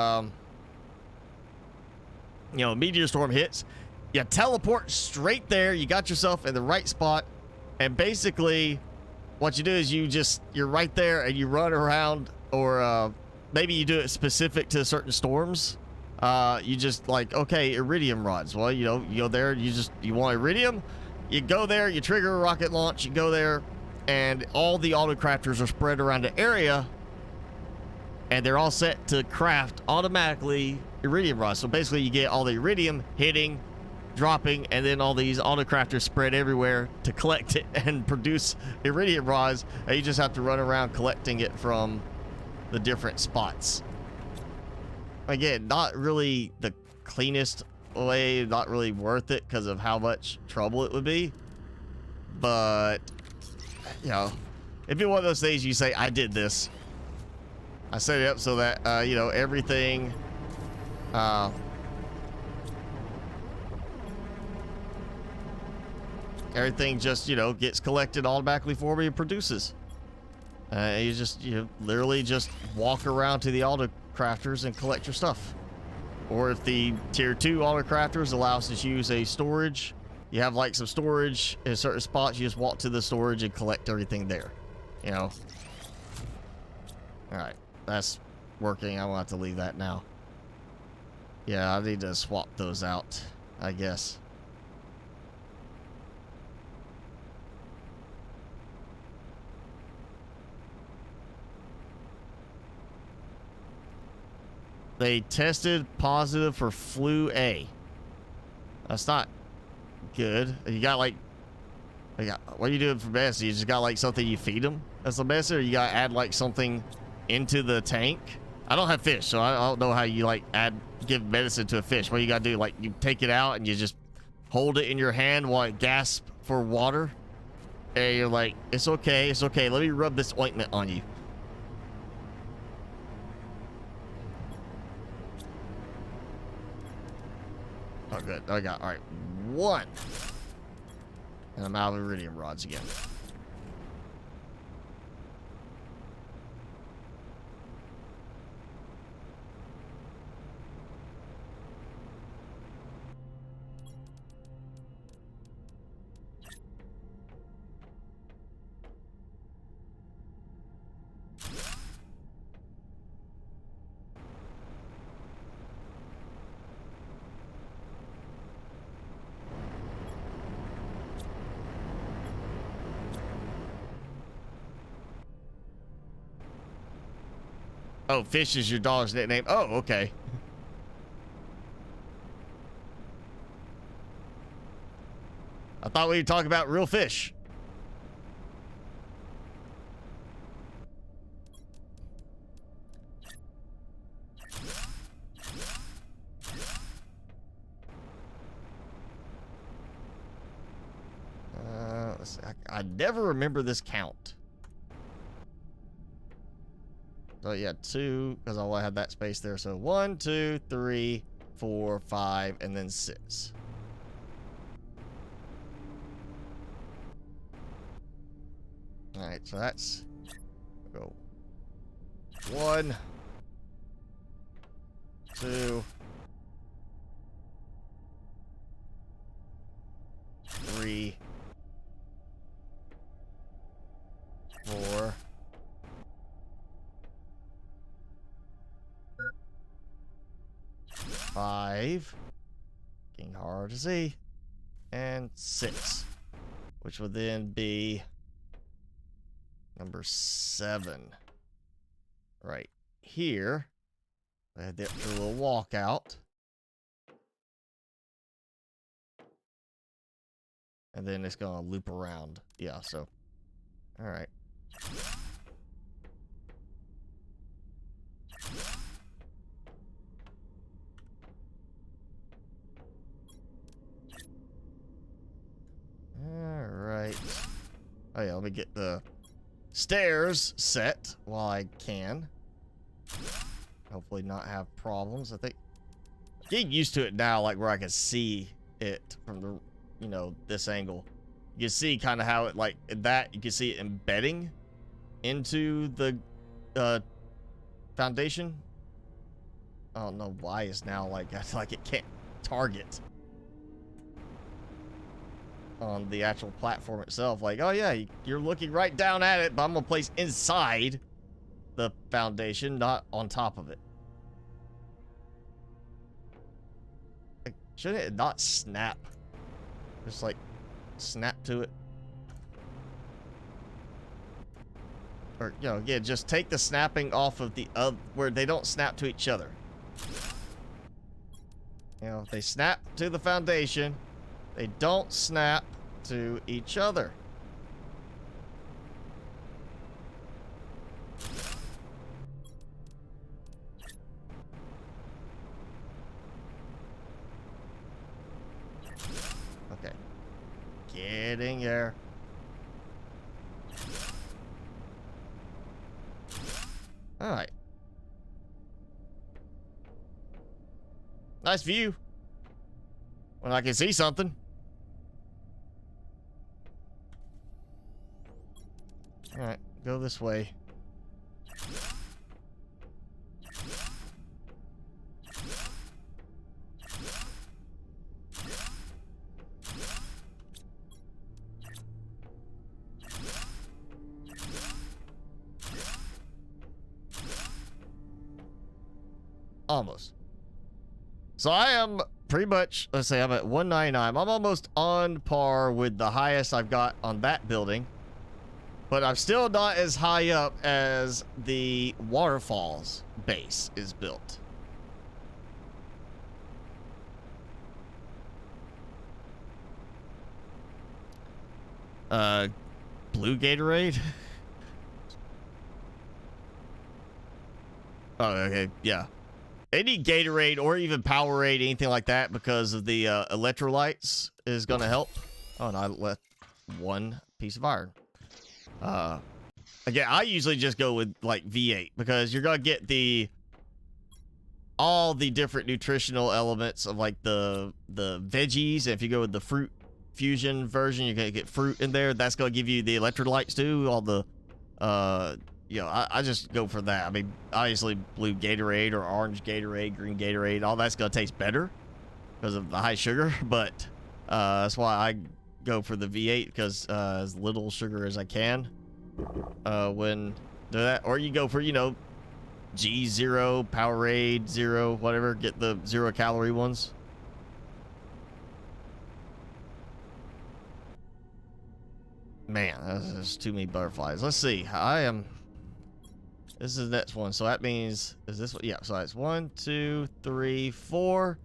you know, a meteor storm hits, you teleport straight there, you got yourself in the right spot, and basically what you do is you're right there and you run around, or maybe you do it specific to certain storms. You just like, okay, iridium rods. Well, you know, you go there, you want iridium, you go there, you trigger a rocket launch, you go there, and all the auto crafters are spread around the area, and they're all set to craft automatically iridium rods. So basically you get all the iridium hitting, dropping, and then all these auto crafters spread everywhere to collect it and produce iridium rods, and you just have to run around collecting it from the different spots. Again, not really the cleanest way, not really worth it because of how much trouble it would be. But, you know, it'd be one of those things you say, I did this. I set it up so that, you know, everything, everything just, you know, gets collected automatically for me and produces. You literally just walk around to the auto crafters and collect your stuff. Or if the tier 2 auto crafters allows us to use a storage, you have like some storage in certain spots, you just walk to the storage and collect everything there, you know. All right, that's working. I'm gonna have to leave that now. Yeah, I need to swap those out, I guess. They tested positive for flu A. That's not good. You got like, what are you doing for medicine? You just got like something you feed them? That's the medicine, or you gotta add like something into the tank? I don't have fish, so I don't know how you like give medicine to a fish. What you gotta do, like you take it out and you just hold it in your hand while it gasps for water? And you're like, it's okay, let me rub this ointment on you. Oh, good. I got, all right, 1. And I'm out of iridium rods again. Oh, Fish is your dog's nickname. Oh, okay. I thought we were talking about real fish. Let's see. I never remember this count. So yeah, 2, because I had that space there. So 1, 2, 3, 4, 5, and then 6. All right, so that's go 1, 2, 3, 4, 5, getting hard to see, and 6, which would then be number 7 right here. I had that little walkout, and then it's gonna loop around. Yeah, so all right. All right. Oh yeah, let me get the stairs set while I can. Hopefully not have problems. I think getting used to it now, like where I can see it from the, you know, this angle. You can see kind of how it, like that, you can see it embedding into the foundation. I don't know why it's now like it can't target on the actual platform itself. Like, oh yeah, you're looking right down at it, but I'm gonna place inside the foundation, not on top of it. Like, shouldn't it not snap? Just like snap to it. Or, you know, yeah, just take the snapping off of the where they don't snap to each other. You know, they snap to the foundation. They don't snap to each other. Okay. Getting there. All right. Nice view. When I can see something. All right, go this way. Almost. So I am pretty much, let's say I'm at 199. I'm almost on par with the highest I've got on that building. But I'm still not as high up as the waterfalls base is built. Blue Gatorade? Oh, okay, yeah. Any Gatorade or even Powerade, anything like that, because of the electrolytes is going to help. Oh, and I left 1 piece of iron. Again, I usually just go with like V8 because you're going to get the all the different nutritional elements of like the veggies. If you go with the fruit fusion version, you're gonna get fruit in there. That's gonna give you the electrolytes too. All the you know, I just go for that. I mean, obviously blue Gatorade or orange Gatorade, green Gatorade, all that's gonna taste better because of the high sugar. But that's why I go for the V8, because as little sugar as I can when do that. Or you go for, you know, G0, Powerade 0, whatever. Get the 0 calorie ones. Man, that's too many butterflies. Let's see. This is the next one. So that means, is this one? Yeah, so that's 1, 2, 3, 4,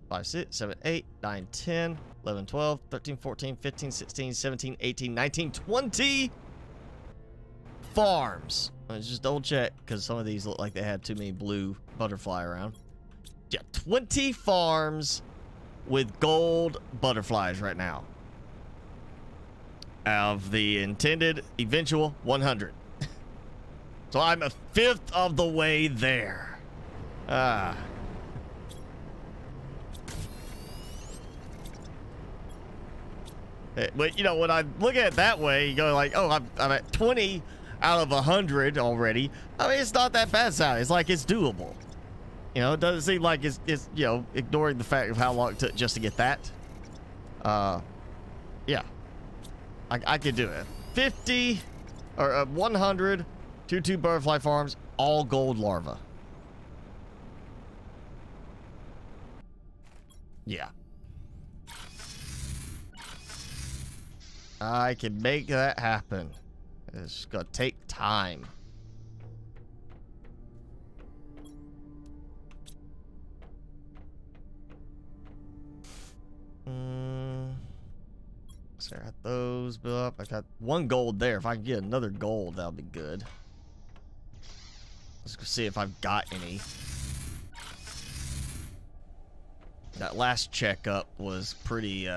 5, 6, 7, 8, 9, 10, 11, 12, 13, 14, 15, 16, 17, 18, 19, 20 farms. Let's just double check, because some of these look like they had too many blue butterfly around. Yeah, 20 farms with gold butterflies right now. Of the intended eventual 100. So I'm a fifth of the way there. But you know, when I look at it that way, you go like, oh, I'm at 20 out of 100 already. I mean, it's not that bad sound. It's like it's doable. You know, it doesn't seem like it's you know, ignoring the fact of how long it took just to get that. Yeah. I could do it. 50 or 100 2 butterfly farms, all gold larva. Yeah. I can make that happen. It's gonna take time. So I got those built up. I got 1 gold there. If I can get another gold, that'll be good. Let's go see if I've got any. That last checkup was pretty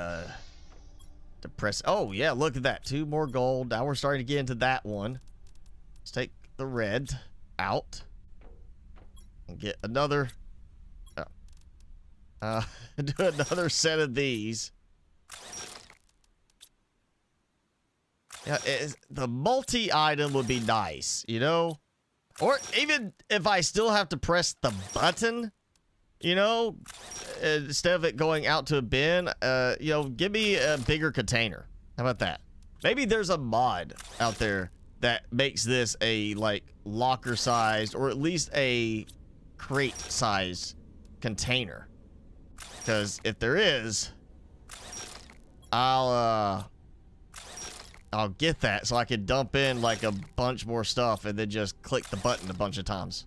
depressing. Oh yeah, look at that. 2 more gold. Now we're starting to get into that one. Let's take the red out and get another. Do another set of these. Yeah, the multi-item would be nice, you know? Or even if I still have to press the button, you know, instead of it going out to a bin, you know, give me a bigger container. How about that? Maybe there's a mod out there that makes this a, like, locker-sized, or at least a crate-sized container. Because if there is, I'll get that so I can dump in like a bunch more stuff and then just click the button a bunch of times.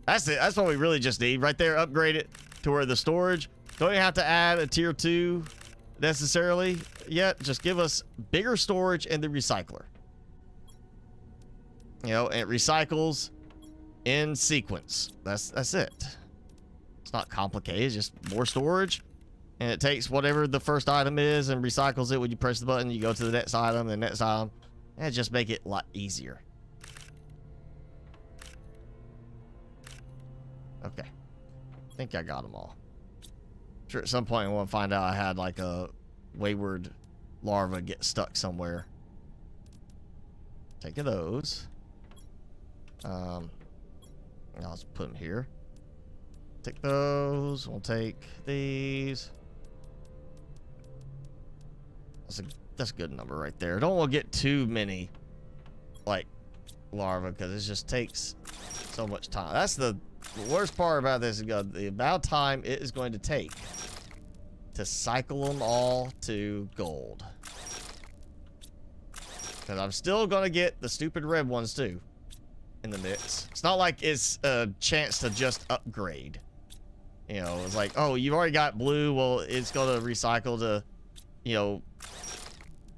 That's it. That's what we really just need right there. Upgrade it to where the storage, don't even have to add a tier 2 necessarily yet. Just give us bigger storage and the recycler. You know, and it recycles in sequence. That's it. It's not complicated. It's just more storage. And it takes whatever the first item is and recycles it when you press the button. You go to the next item, the next item, and just make it a lot easier. Okay. I think I got them all. Sure, at some point I want to find out I had like a wayward larva get stuck somewhere. Take those. I'll just put them here. Take those. We'll take these. That's a good number right there. Don't want to get too many, like, larvae, because it just takes so much time. That's the worst part about this, is the amount of time it is going to take to cycle them all to gold. Because I'm still going to get the stupid red ones, too, in the mix. It's not like it's a chance to just upgrade. You know, it's like, oh, you've already got blue. Well, it's going to recycle to, you know,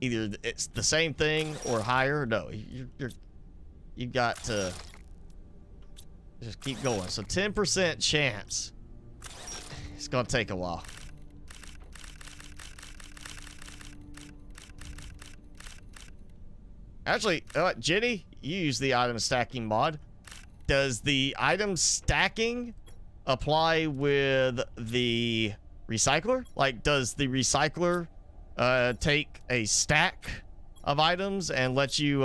either it's the same thing or higher. No, you've got to just keep going. So 10% chance. It's going to take a while. Actually, Jenny, you use the item stacking mod. does the item stacking apply with the recycler? Like, does the recycler take a stack of items and let you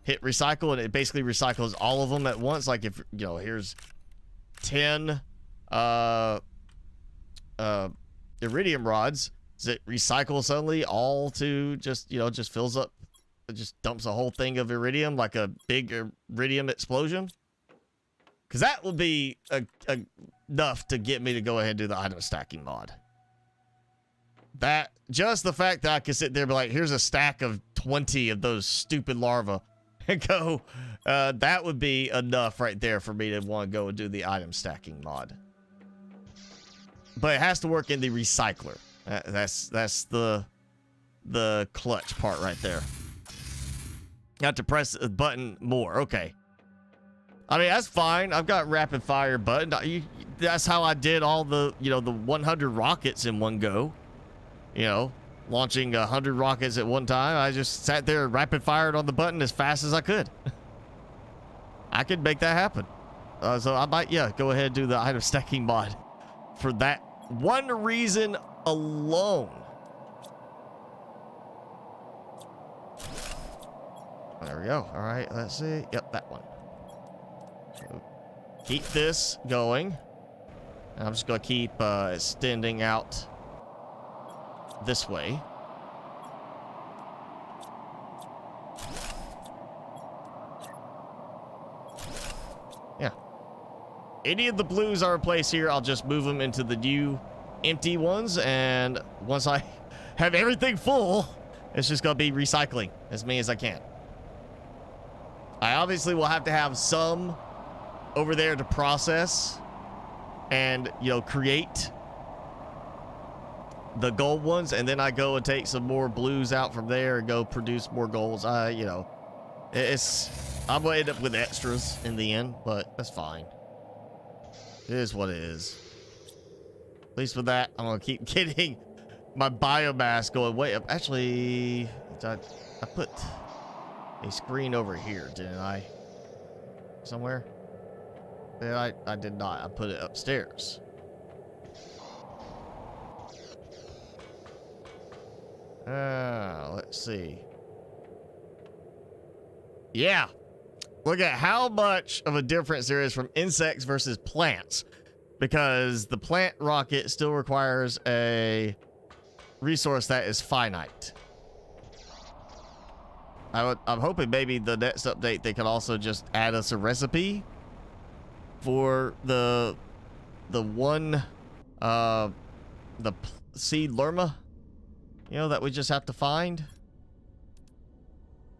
hit recycle, and it basically recycles all of them at once? Like, if, you know, here's 10 iridium rods, does it recycle suddenly all to just, you know, just fills up, it just dumps a whole thing of iridium like a big iridium explosion? Because that will be enough to get me to go ahead and do the item stacking mod. That, just the fact that I can sit there and be like, here's a stack of 20 of those stupid larvae, and go, that would be enough right there for me to want to go and do the item stacking mod. But it has to work in the recycler. That's the clutch part right there. You have to press a button more. Okay. I mean, that's fine. I've got rapid fire button. That's how I did all the, you know, the 100 rockets in one go. You know, launching 100 rockets at one time. I just sat there and rapid fired on the button as fast as I could. I could make that happen. So I might, yeah, go ahead and do the item stacking mod for that one reason alone. There we go. All right, let's see. Yep, that one. So keep this going. And I'm just going to keep extending out this way. Yeah. Any of the blues are in place here, I'll just move them into the new empty ones, and once I have everything full, it's just gonna be recycling as many as I can. I obviously will have to have some over there to process and, you know, create the gold ones, and then I go and take some more blues out from there and go produce more golds. You know, I'm gonna end up with extras in the end, but that's fine. It is what it is. At least with that, I'm gonna keep getting my biomass going way up. Actually, I put a screen over here, didn't I? Somewhere? Yeah, I did not. I put it upstairs. Let's see. Yeah. Look at how much of a difference there is from insects versus plants. Because the plant rocket still requires a resource that is finite. I'm hoping maybe the next update they can also just add us a recipe for the seed lerma, you know, that we just have to find.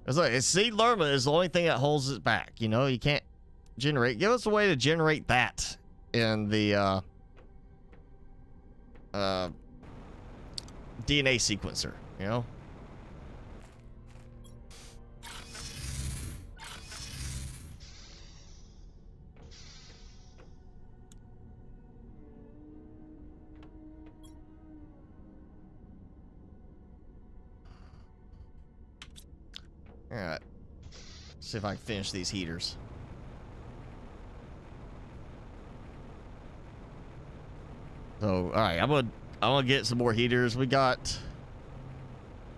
It's like, seed lerma is the only thing that holds it back. You know, you can't generate. Give us a way to generate that in the DNA sequencer, you know. All right, see if I can finish these heaters. So, all right, I'm gonna get some more heaters. We got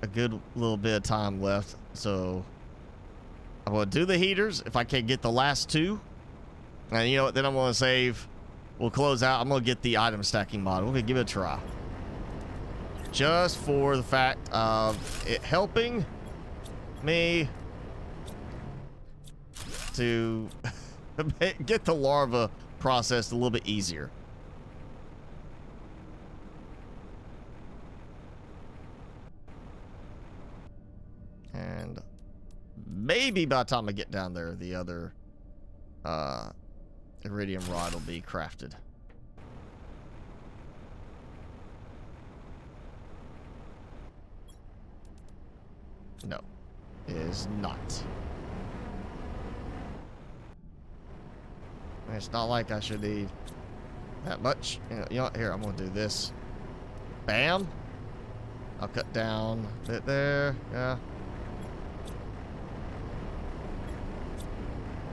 a good little bit of time left, so I'm gonna do the heaters if I can get the last two. And you know what? Then I'm gonna save. We'll close out. I'm gonna get the item stacking model. We're gonna give it a try, just for the fact of it helping me to get the larva processed a little bit easier. And maybe by the time I get down there, the other iridium rod will be crafted. No, it is not. It's not like I should need that much. You know, here, I'm gonna do this. Bam. I'll cut down a bit there. Yeah.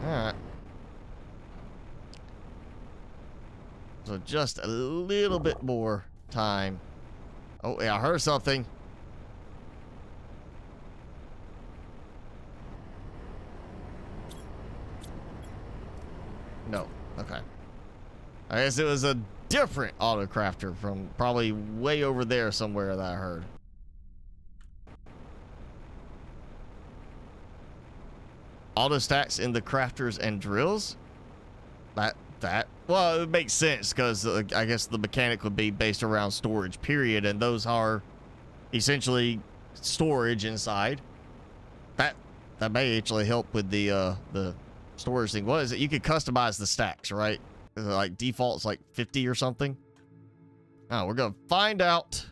Alright. So just a little bit more time. Oh, yeah, I heard something. No. Okay. I guess it was a different autocrafter from probably way over there somewhere that I heard. Auto stacks in the crafters and drills? Well, it makes sense because I guess the mechanic would be based around storage, period, and those are essentially storage inside. That may actually help with the storage thing. What is it? You could customize the stacks, right? Is it like default's like 50 or something? Oh, we're gonna find out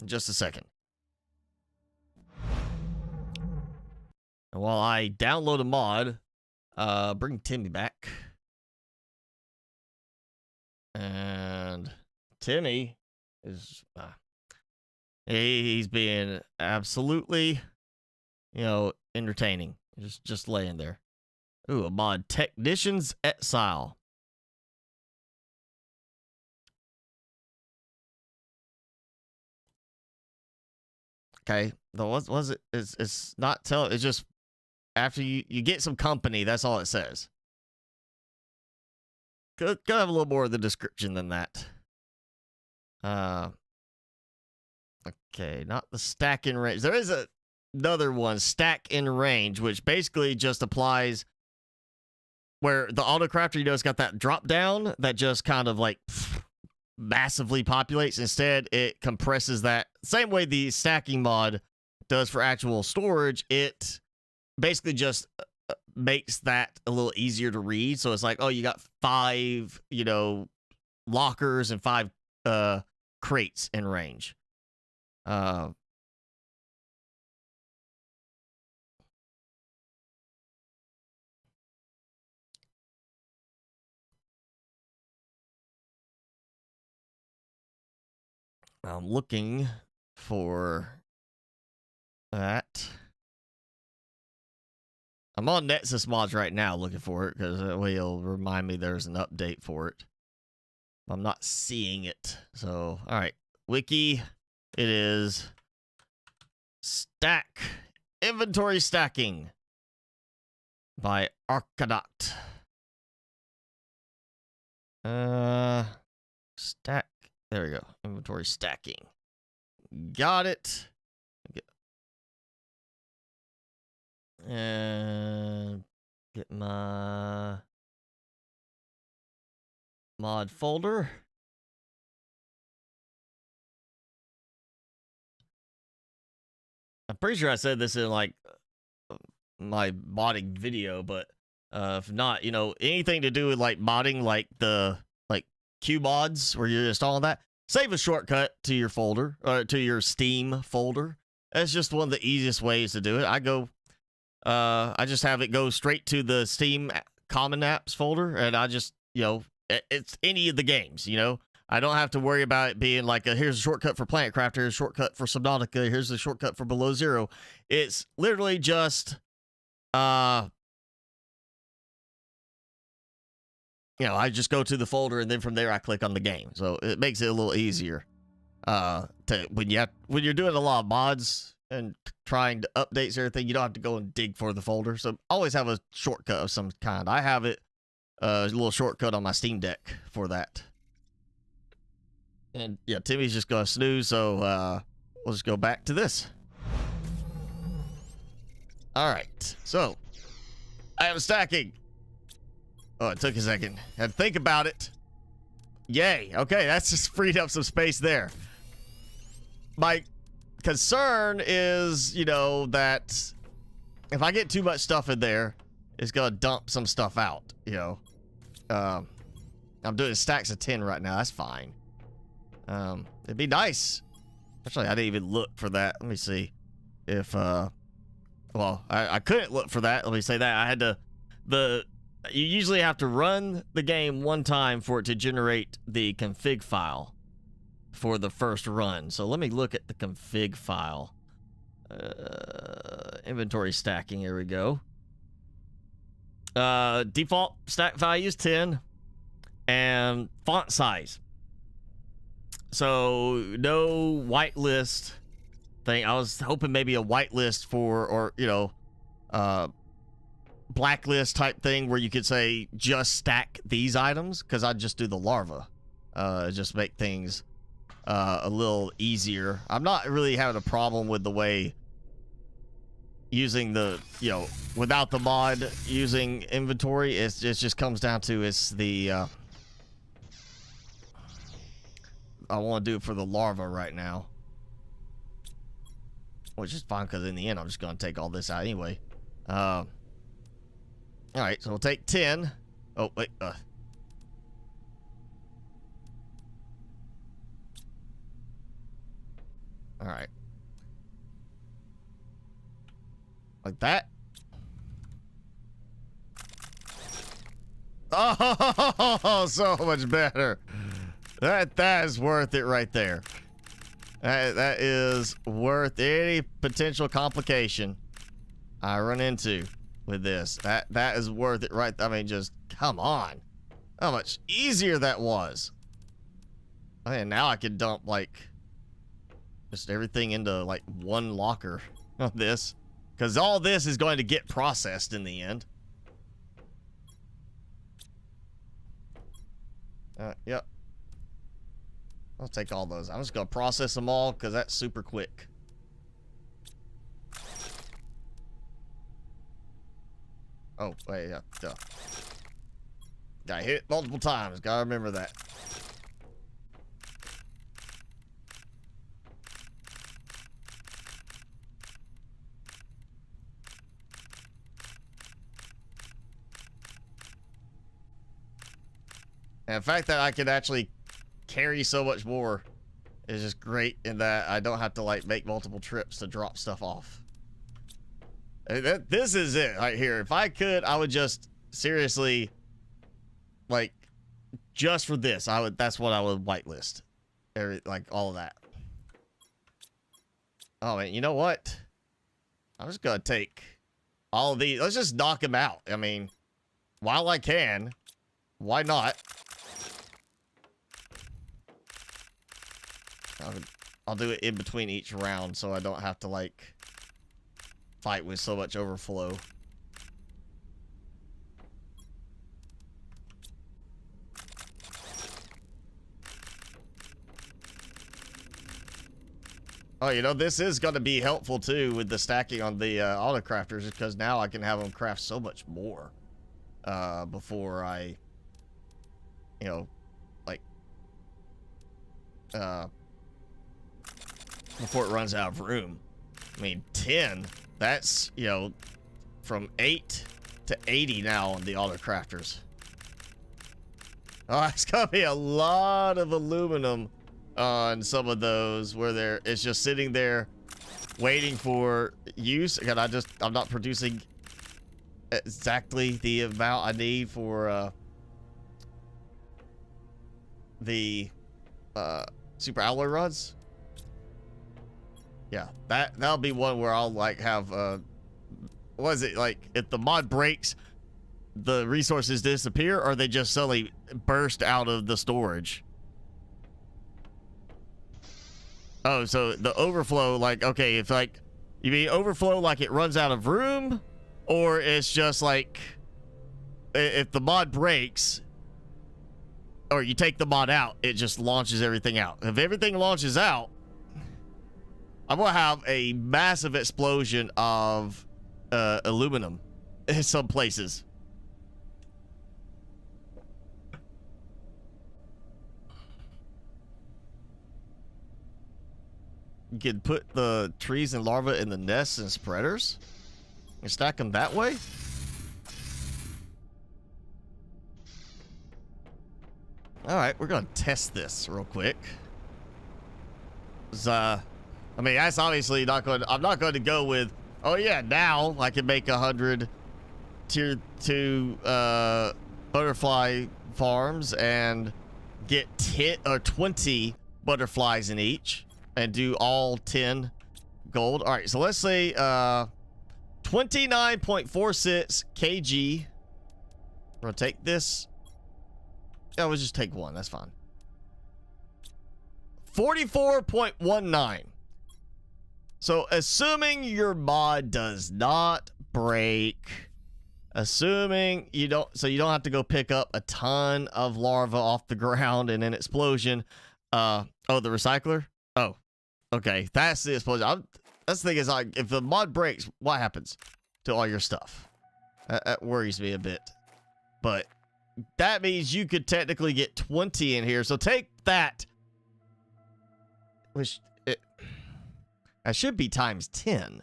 in just a second. And while I download a mod, bring Timmy back. And Timmy is he's being absolutely, entertaining. Just laying there. Ooh, a mod, Technician's Exile. Okay, what was it? It's not telling. It's just after you get some company. That's all it says. Could have a little more of the description than that. Okay, not the stack in range. There is another one, stack in range, which basically just applies where the autocrafter, it's got that drop down that just kind of like massively populates. Instead, it compresses that same way the stacking mod does for actual storage. It basically just makes that a little easier to read. So it's like, oh, you got 5, lockers and 5 crates in range. I'm looking for that. I'm on Nexus Mods right now looking for it because it'll remind me there's an update for it. I'm not seeing it. So, all right. Wiki, it is stack. Inventory stacking by Arcadoct. Stack. There we go. Inventory stacking. Got it. And get my mod folder. I'm pretty sure I said this in like my modding video, but if not, anything to do with like modding, like the Q mods where you're installing that, save a shortcut to your folder or to your Steam folder. That's just one of the easiest ways to do it. I just have it go straight to the Steam Common Apps folder, and I just, it's any of the games, I don't have to worry about it being like, here's a shortcut for PlanetCraft, here's a shortcut for Subnautica, here's a shortcut for Below Zero. It's literally just, I just go to the folder, and then from there I click on the game. So it makes it a little easier when you're doing a lot of mods and trying to update everything, you don't have to go and dig for the folder. So always have a shortcut of some kind. I have it, a little shortcut on my Steam Deck for that. And yeah, Timmy's just gonna snooze, so we'll just go back to this. All right, so I am stacking. Oh, it took a second. Had to think about it. Yay. Okay, that's just freed up some space there. My concern is, that if I get too much stuff in there, it's gonna dump some stuff out, I'm doing stacks of 10 right now. That's fine. It'd be nice. Actually, I didn't even look for that. Let me see if, well, I couldn't look for that. Let me say that. I had to, you usually have to run the game one time for it to generate the config file for the first run. So let me look at the config file. Inventory stacking, here we go. Default stack value is 10. and font size. So no whitelist thing. I was hoping maybe a whitelist for, or you know, blacklist type thing where you could say just stack these items, because I'd just do the larva, just make things a little easier. I'm not really having a problem with the way using the, you know, without the mod using inventory. It just comes down to it's the I want to do it for the larva right now, which is fine because in the end I'm just going to take all this out anyway. All right, so we'll take 10. Oh wait, all right, like that. Oh, so much better. That is worth it right there. That is worth any potential complication I run into with this. That is worth it right. I mean, just come on, how much easier that was. And now I can dump like just everything into like one locker of this, because all this is going to get processed in the end. Yep. I'll take all those. I'm just gonna process them all because that's super quick. Oh, wait, yeah. Duh. Got hit multiple times. Gotta remember that. And the fact that I could actually carry so much more is just great, in that I don't have to like make multiple trips to drop stuff off. This is it right here. If I could, I would just seriously, like, just for this, that's what I would whitelist. Like all of that. Oh man, you know what? I'm just gonna take all of these. Let's just knock them out. I mean, while I can, why not? I'll do it in between each round so I don't have to like fight with so much overflow. Oh, you know, this is going to be helpful too with the stacking on the auto crafters, because now I can have them craft so much more before I, you know, like before it runs out of room. I mean, 10, that's, you know, from 8 to 80 now on the auto crafters. Oh, it's gonna be a lot of aluminum on some of those where it's just sitting there waiting for use. Again, I'm not producing exactly the amount I need for the super alloy rods. Yeah, that'll be one where I'll like have what is it, like if the mod breaks, the resources disappear, or they just suddenly burst out of the storage? Oh, so the overflow, like, okay, if like you mean overflow like it runs out of room, or it's just like if the mod breaks or you take the mod out, it just launches everything out. If everything launches out, I'm gonna have a massive explosion of aluminum in some places. You can put the trees and larvae in the nests and spreaders and stack them that way. All right, we're gonna test this real quick. I mean, that's obviously not going. I'm not going to go with, oh yeah, now I can make 100 tier 2 butterfly farms and get 10 or 20 butterflies in each and do all 10 gold. All right, so let's say 29.46 kg. We're gonna take this Yeah, we'll just take one. That's fine. 44.19. So, assuming your mod does not break, assuming you don't, so you don't have to go pick up a ton of larva off the ground in an explosion. Oh, the recycler? Oh, okay. That's the explosion. That's the thing is, like, if the mod breaks, what happens to all your stuff? That worries me a bit. But that means you could technically get 20 in here. So take that. Which, that should be times 10.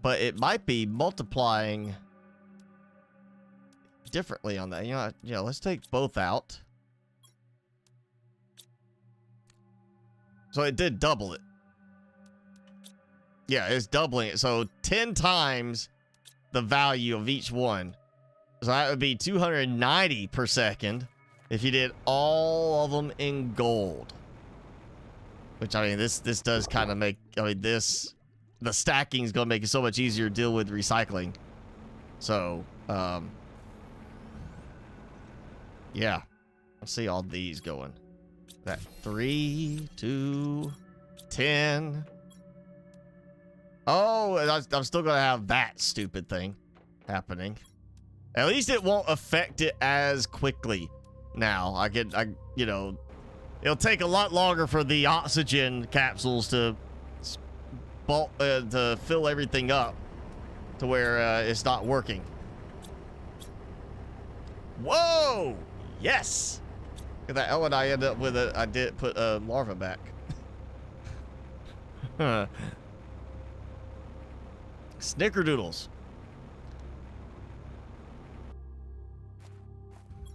But it might be multiplying differently on that. You know, yeah, let's take both out. So it did double it. Yeah, it's doubling it. So 10 times the value of each one. So that would be 290 per second if you did all of them in gold. Which, I mean, this does kind of make, I mean, the stacking is going to make it so much easier to deal with recycling. So, yeah. Let's see all these going. That 3, 2, 10. Oh, I'm still going to have that stupid thing happening. At least it won't affect it as quickly now. You know, it'll take a lot longer for the oxygen capsules to fill everything up to where it's not working. Whoa! Yes! Look at that. Oh, and I ended up with I did put a larva back. Snickerdoodles.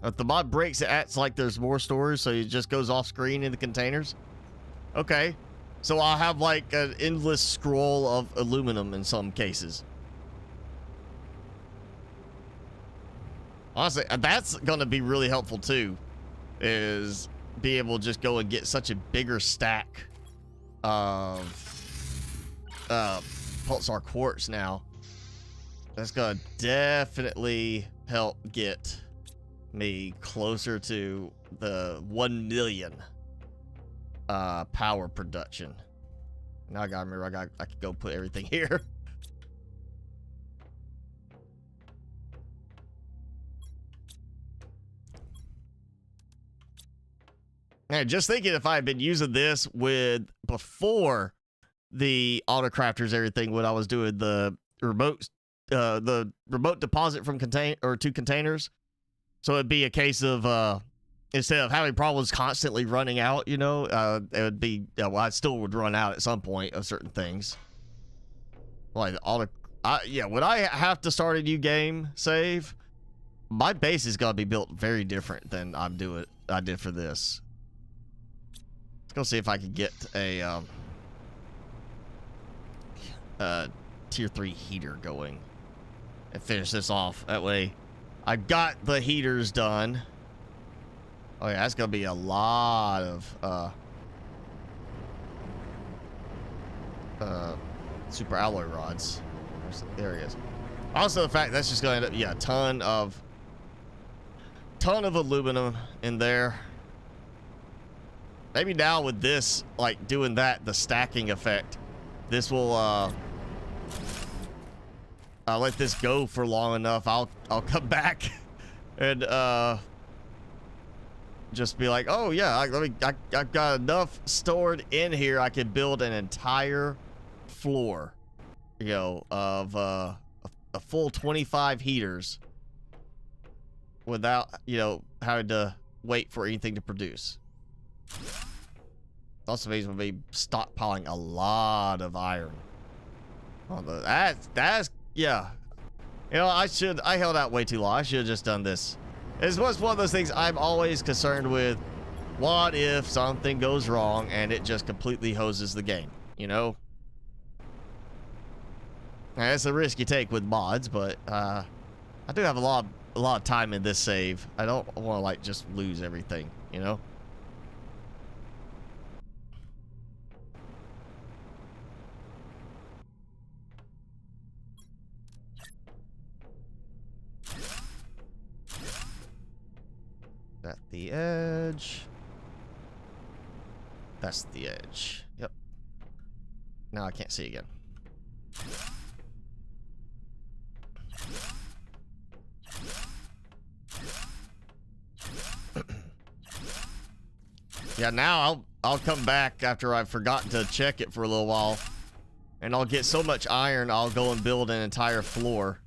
If the mod breaks, it acts like there's more storage, so it just goes off screen in the containers. Okay. So I'll have like an endless scroll of aluminum in some cases. Honestly, that's going to be really helpful too, is be able to just go and get such a bigger stack of pulsar quartz now. That's going to definitely help get me closer to the 1 million power production. Now I gotta remember I could go put everything here. And just thinking, if I had been using this with before the auto crafters, everything, when I was doing the remote deposit from to containers. So it'd be a case of, instead of having problems constantly running out, you know, it would be, well, I still would run out at some point of certain things. Like, yeah, when I have to start a new game save, my base is going to be built very different than I did for this. Let's go see if I can get a tier 3 heater going and finish this off. That way I got the heaters done. Oh yeah, that's gonna be a lot of super alloy rods. There he is. Also, the fact that's just gonna end up, yeah, a ton of aluminum in there. Maybe now with this, like doing that, the stacking effect, this will I'll let this go for long enough. I'll come back and just be like, oh yeah, I've got enough stored in here. I could build an entire floor, you know, of a full 25 heaters without, you know, having to wait for anything to produce. Also means we'll be stockpiling a lot of iron. On the that's yeah. You know, I held out way too long. I should have just done this. It's one of those things I'm always concerned with. What if something goes wrong and it just completely hoses the game, you know? Now, that's a risk you take with mods, but I do have a lot of time in this save. I don't want to like just lose everything, you know? the edge. That's the edge. Yep. Now I can't see again. Yeah, now I'll come back after I've forgotten to check it for a little while. And I'll get so much iron, I'll go and build an entire floor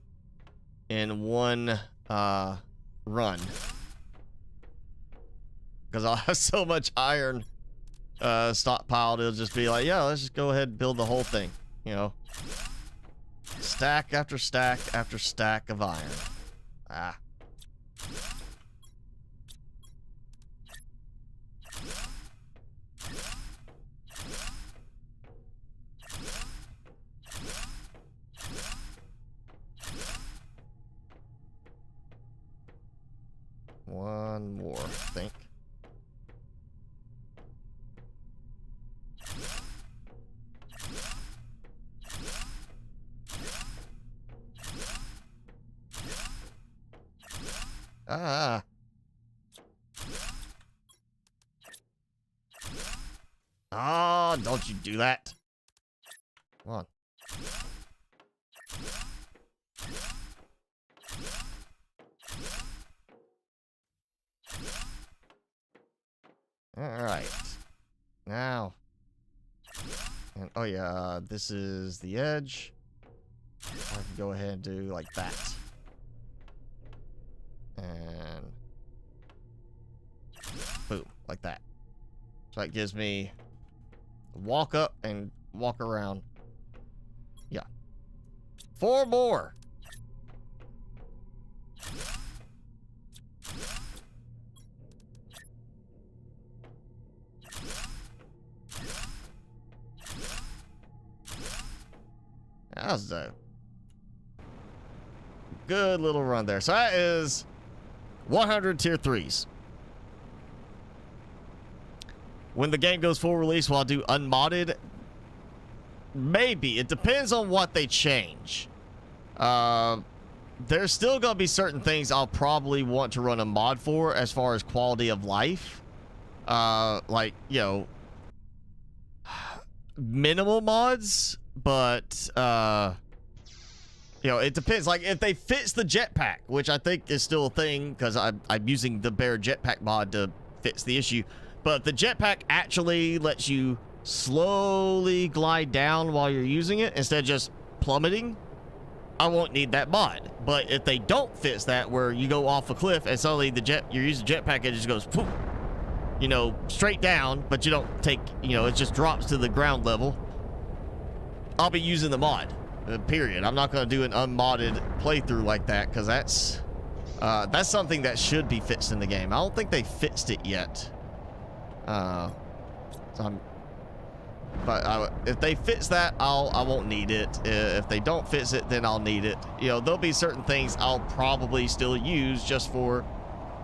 in one run. Because I'll have so much iron stockpiled, it'll just be like, yeah, let's just go ahead and build the whole thing. You know, stack after stack after stack of iron. Ah. One more, I think. Ah. Ah, don't you do that. Come on. All right. Now. And, oh yeah, this is the edge. I can go ahead and do like that. And boom, like that. So that gives me walk up and walk around. Yeah. 4 more. That was a good little run there. So that is 100 tier 3s. When the game goes full release, will I do unmodded? Maybe. It depends on what they change. There's still going to be certain things I'll probably want to run a mod for as far as quality of life. Like, you know, minimal mods, but, you know, it depends. Like, if they fix the jetpack, which I think is still a thing, because I'm using the bare jetpack mod to fix the issue. But the jetpack actually lets you slowly glide down while you're using it instead of just plummeting. I won't need that mod. But if they don't fix that, where you go off a cliff and suddenly you're using jetpack and it just goes, poof, you know, straight down, but you don't take, you know, it just drops to the ground level. I'll be using the mod. Period. I'm not going to do an unmodded playthrough like that, because that's something that should be fixed in the game. I don't think they fixed it yet. If they fix that, I won't need it. If they don't fix it, then I'll need it. You know, there'll be certain things I'll probably still use just for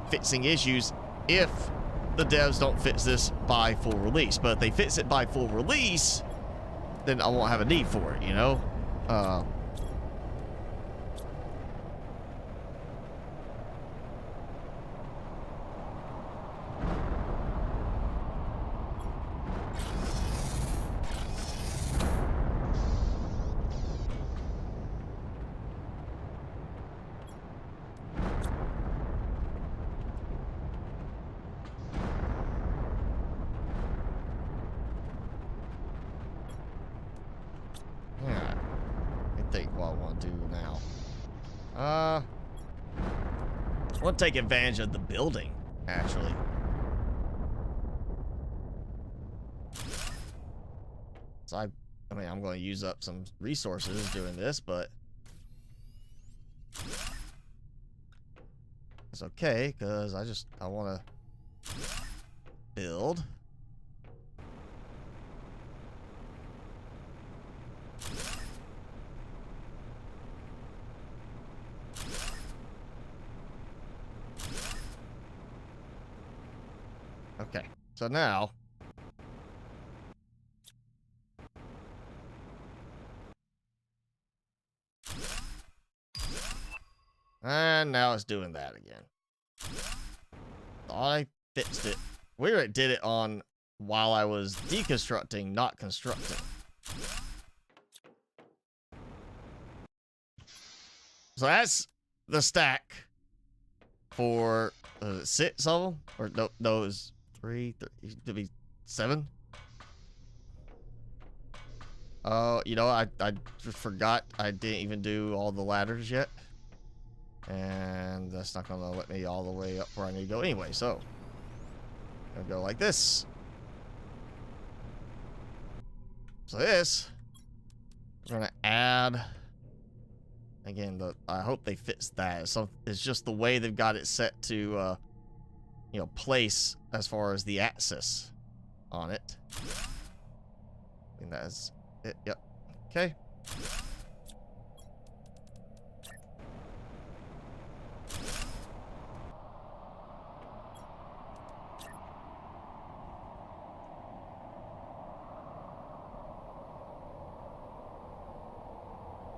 fixing issues if the devs don't fix this by full release. But if they fix it by full release, then I won't have a need for it, you know? I want to take advantage of the building, actually. So I mean, I'm going to use up some resources doing this, but it's okay, because I want to build. Okay, so now and now it's doing that again. thought I fixed it. We did it on while I was deconstructing, not constructing. So that's the stack for 6 of them, or no, it was 3, to be 7. Oh, you know, I forgot I didn't even do all the ladders yet. And that's not gonna let me all the way up where I need to go anyway, so I'm gonna go like this. So this, we're gonna add, again, I hope they fix that. It's just the way they've got it set to, you know, place as far as the axis on it. I think that's it, yep. Okay.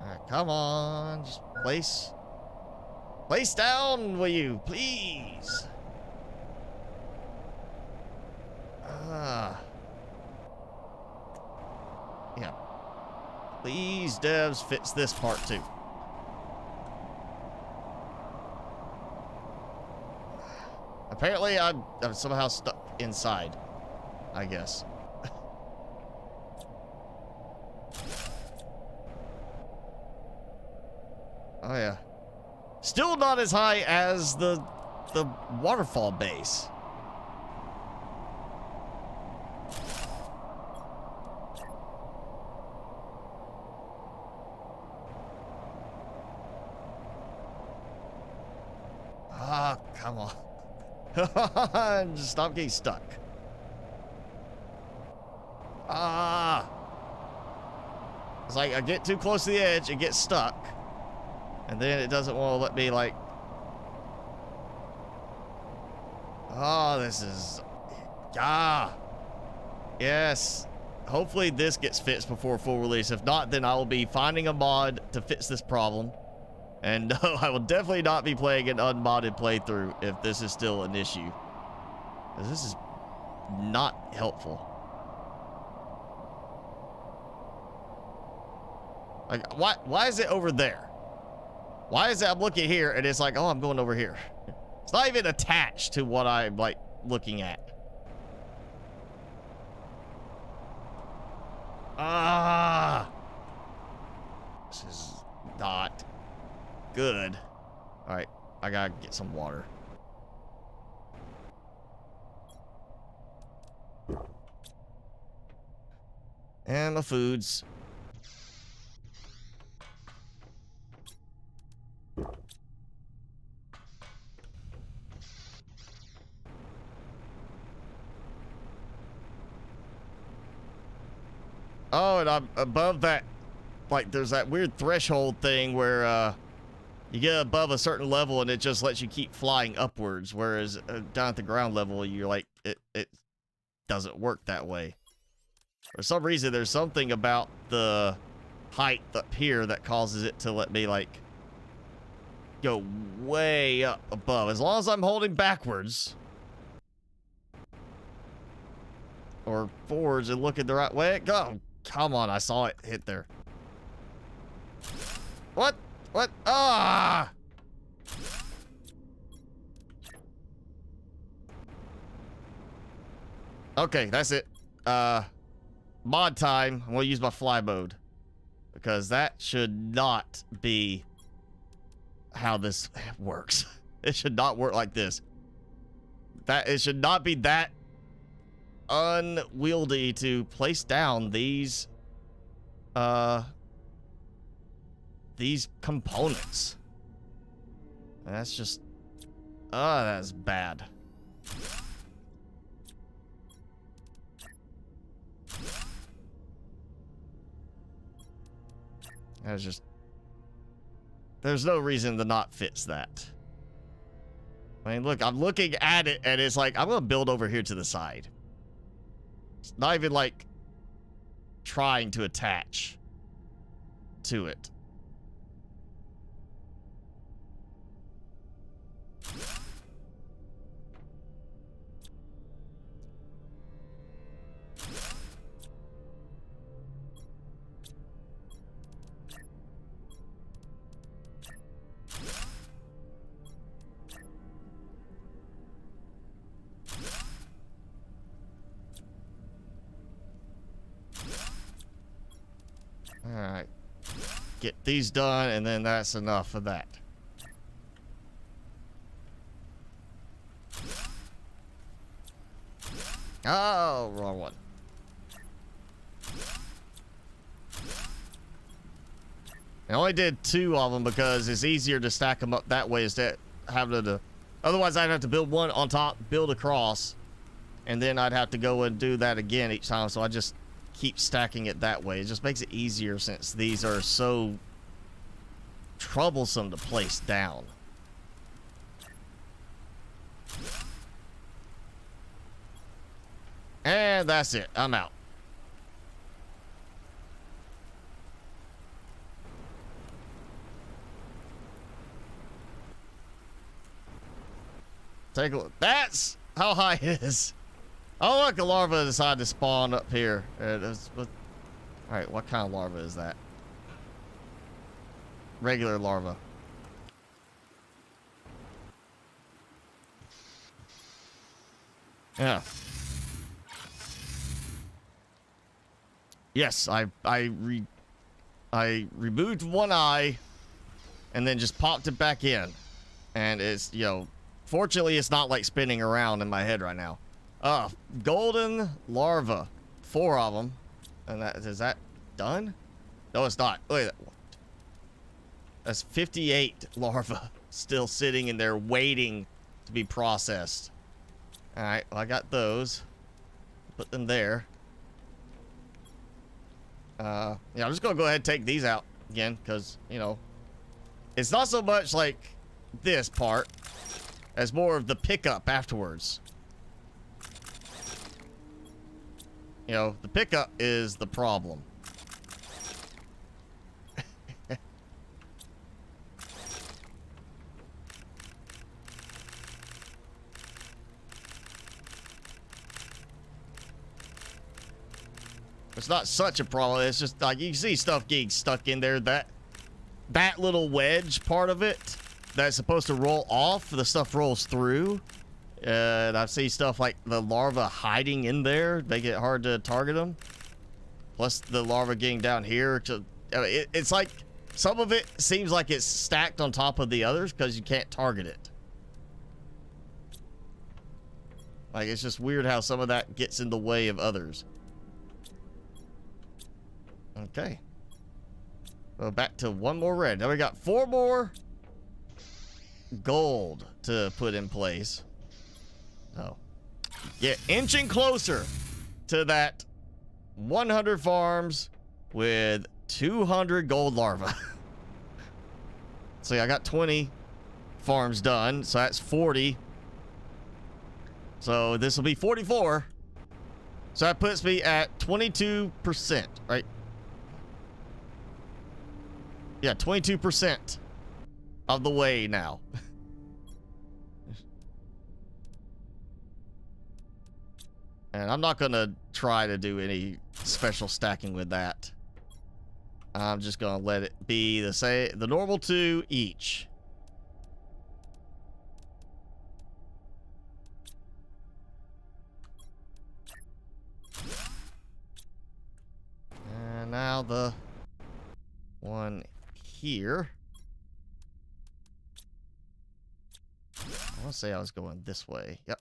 Alright, come on, just place down, will you, please? Yeah. Please, devs, fix this part too. Apparently, I'm somehow stuck inside, I guess. Oh yeah. Still not as high as the waterfall base. Ah, come on. Just stop getting stuck. Ah. It's like I get too close to the edge, it gets stuck. And then it doesn't want to let me, like... Oh, this is... Ah. Yes. Hopefully this gets fixed before full release. If not, then I will be finding a mod to fix this problem. And no, I will definitely not be playing an unmodded playthrough if this is still an issue. Because this is not helpful. Like, why is it over there? Why is it I'm looking here and it's like, oh, I'm going over here? It's not even attached to what I'm, like, looking at. Ah! This is not good. Alright, I gotta get some water. And the foods. Oh, and I'm above that, like, there's that weird threshold thing where, you get above a certain level and it just lets you keep flying upwards, whereas down at the ground level, you're like, it doesn't work that way. For some reason, there's something about the height up here that causes it to let me, like, go way up above. As long as I'm holding backwards or forwards and looking the right way, go. Come on, I saw it hit there. What? What? Ah! Okay, that's it. Mod time. I'm gonna use my fly mode. Because that should not be how this works. It should not work like this. It should not be that unwieldy to place down these components. That's just, oh, that's bad. That's just, there's no reason to not fix that. I mean, look, I'm looking at it and it's like, I'm gonna build over here to the side. It's not even like trying to attach to it. Alright. Get these done, and then that's enough of that. Oh, wrong one. I only did 2 of them because it's easier to stack them up that way instead of having to... Otherwise, I'd have to build one on top, build across, and then I'd have to go and do that again each time. So I just keep stacking it that way. It just makes it easier since these are so troublesome to place down. And that's it. I'm out. Take a look. That's how high it is. Oh, look, a larva decided to spawn up here. Alright, what kind of larva is that? Regular larva. Yeah. Yes, I removed one eye and then just popped it back in. And it's, you know, fortunately it's not like spinning around in my head right now. Golden larva. 4 of them. And is that done? No, it's not. Look at that. That's 58 larvae still sitting in there waiting to be processed. Alright, well, I got those. Put them there. Yeah, I'm just gonna go ahead and take these out again, because, you know, it's not so much like this part as more of the pickup afterwards. You know, the pickup is the problem. It's not such a problem. It's just like you can see stuff getting stuck in there. That little wedge part of it that's supposed to roll off, the stuff rolls through. And I've seen stuff like the larva hiding in there, make it hard to target them. Plus the larva getting down here. It's like some of it seems like it's stacked on top of the others because you can't target it. Like, it's just weird how some of that gets in the way of others. Okay. Go back to 1 more red. Now we got 4 more gold to put in place. So, get inching closer to that 100 farms with 200 gold larvae. So, yeah, I got 20 farms done. So, that's 40. So, this will be 44. So, that puts me at 22%, right? Yeah, 22% of the way now. And I'm not gonna try to do any special stacking with that. I'm just gonna let it be the normal 2 each. And now the one here. I want to say I was going this way. Yep.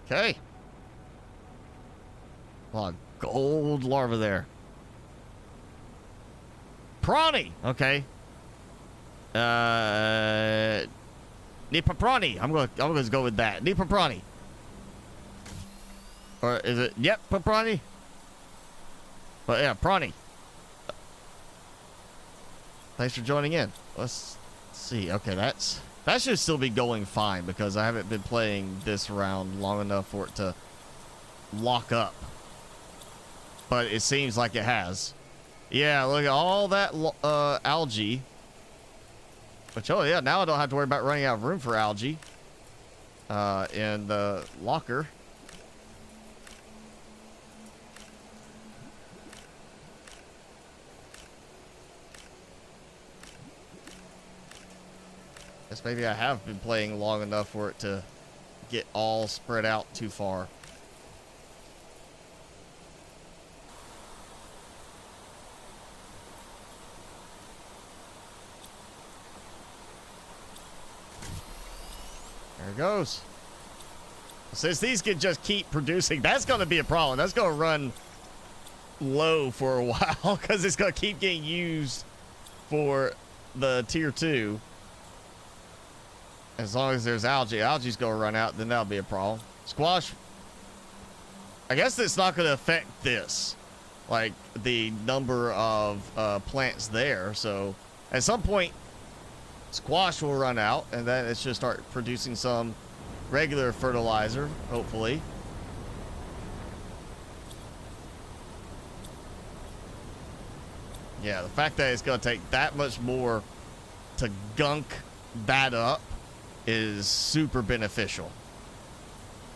Okay. A lot of gold larva there. Prawny. Okay. Nipaprani. I'm going to go with that. Nipaprani. Or is it? Yep, Paprani. But yeah, Prawny. Thanks for joining in. Let's see. Okay, that should still be going fine because I haven't been playing this round long enough for it to lock up. But it seems like it has. Yeah, look at all that algae. But oh yeah, now I don't have to worry about running out of room for algae in the locker. Guess maybe I have been playing long enough for it to get all spread out too far. There it goes. Since these can just keep producing, that's going to be a problem. That's going to run low for a while because it's going to keep getting used for the tier 2. As long as there's algae's going to run out, then that'll be a problem. Squash, I guess it's not going to affect this, like the number of plants there. So at some point, squash will run out, and then it should start producing some regular fertilizer, hopefully. Yeah, the fact that it's going to take that much more to gunk that up is super beneficial.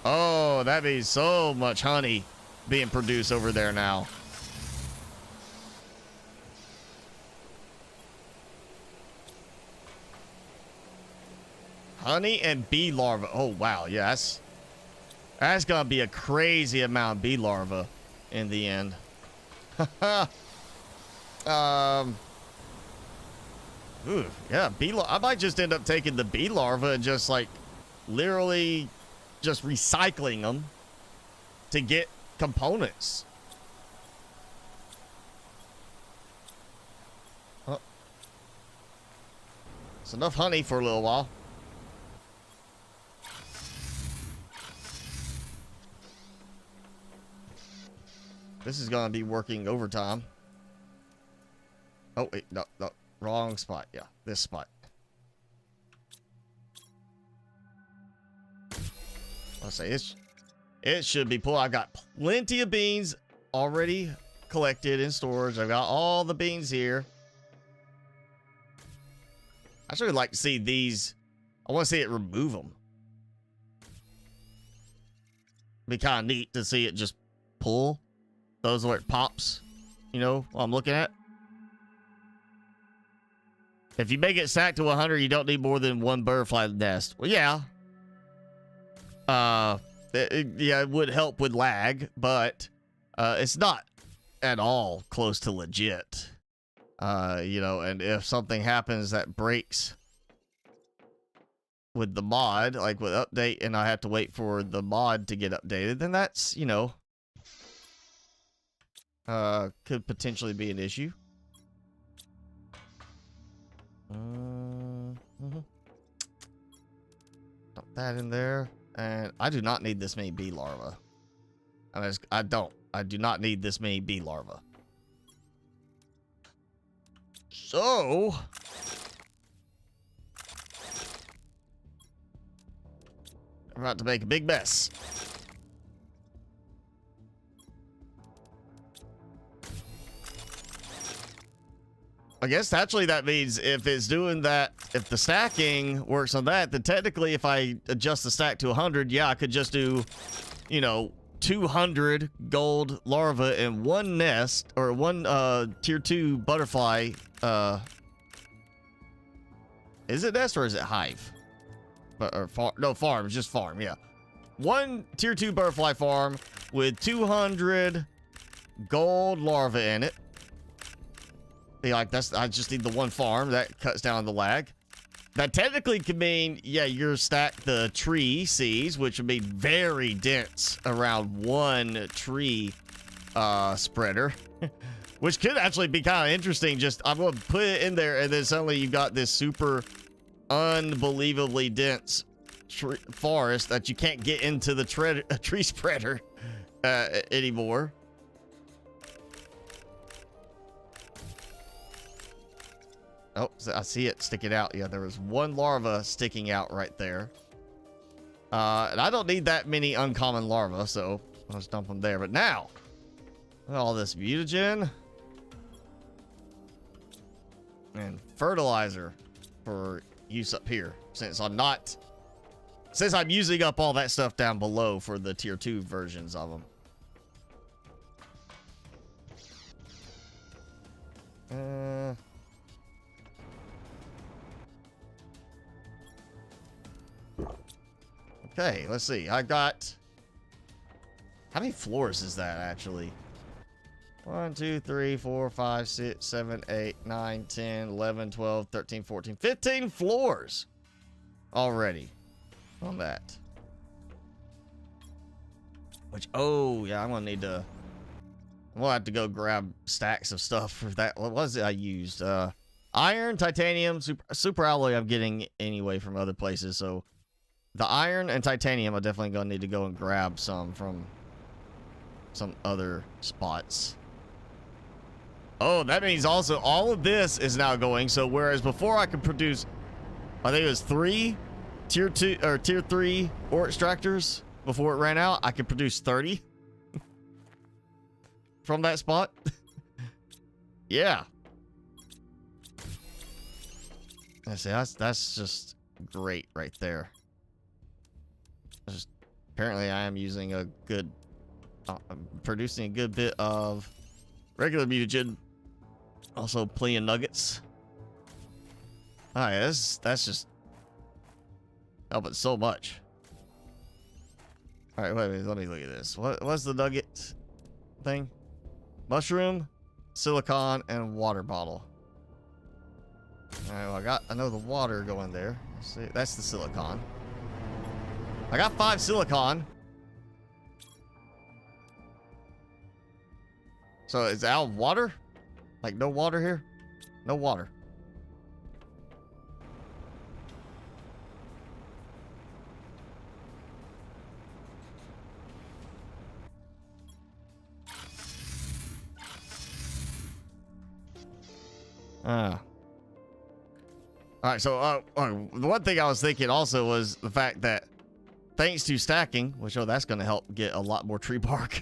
Oh, that means so much honey being produced over there now. Honey and bee larvae. Oh, wow. Yes. That's going to be a crazy amount of bee larvae in the end. Ooh, yeah, I might just end up taking the bee larvae and just like literally just recycling them to get components. Oh. It's enough honey for a little while. This is going to be working overtime. Oh, wait, no, wrong spot. Yeah, this spot. Let's say it should be full. I've got plenty of beans already collected in storage. I've got all the beans here. I should like to see these. I want to see it remove them. Be kind of neat to see it just pull those where it pops. You know what I'm looking at? If you make it stack to 100, you don't need more than one butterfly nest. Well, yeah. Yeah, it would help with lag, but it's not at all close to legit. You know, and if something happens that breaks with the mod, like with update, and I have to wait for the mod to get updated, then that's, you know, could potentially be an issue. Dump that in there. And I do not need this many bee larvae. I do not need this many bee larvae. So I'm about to make a big mess. I guess actually that means if it's doing that, if the stacking works on that, then technically if I adjust the stack to 100, yeah, I could just do, you know, 200 gold larvae in one nest, or one tier 2 butterfly. Is it nest or is it hive? Or farm? No, farm, just farm, yeah. One tier 2 butterfly farm with 200 gold larvae in it. Be like, I just need the one farm. That cuts down the lag. That technically could mean, yeah, you're stack the tree seeds, which would be very dense around one tree spreader. Which could actually be kind of interesting. Just, I'm going to put it in there, and then suddenly you've got this super unbelievably dense forest that you can't get into the tree spreader anymore. Oh, I see it sticking out. Yeah, there was one larva sticking out right there. And I don't need that many uncommon larvae, so I'll just dump them there. But now, all this mutagen and fertilizer for use up here, since I'm using up all that stuff down below for the tier 2 versions of them. Okay, let's see. I got... How many floors is that, actually? 1, 2, 3, 4, 5, 6, 7, 8, 9, 10, 11, 12, 13, 14, 15 floors already on that. Which, oh, yeah, I'm going to need to... I'm going to have to go grab stacks of stuff for that. What was it I used? Iron, titanium, super alloy I'm getting anyway from other places. So the iron and titanium I'm definitely going to need to go and grab some from some other spots. Oh, that means also all of this is now going. So whereas before I could produce, I think it was 3 tier 2 or tier 3 ore extractors before it ran out, I could produce 30 from that spot. Yeah. I see, that's just great right there. Apparently I am using a good, producing a good bit of regular mutagen. Also plenty of nuggets. Alright, that's just helping so much. Alright, wait, let me look at this. What's the nugget thing? Mushroom, silicon, and water bottle. Alright, well, I know the water going there. Let's see, that's the silicon. I got 5 silicon. So is it out of water? Like no water here? No water. Alright, so the one thing I was thinking also was the fact that thanks to stacking, which that's going to help get a lot more tree bark.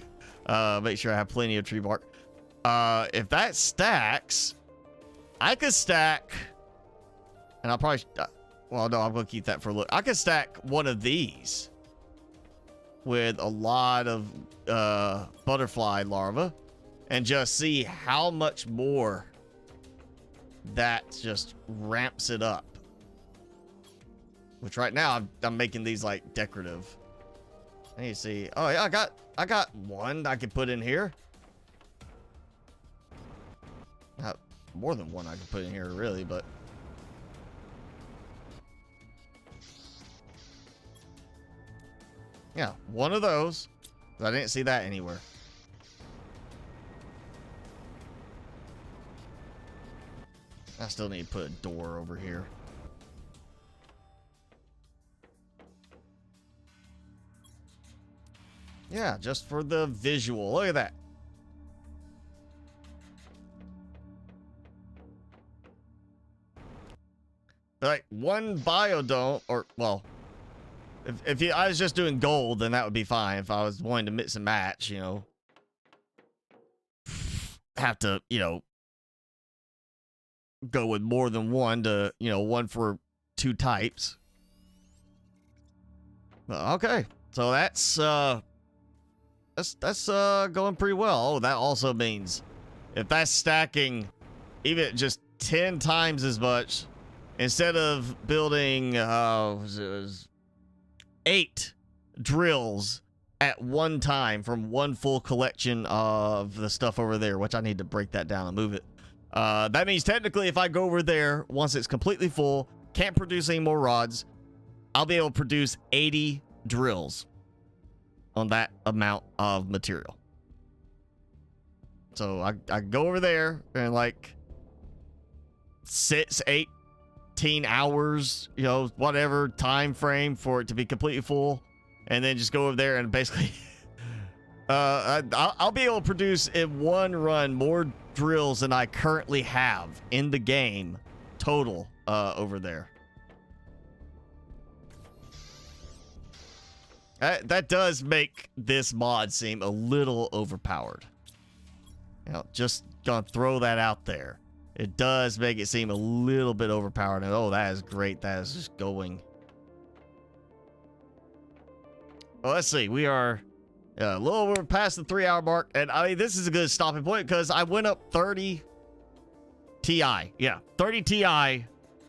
Make sure I have plenty of tree bark. If that stacks, I could stack, and I'll probably, well, no, I'm going to keep that for a look. I could stack one of these with a lot of butterfly larvae and just see how much more that just ramps it up. Which right now I'm making these like decorative. And you see, oh yeah, I got one I could put in here. Not more than one I could put in here really, but yeah, one of those. I didn't see that anywhere. I still need to put a door over here. Yeah, just for the visual. Look at that. Like one biodome, or well, if I was just doing gold, then that would be fine. If I was wanting to mix and match, you know, have to, you know, go with more than one to, you know, one for 2 types. Okay, so that's going pretty well. Oh, that also means if that's stacking even just 10 times as much, instead of building 8 drills at one time from one full collection of the stuff over there, which I need to break that down and move it. That means technically if I go over there, once it's completely full, can't produce any more rods, I'll be able to produce 80 drills on that amount of material. So I go over there and like 18 hours, you know, whatever time frame for it to be completely full, and then just go over there and basically I'll be able to produce in one run more drills than I currently have in the game total over there. That does make this mod seem a little overpowered. You know, just gonna throw that out there. It does make it seem a little bit overpowered. And oh, that is great. That is just going. Well, let's see. We are a little over past the 3-hour mark. And I mean, this is a good stopping point because I went up 30 Ti. Yeah, 30 Ti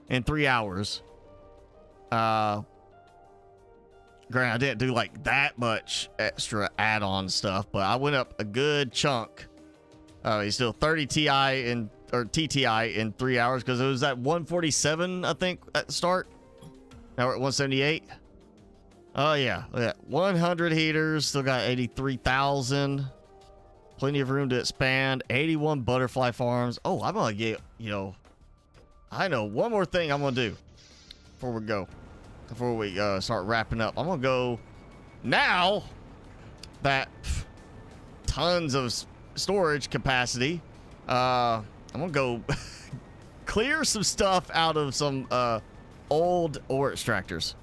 in 3 hours. Granted, I didn't do like that much extra add-on stuff, but I went up a good chunk. He's still 30 Ti or TTI in 3 hours because it was at 147, I think, at the start. Now we're at 178. Oh yeah, 100 heaters, still got 83,000. Plenty of room to expand. 81 butterfly farms. Oh, I'm gonna get, I know one more thing I'm gonna do before we start wrapping up. I'm gonna go now that tons of storage capacity. I'm gonna go clear some stuff out of some old ore extractors.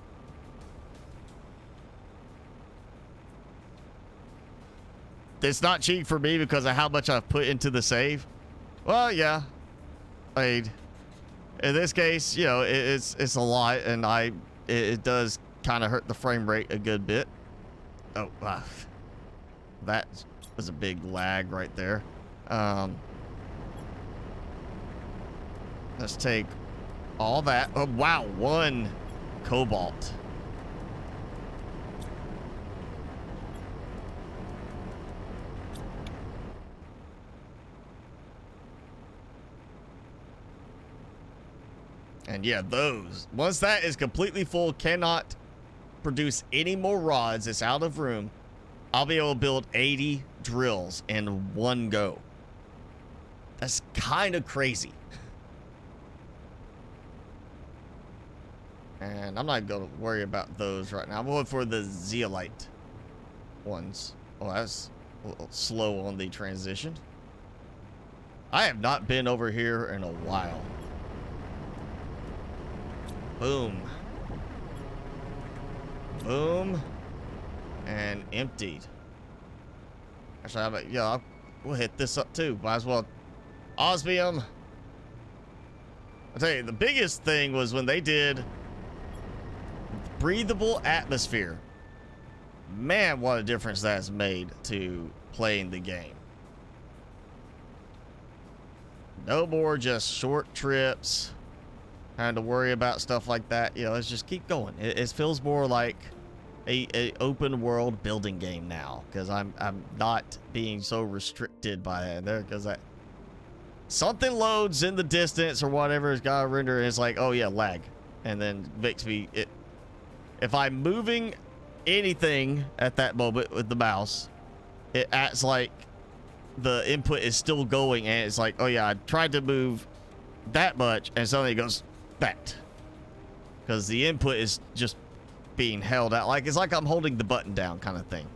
It's not cheap for me because of how much I've put into the save. Well, yeah. In this case, it's a lot, and it does kind of hurt the frame rate a good bit. Oh, wow. That was a big lag right there. Let's take all that. Oh, wow. 1 cobalt. And yeah, once that is completely full, cannot produce any more rods. It's out of room. I'll be able to build 80 drills in one go. That's kind of crazy. And I'm not going to worry about those right now. I'm going for the zeolite ones. Oh, that's a little slow on the transition. I have not been over here in a while. Boom. Boom. And emptied. Actually, we'll hit this up too. Might as well. Osmium. I'll tell you, the biggest thing was when they did breathable atmosphere. Man, what a difference that's made to playing the game. No more just short trips. Having to worry about stuff like that. Let's just keep going. It feels more like a open world building game now, because I'm not being so restricted by it there, because something loads in the distance or whatever it's got to render, and it's like, oh yeah, lag, and then makes me if I'm moving anything at that moment with the mouse, it acts like the input is still going, and it's like, oh yeah, I tried to move that much, and suddenly it goes back, because the input is just being held out. Like, it's like I'm holding the button down kind of thing.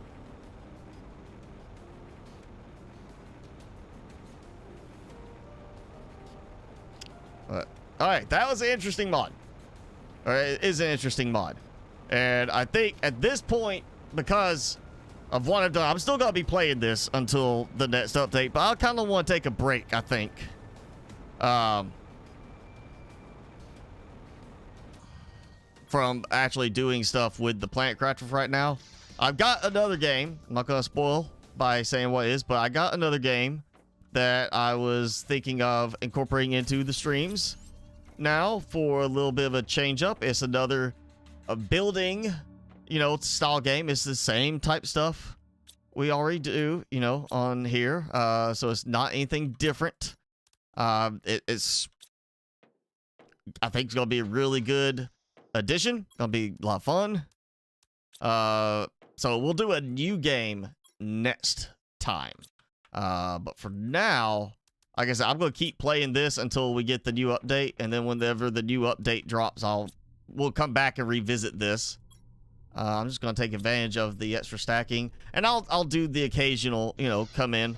But, all right, that was an interesting mod. Or it is an interesting mod. And I think at this point, because of what I've done, I'm still going to be playing this until the next update, but I kind of want to take a break, I think. From actually doing stuff with the Planet Crafter right now. I've got another game. I'm not going to spoil by saying what it is, but I got another game that I was thinking of incorporating into the streams now for a little bit of a change up. It's another building, style game. It's the same type stuff we already do, on here. So it's not anything different. It's, I think it's going to be a really good addition. Gonna be a lot of fun. So we'll do a new game next time. But for now, like I said, I'm gonna keep playing this until we get the new update, and then whenever the new update drops, we'll come back and revisit this. I'm just gonna take advantage of the extra stacking, and I'll do the occasional, come in,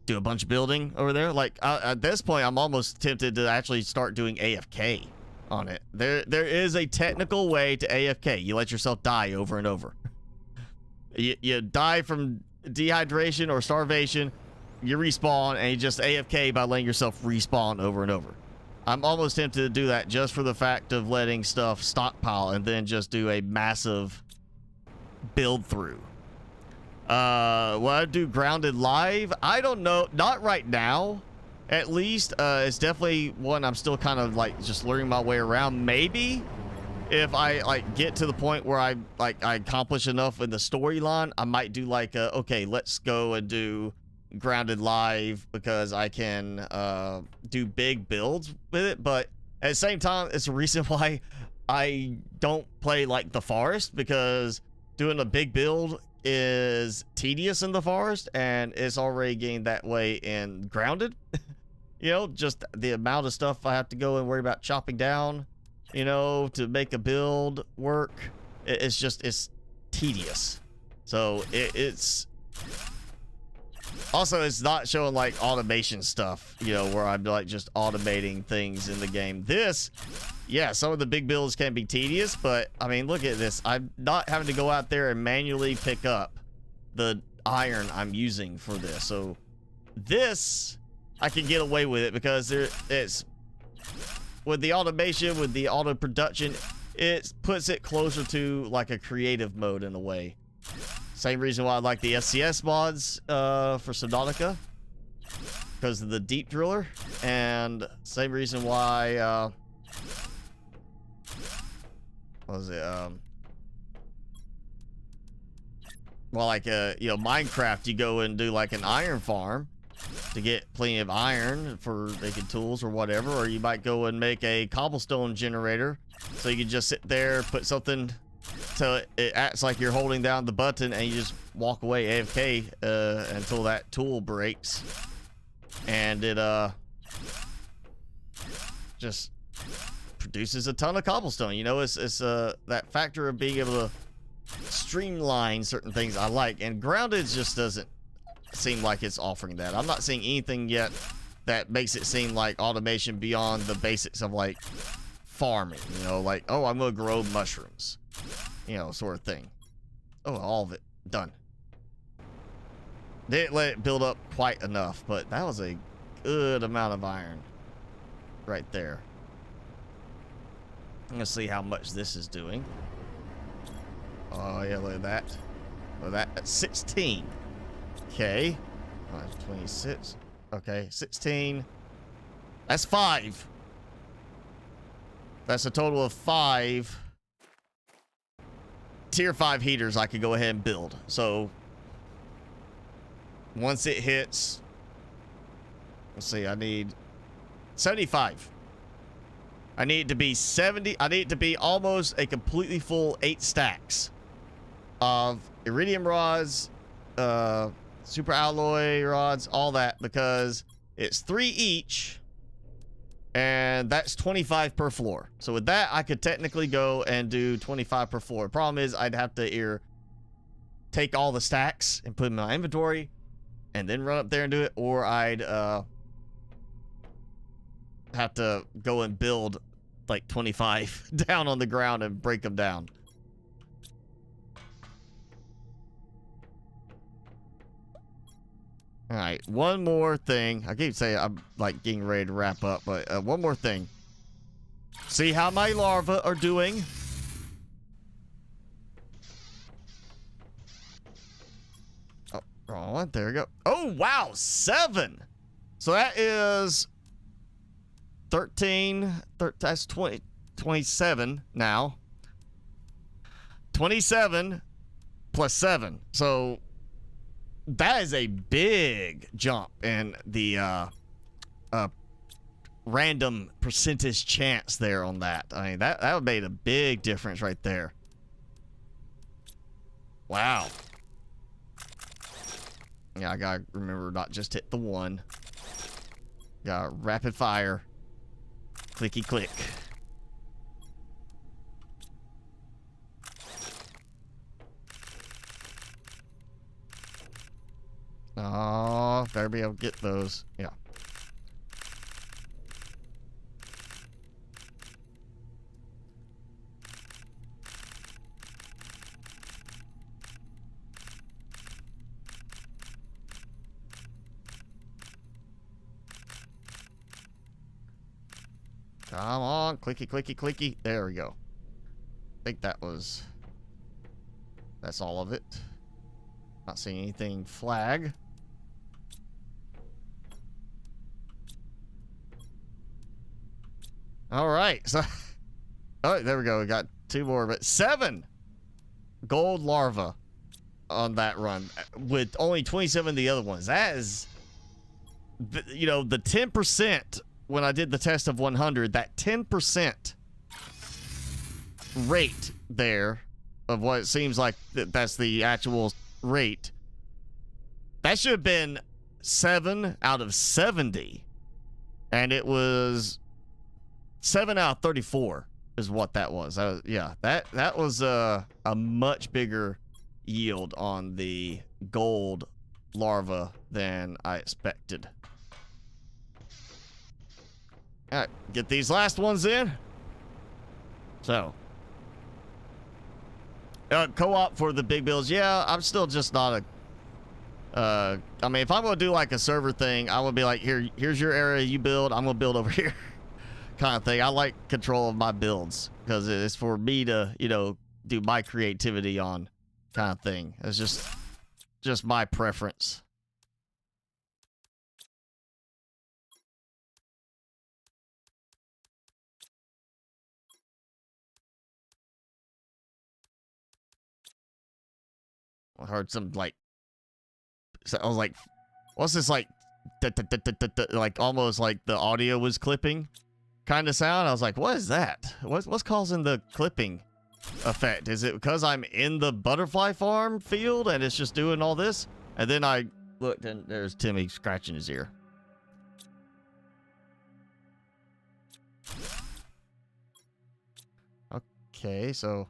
do a bunch of building over there. Like at this point, I'm almost tempted to actually start doing AFK on it. There is a technical way to AFK. You let yourself die over and over. You die from dehydration or starvation, you respawn, and you just AFK by letting yourself respawn over and over. I'm almost tempted to do that just for the fact of letting stuff stockpile and then just do a massive build through. Will I do grounded live? I don't know. Not right now. At least, it's definitely one I'm still kind of like just learning my way around. Maybe if I like get to the point where I accomplish enough in the storyline, I might do like okay, let's go and do Grounded Live because I can do big builds with it. But at the same time, it's a reason why I don't play like the Forest, because doing a big build is tedious in the Forest, and it's already getting that way in Grounded. You know, just the amount of stuff I have to go and worry about chopping down, you know, to make a build work. It's tedious. So it's also, it's not showing like automation stuff, you know, where I'm like just automating things in the game. This, yeah, some of the big builds can be tedious, but I mean, look at this. I'm not having to go out there and manually pick up the iron I'm using for this. So this, I can get away with it because it's with the automation, with the auto production, it puts it closer to like a creative mode in a way. Same reason why I like the SCS mods for Subnautica, because of the deep driller, and same reason why what was it? Well, like you know, Minecraft, you go and do like an iron farm to get plenty of iron for making tools or whatever, or you might go and make a cobblestone generator so you can just sit there, put something so it acts like you're holding down the button and you just walk away AFK until that tool breaks, and it just produces a ton of cobblestone. You know, it's that factor of being able to streamline certain things I like, and Grounded just doesn't seem like it's offering that. I'm not seeing anything yet that makes it seem like automation beyond the basics of like farming, you know, like, oh, I'm gonna grow mushrooms, you know, sort of thing. Oh, all of it done. Didn't let it build up quite enough, but that was a good amount of iron right there. I'm gonna see how much this is doing. Oh yeah, look at that. Look at that. That's 16. Okay. 26. Okay, 16. That's 5. That's a total of 5 tier 5 heaters I could go ahead and build. So once it hits, let's see, I need 75. I need it to be 70. I need it to be almost a completely full 8 stacks of iridium rods, super alloy rods, all that, because it's 3 each, and that's 25 per floor. So with that, I could technically go and do 25 per floor. Problem is, I'd have to either take all the stacks and put them in my inventory and then run up there and do it, or I'd have to go and build like 25 down on the ground and break them down. All right, one more thing. I keep saying I'm like getting ready to wrap up, but one more thing. See how my larvae are doing. Oh, wrong one. There we go. Oh, wow, 7. So that is 13. That's 20, 27 now. 27 plus 7. So that is a big jump in the random percentage chance there on that. I mean, that would have made a big difference right there. Wow. Yeah, I gotta remember not just hit the 1. Gotta rapid fire. Clicky click. Oh, better be able to get those. Yeah. Come on, clicky, clicky, clicky. There we go. I think that's all of it. Not seeing anything flag. All right, so oh, there we go. We got 2 more, but 7 gold larvae on that run with only 27 of the other ones. That is, you know, the 10% when I did the test of 100, that 10% rate there of what it seems like that's the actual rate. That should have been 7 out of 70. And it was 7 out of 34 is what that was. Yeah, that was a much bigger yield on the gold larva than I expected. All right, get these last ones in. So, co-op for the big builds. Yeah, I'm still just not a... I mean, if I'm going to do like a server thing, I would be like, here's your area, you build, I'm going to build over here. Kind of thing. I like control of my builds because it's for me to, you know, do my creativity on kind of thing. It's just my preference. I heard some like, so I was like, what's this like, like almost like the audio was clipping kind of sound. I was like, what is that? What's causing the clipping effect? Is it because I'm in the butterfly farm field and it's just doing all this? And then I looked and there's Timmy scratching his ear. Okay, so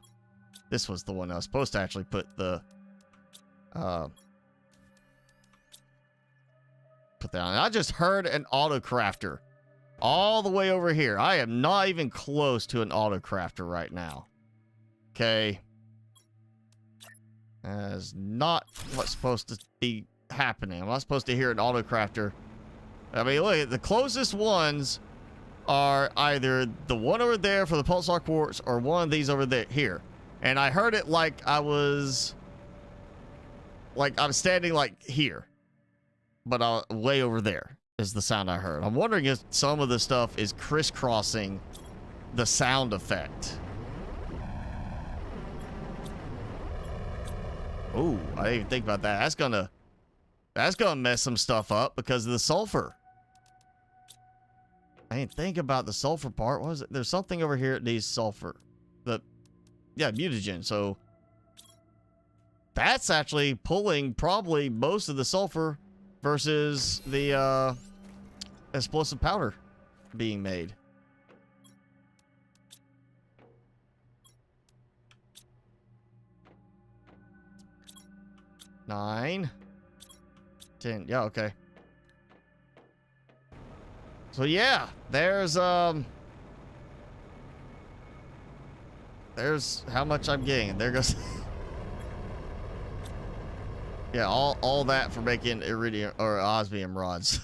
this was the one I was supposed to actually put the put that on. I just heard an auto crafter all the way over here. I am not even close to an auto crafter right now. Okay. That is not what's supposed to be happening. I'm not supposed to hear an auto crafter. I mean, look, the closest ones are either the one over there for the pulsar quartz or one of these over there here. And I heard it like I was like I'm standing like here, but way over there is the sound I heard. I'm wondering if some of the stuff is crisscrossing the sound effect. Oh, I didn't even think about that. That's gonna mess some stuff up because of the sulfur. I didn't think about the sulfur part. What was it? There's something over here that needs sulfur. Yeah, mutagen. So that's actually pulling probably most of the sulfur versus the explosive powder being made. Nine. 10. Yeah, okay. So yeah, there's how much I'm getting. There goes yeah, all that for making iridium or osmium rods.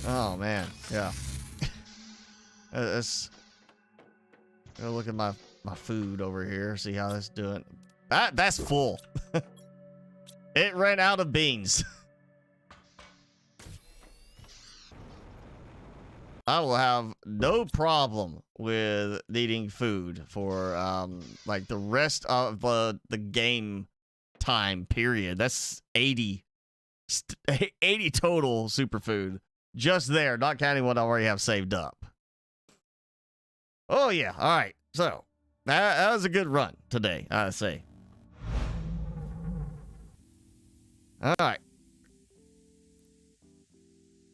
Oh man, yeah. Let's go look at my food over here, see how that's doing. That's full. It ran out of beans. I will have no problem with needing food for like the rest of the game time period. That's 80 total superfood just there, not counting what I already have saved up. Oh yeah, all right. So that was a good run today, I say. All right.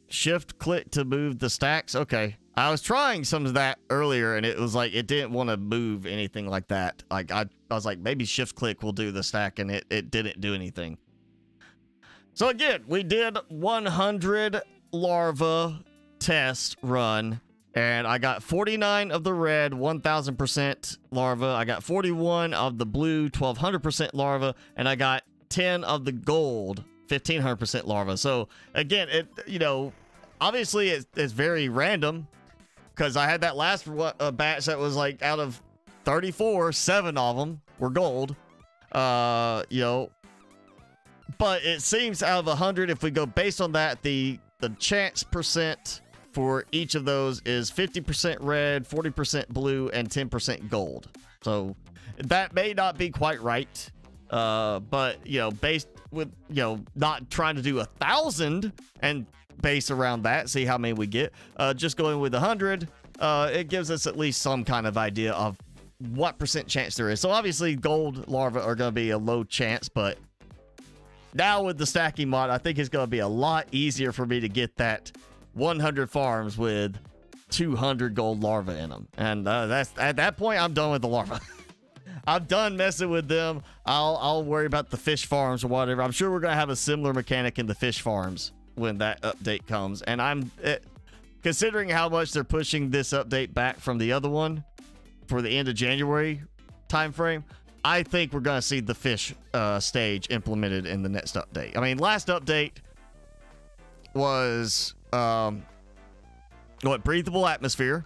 Shift click to move the stacks. Okay. I was trying some of that earlier and it was like it didn't want to move anything like that. Like I was like, maybe shift click will do the stack, and it didn't do anything. So again, we did 100 larva test run, and I got 49 of the red 1000% larva. I got 41 of the blue 1200% larva, and I got 10 of the gold 1500% larva. So again, it, you know, obviously it's very random because I had that last batch that was like out of 34, 7 of them were gold. You know, but it seems out of 100, if we go based on that, the chance percent for each of those is 50% red, 40% blue, and 10% gold. So that may not be quite right, but you know, based with, you know, not trying to do 1,000 and base around that, see how many we get, just going with 100, it gives us at least some kind of idea of what percent chance there is. So obviously gold larvae are going to be a low chance, but now with the stacking mod, I think it's going to be a lot easier for me to get that 100 farms with 200 gold larvae in them. And that's at that point, I'm done with the larvae. I'm done messing with them. I'll worry about the fish farms or whatever. I'm sure we're going to have a similar mechanic in the fish farms when that update comes. And I'm considering how much they're pushing this update back from the other one for the end of January timeframe, I think we're going to see the fish stage implemented in the next update. I mean, last update was breathable atmosphere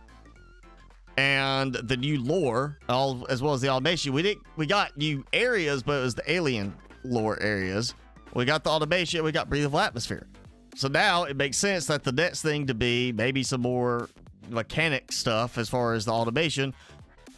and the new lore, all as well as the automation. We got new areas, but it was the alien lore areas. We got the automation, we got breathable atmosphere. So now it makes sense that the next thing to be maybe some more mechanic stuff as far as the automation.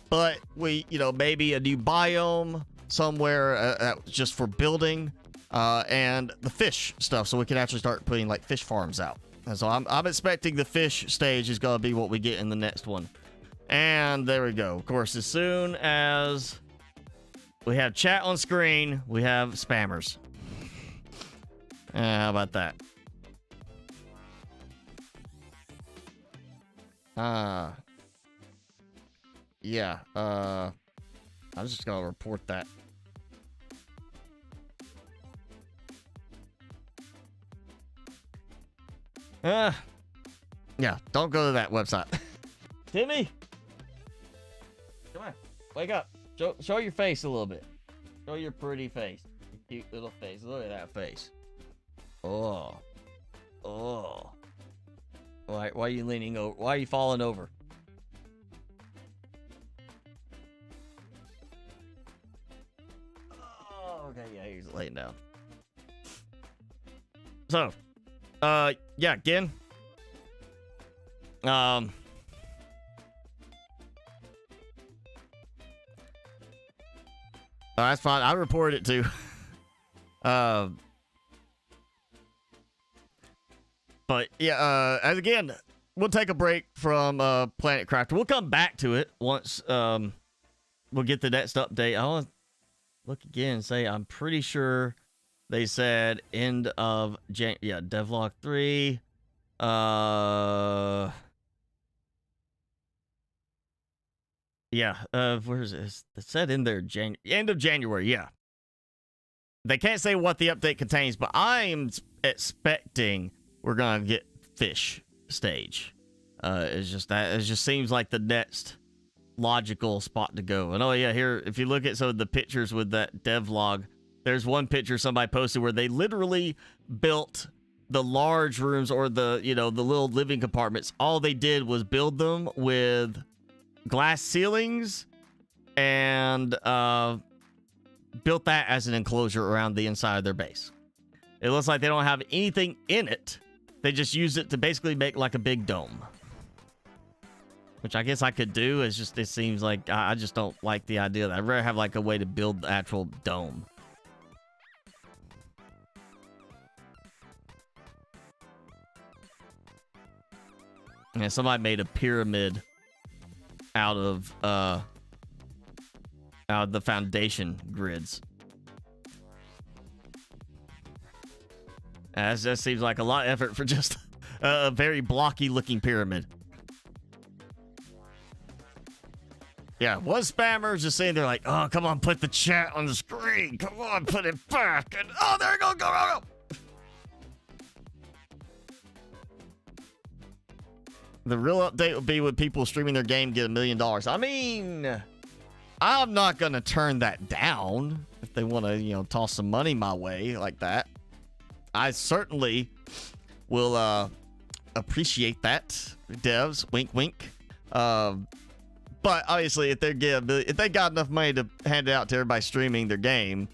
But we, you know, maybe a new biome somewhere just for building and the fish stuff, so we can actually start putting like fish farms out. And so I'm expecting the fish stage is going to be what we get in the next one. And there we go. Of course, as soon as we have chat on screen, we have spammers. How about that? Yeah, I'm just gonna report that. Yeah, don't go to that website. Timmy! Come on, wake up. Show your face a little bit. Show your pretty face. Your cute little face. Look at that face. Oh. Oh. Why are you leaning over? Why are you falling over? Okay, yeah, he's laying down. So, yeah, again. That's fine. I reported it too. But yeah, as again, we'll take a break from Planet Crafter. We'll come back to it once we'll get the next update. I want to look again and say I'm pretty sure they said end of devlog 3. Where is it? It said in there end of January. Yeah, they can't say what the update contains, but I'm expecting we're gonna get fish stage. It's just that it just seems like the next logical spot to go. And oh yeah, here if you look at some of the pictures with that devlog, there's one picture somebody posted where they literally built the large rooms or the little living compartments. All they did was build them with glass ceilings and built that as an enclosure around the inside of their base. It looks like they don't have anything in it. They just use it to basically make like a big dome, which I guess I could do. It's just, it seems like I just don't like the idea that I'd rather have like a way to build the actual dome. And somebody made a pyramid out of the foundation grids. That just seems like a lot of effort for just a very blocky looking pyramid. Yeah, one spammer just saying, they're like, oh, come on, put the chat on the screen. Come on, put it back. And oh, there you go, go. The real update will be when people streaming their game get $1 million. I mean, I'm not going to turn that down if they want to, toss some money my way like that. I certainly will appreciate that, devs. Wink, wink. But obviously, if they got enough money to hand it out to everybody streaming their game,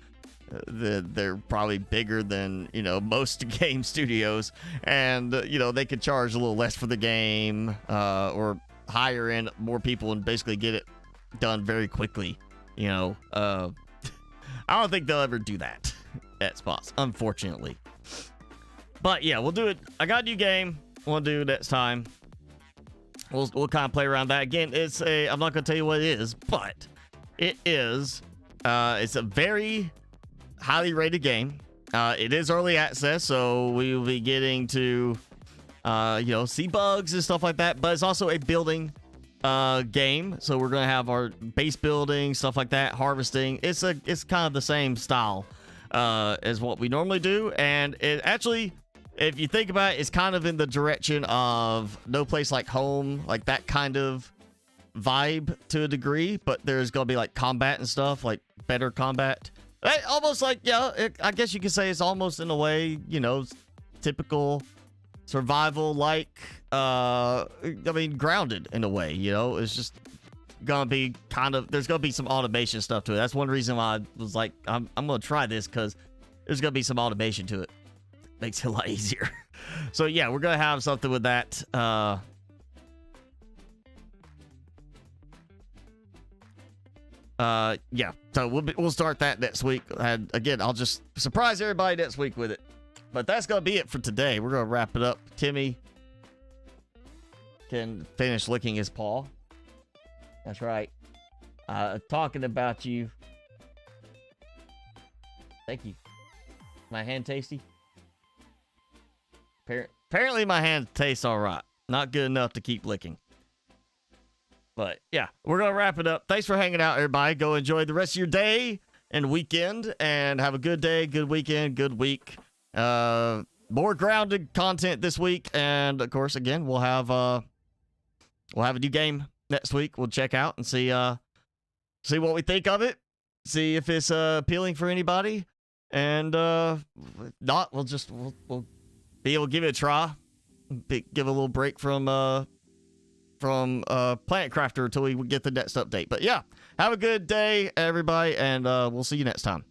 They're probably bigger than, you know, most game studios, and you know, they could charge a little less for the game, or hire in more people and basically get it done very quickly. You know, I don't think they'll ever do that at spots, unfortunately. But yeah, we'll do it. I got a new game we'll do next time. We'll kind of play around that. Again, it's a, I'm not going to tell you what it is, but it is, it's a very highly rated game. It is early access, so we will be getting to, you know, see bugs and stuff like that, but it's also a building game, so we're going to have our base building, stuff like that, harvesting. It's kind of the same style as what we normally do, and it actually, if you think about it, it's kind of in the direction of No Place Like Home, like that kind of vibe to a degree, but there's gonna be like combat and stuff, like better combat. Almost like, yeah, I guess you could say it's almost in a way, you know, typical survival, like, I mean, grounded in a way, you know. It's just gonna be kind of, there's gonna be some automation stuff to it. That's one reason why I was like, I'm gonna try this, because there's gonna be some automation to it. Makes it a lot easier. So yeah, we're gonna have something with that. Yeah, so we'll start that next week. And again, I'll just surprise everybody next week with it. But that's gonna be it for today. We're gonna wrap it up. Timmy can finish licking his paw. That's right. Talking about you. Thank you. My hand tasty? Apparently my hand tastes all right. Not good enough to keep licking. But yeah, we're going to wrap it up. Thanks for hanging out, everybody. Go enjoy the rest of your day and weekend, and have a good day, good weekend, good week. More grounded content this week. And of course, again, we'll have a new game next week. We'll check out and see what we think of it. See if it's appealing for anybody. And not, we'll be able to give it a try. Give a little break from Planet Crafter until we get the next update. But yeah, have a good day, everybody, and we'll see you next time.